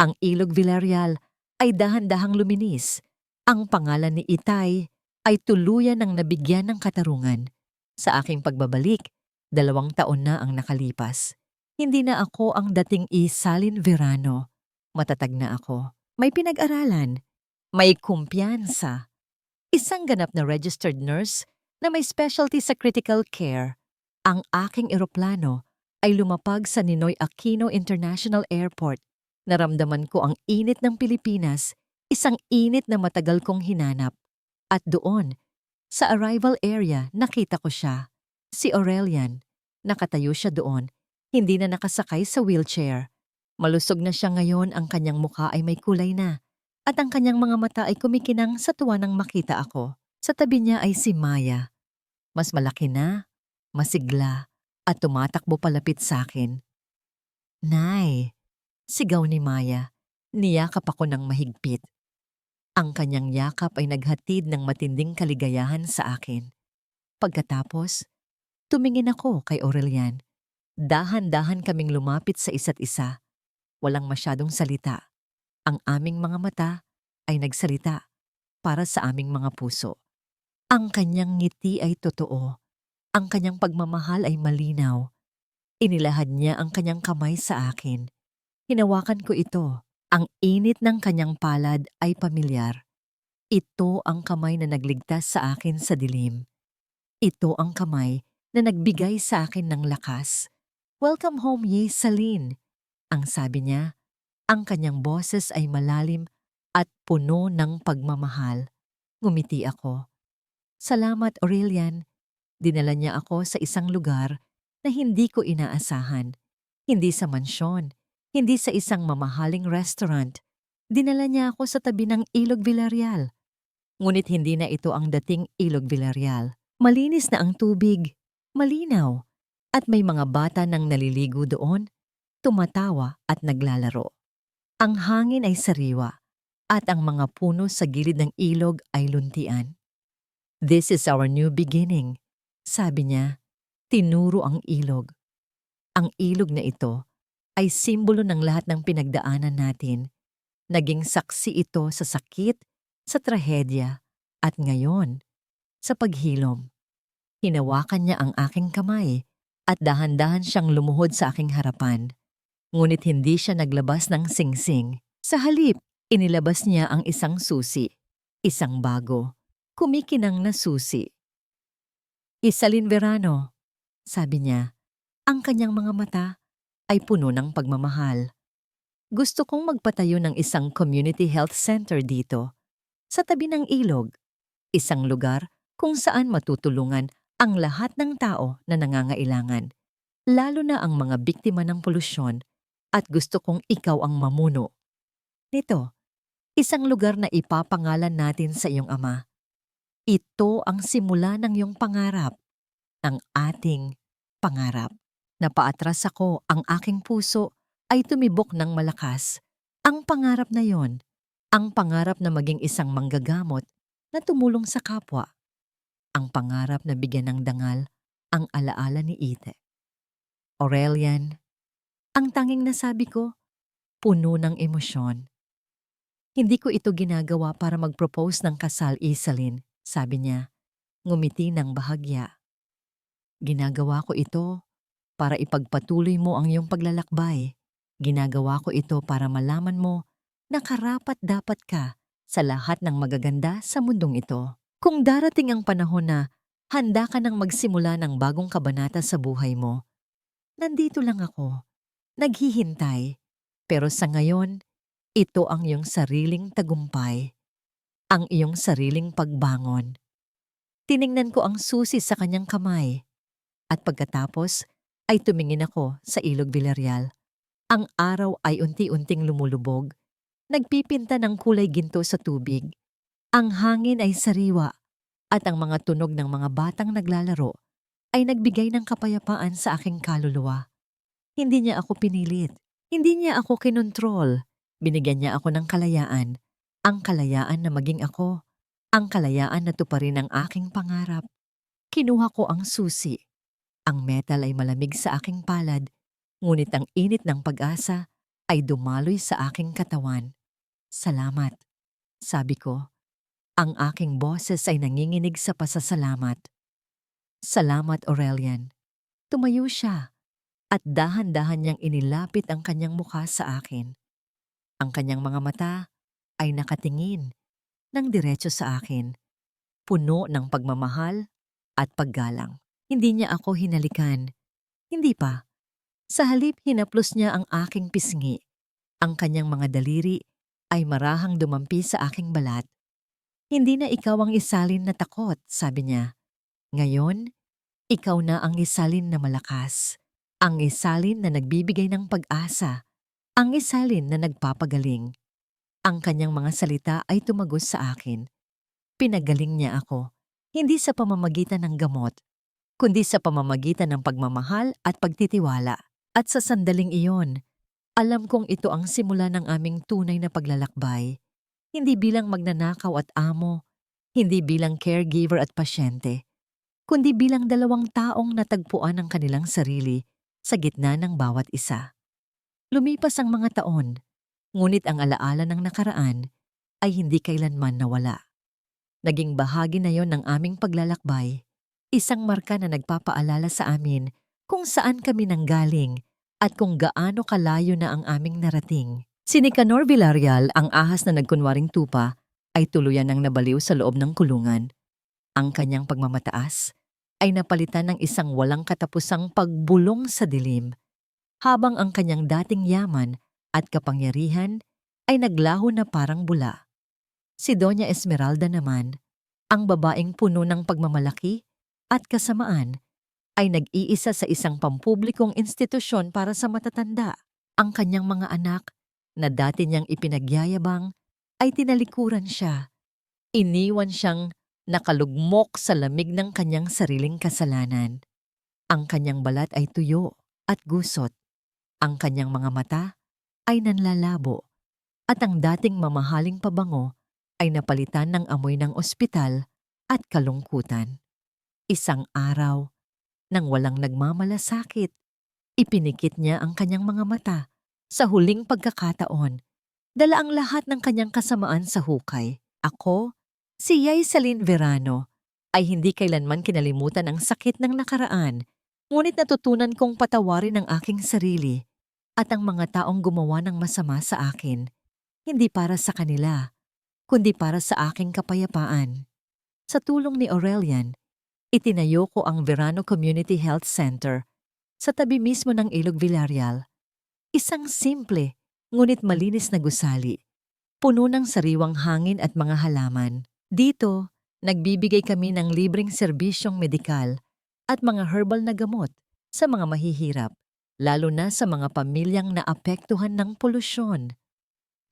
Ang Ilog Villarreal ay dahan-dahang luminis. Ang pangalan ni Itay ay tuluyan ng nabigyan ng katarungan. Sa aking pagbabalik, 2 taon na ang nakalipas. Hindi na ako ang dating Yesalyn Verano. Matatag na ako. May pinag-aralan. May kumpiyansa. Isang ganap na registered nurse na may specialty sa critical care. Ang aking eroplano ay lumapag sa Ninoy Aquino International Airport. Naramdaman ko ang init ng Pilipinas, isang init na matagal kong hinanap. At doon, sa arrival area, nakita ko siya. Si Aurelian. Nakatayo siya doon, hindi na nakasakay sa wheelchair. Malusog na siya ngayon, ang kanyang mukha ay may kulay na. At ang kanyang mga mata ay kumikinang sa tuwa nang makita ako. Sa tabi niya ay si Maya. Mas malaki na, masigla, at tumatakbo palapit sa akin. Nay, sigaw ni Maya. Niyakap ako ng mahigpit. Ang kanyang yakap ay naghatid ng matinding kaligayahan sa akin. Pagkatapos, tumingin ako kay Aurelian. Dahan-dahan kaming lumapit sa isa't isa. Walang masyadong salita. Ang aming mga mata ay nagsalita para sa aming mga puso. Ang kanyang ngiti ay totoo. Ang kanyang pagmamahal ay malinaw. Inilahad niya ang kanyang kamay sa akin. Hinawakan ko ito. Ang init ng kanyang palad ay pamilyar. Ito ang kamay na nagligtas sa akin sa dilim. Ito ang kamay na nagbigay sa akin ng lakas. "Welcome home, Ye Salin," ang sabi niya. Ang kanyang boses ay malalim at puno ng pagmamahal. Ngumiti ako. "Salamat, Aurelian." Dinala niya ako sa isang lugar na hindi ko inaasahan. Hindi sa mansyon, hindi sa isang mamahaling restaurant. Dinala niya ako sa tabi ng Ilog Villarreal. Ngunit hindi na ito ang dating Ilog Villarreal. Malinis na ang tubig, malinaw, at may mga bata nang naliligo doon, tumatawa at naglalaro. Ang hangin ay sariwa at ang mga puno sa gilid ng ilog ay luntian. "This is our new beginning," sabi niya. Tinuro ang ilog. Ang ilog na ito ay simbolo ng lahat ng pinagdaanan natin. Naging saksi ito sa sakit, sa trahedya, at ngayon, sa paghilom. Hinawakan niya ang aking kamay at dahan-dahan siyang lumuhod sa aking harapan. Ngunit hindi siya naglabas ng singsing. Sa halip, inilabas niya ang isang susi. Isang bago, kumikinang na susi. "Isalin Verano," sabi niya. Ang kanyang mga mata ay puno ng pagmamahal. "Gusto kong magpatayo ng isang community health center dito, sa tabi ng ilog. Isang lugar kung saan matutulungan ang lahat ng tao na nangangailangan, lalo na ang mga biktima ng polusyon, at gusto kong ikaw ang mamuno nito. Isang lugar na ipapangalan natin sa iyong ama. Ito ang simula ng iyong pangarap, ng ating pangarap." Napaatras ako, ang aking puso ay tumibok ng malakas. Ang pangarap na yon, ang pangarap na maging isang manggagamot na tumulong sa kapwa. Ang pangarap na bigyan ng dangal ang alaala ni Ite. "Aurelian," ang tanging nasabi ko, puno ng emosyon. "Hindi ko ito ginagawa para mag-propose ng kasal, Isalin," sabi niya. Ngumiti ng bahagya. "Ginagawa ko ito para ipagpatuloy mo ang iyong paglalakbay. Ginagawa ko ito para malaman mo na karapat-dapat ka sa lahat ng magaganda sa mundong ito. Kung darating ang panahon na handa ka nang magsimula ng bagong kabanata sa buhay mo, nandito lang ako, naghihintay. Pero sa ngayon, ito ang iyong sariling tagumpay, ang iyong sariling pagbangon." Tiningnan ko ang susi sa kanyang kamay at pagkatapos ay tumingin ako sa Ilog Villarreal. Ang araw ay unti-unting lumulubog, nagpipinta ng kulay ginto sa tubig. Ang hangin ay sariwa at ang mga tunog ng mga batang naglalaro ay nagbigay ng kapayapaan sa aking kaluluwa. Hindi niya ako pinilit, hindi niya ako kinontrol. Binigyan niya ako ng kalayaan, ang kalayaan na maging ako, ang kalayaan na tuparin ang aking pangarap. Kinuha ko ang susi. Ang metal ay malamig sa aking palad, ngunit ang init ng pag-asa ay dumaloy sa aking katawan. "Salamat," sabi ko. Ang aking boses ay nanginginig sa pasasalamat. "Salamat, Aurelian." Tumayo siya at dahan-dahan niyang inilapit ang kanyang mukha sa akin. Ang kanyang mga mata ay nakatingin ng diretso sa akin, puno ng pagmamahal at paggalang. Hindi niya ako hinalikan. Hindi pa. Sa halip, hinaplos niya ang aking pisngi. Ang kanyang mga daliri ay marahang dumampi sa aking balat. "Hindi na ikaw ang isalin na takot," sabi niya. "Ngayon, ikaw na ang isalin na malakas. Ang isalin na nagbibigay ng pag-asa. Ang isalin na nagpapagaling." Ang kanyang mga salita ay tumagos sa akin. Pinagaling niya ako, hindi sa pamamagitan ng gamot, kundi sa pamamagitan ng pagmamahal at pagtitiwala. At sa sandaling iyon, alam kong ito ang simula ng aming tunay na paglalakbay. Hindi bilang magnanakaw at amo, hindi bilang caregiver at pasyente, kundi bilang dalawang taong natagpuan ang kanilang sarili sa gitna ng bawat isa. Lumipas ang mga taon, ngunit ang alaala ng nakaraan ay hindi kailanman nawala. Naging bahagi na yon ng aming paglalakbay, isang marka na nagpapaalala sa amin kung saan kami nanggaling at kung gaano kalayo na ang aming narating. Si Nicanor Villarreal, ang ahas na nagkunwaring tupa, ay tuluyan ng nabaliw sa loob ng kulungan. Ang kanyang pagmamataas, ay napalitan ng isang walang katapusang pagbulong sa dilim, habang ang kanyang dating yaman at kapangyarihan ay naglaho na parang bula. Si Doña Esmeralda naman, ang babaeng puno ng pagmamalaki at kasamaan, ay nag-iisa sa isang pampublikong institusyon para sa matatanda. Ang kanyang mga anak, na dati niyang ipinagyayabang, ay tinalikuran siya. Iniwan siyang nakalugmok sa lamig ng kanyang sariling kasalanan. Ang kanyang balat ay tuyo at gusot. Ang kanyang mga mata ay nanlalabo. At ang dating mamahaling pabango ay napalitan ng amoy ng ospital at kalungkutan. Isang araw, nang walang nagmamalasakit, ipinikit niya ang kanyang mga mata sa huling pagkakataon. Dala ang lahat ng kanyang kasamaan sa hukay. Ako, si Yaisalin Verano, ay hindi kailanman kinalimutan ang sakit ng nakaraan, ngunit natutunan kong patawarin ang aking sarili at ang mga taong gumawa ng masama sa akin, hindi para sa kanila, kundi para sa aking kapayapaan. Sa tulong ni Aurelian, itinayo ko ang Verano Community Health Center sa tabi mismo ng Ilog Villarreal. Isang simple, ngunit malinis na gusali, puno ng sariwang hangin at mga halaman. Dito, nagbibigay kami ng libreng serbisyong medikal at mga herbal na gamot sa mga mahihirap, lalo na sa mga pamilyang naapektuhan ng polusyon.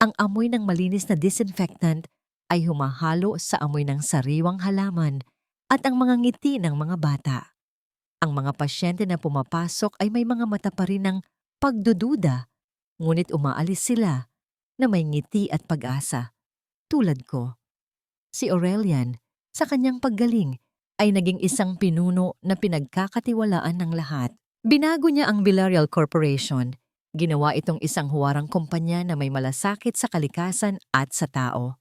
Ang amoy ng malinis na disinfectant ay humahalo sa amoy ng sariwang halaman at ang mga ngiti ng mga bata. Ang mga pasyente na pumapasok ay may mga mata pa rin ng pagdududa, ngunit umaalis sila na may ngiti at pag-asa, tulad ko. Si Aurelian, sa kanyang paggaling, ay naging isang pinuno na pinagkakatiwalaan ng lahat. Binago niya ang Villarreal Corporation. Ginawa itong isang huwarang kumpanya na may malasakit sa kalikasan at sa tao.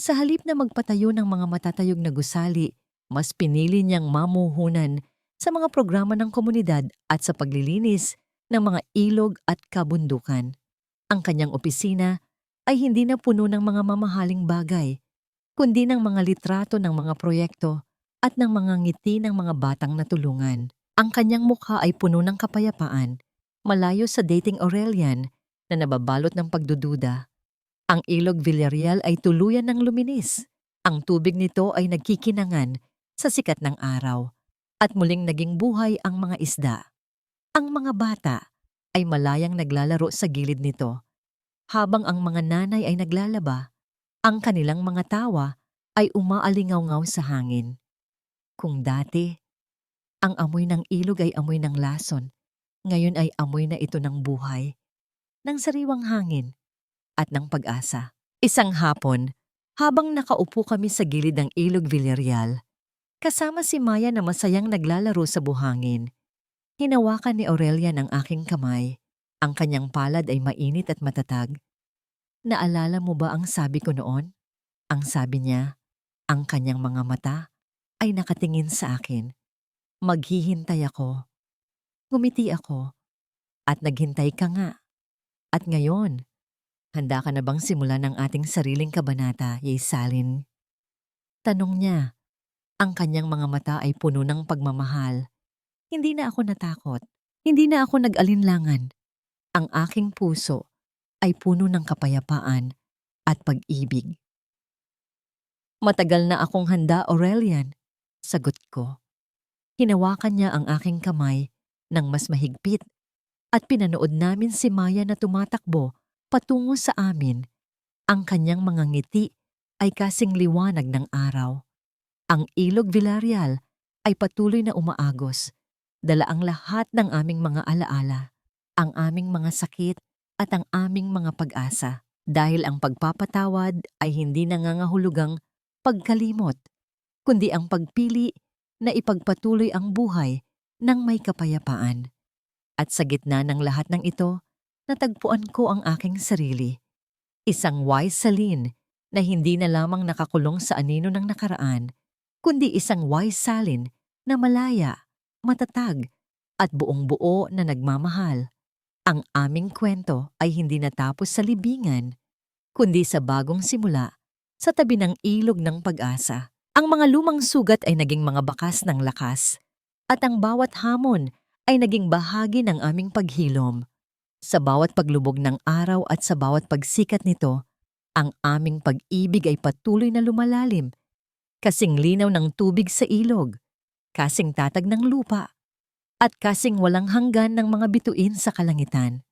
Sa halip na magpatayo ng mga matatayog na gusali, mas pinili niyang mamuhunan sa mga programa ng komunidad at sa paglilinis ng mga ilog at kabundukan. Ang kanyang opisina ay hindi na puno ng mga mamahaling bagay, kundi ng mga litrato ng mga proyekto at ng mga ngiti ng mga batang natulungan. Ang kanyang mukha ay puno ng kapayapaan, malayo sa dating Aurelian na nababalot ng pagdududa. Ang Ilog Villarreal ay tuluyan ng luminis. Ang tubig nito ay nagkikinangan sa sikat ng araw at muling naging buhay ang mga isda. Ang mga bata ay malayang naglalaro sa gilid nito, habang ang mga nanay ay naglalaba. Ang kanilang mga tawa ay umaalingaw-ngaw sa hangin. Kung dati, ang amoy ng ilog ay amoy ng lason, ngayon ay amoy na ito ng buhay, ng sariwang hangin, at ng pag-asa. Isang hapon, habang nakaupo kami sa gilid ng Ilog Villarreal, kasama si Maya na masayang naglalaro sa buhangin, hinawakan ni Aurelian ang aking kamay. Ang kanyang palad ay mainit at matatag. Naalala mo ba ang sabi ko noon? Ang sabi niya, ang kanyang mga mata ay nakatingin sa akin. Maghihintay ako. Ngumiti ako. At naghintay ka nga. At ngayon, handa ka na bang simulan ang ating sariling kabanata, Yaisalin? Tanong niya. Ang kanyang mga mata ay puno ng pagmamahal. Hindi na ako natakot. Hindi na ako nag-alinlangan. Ang aking puso ay puno ng kapayapaan at pag-ibig. Matagal na akong handa, Aurelian, sagot ko. Hinawakan niya ang aking kamay ng mas mahigpit at pinanood namin si Maya na tumatakbo patungo sa amin. Ang kanyang mga ngiti ay kasing liwanag ng araw. Ang Ilog Villarreal ay patuloy na umaagos, dala ang lahat ng aming mga alaala, ang aming mga sakit at ang aming mga pag-asa. Dahil ang pagpapatawad ay hindi nangangahulugang pagkalimot, kundi ang pagpili na ipagpatuloy ang buhay ng may kapayapaan. At sa gitna ng lahat ng ito, natagpuan ko ang aking sarili. Isang Yaisalin na hindi na lamang nakakulong sa anino ng nakaraan, kundi isang Yaisalin na malaya, matatag, at buong-buo na nagmamahal. Ang aming kwento ay hindi natapos sa libingan, kundi sa bagong simula sa tabi ng ilog ng pag-asa. Ang mga lumang sugat ay naging mga bakas ng lakas At ang bawat hamon ay naging bahagi ng aming paghilom. Sa bawat paglubog ng araw at sa bawat pagsikat nito, ang aming pag-ibig ay patuloy na lumalalim, kasing linaw ng tubig sa ilog, kasing tatag ng lupa, at kasing walang hanggan ng mga bituin sa kalangitan.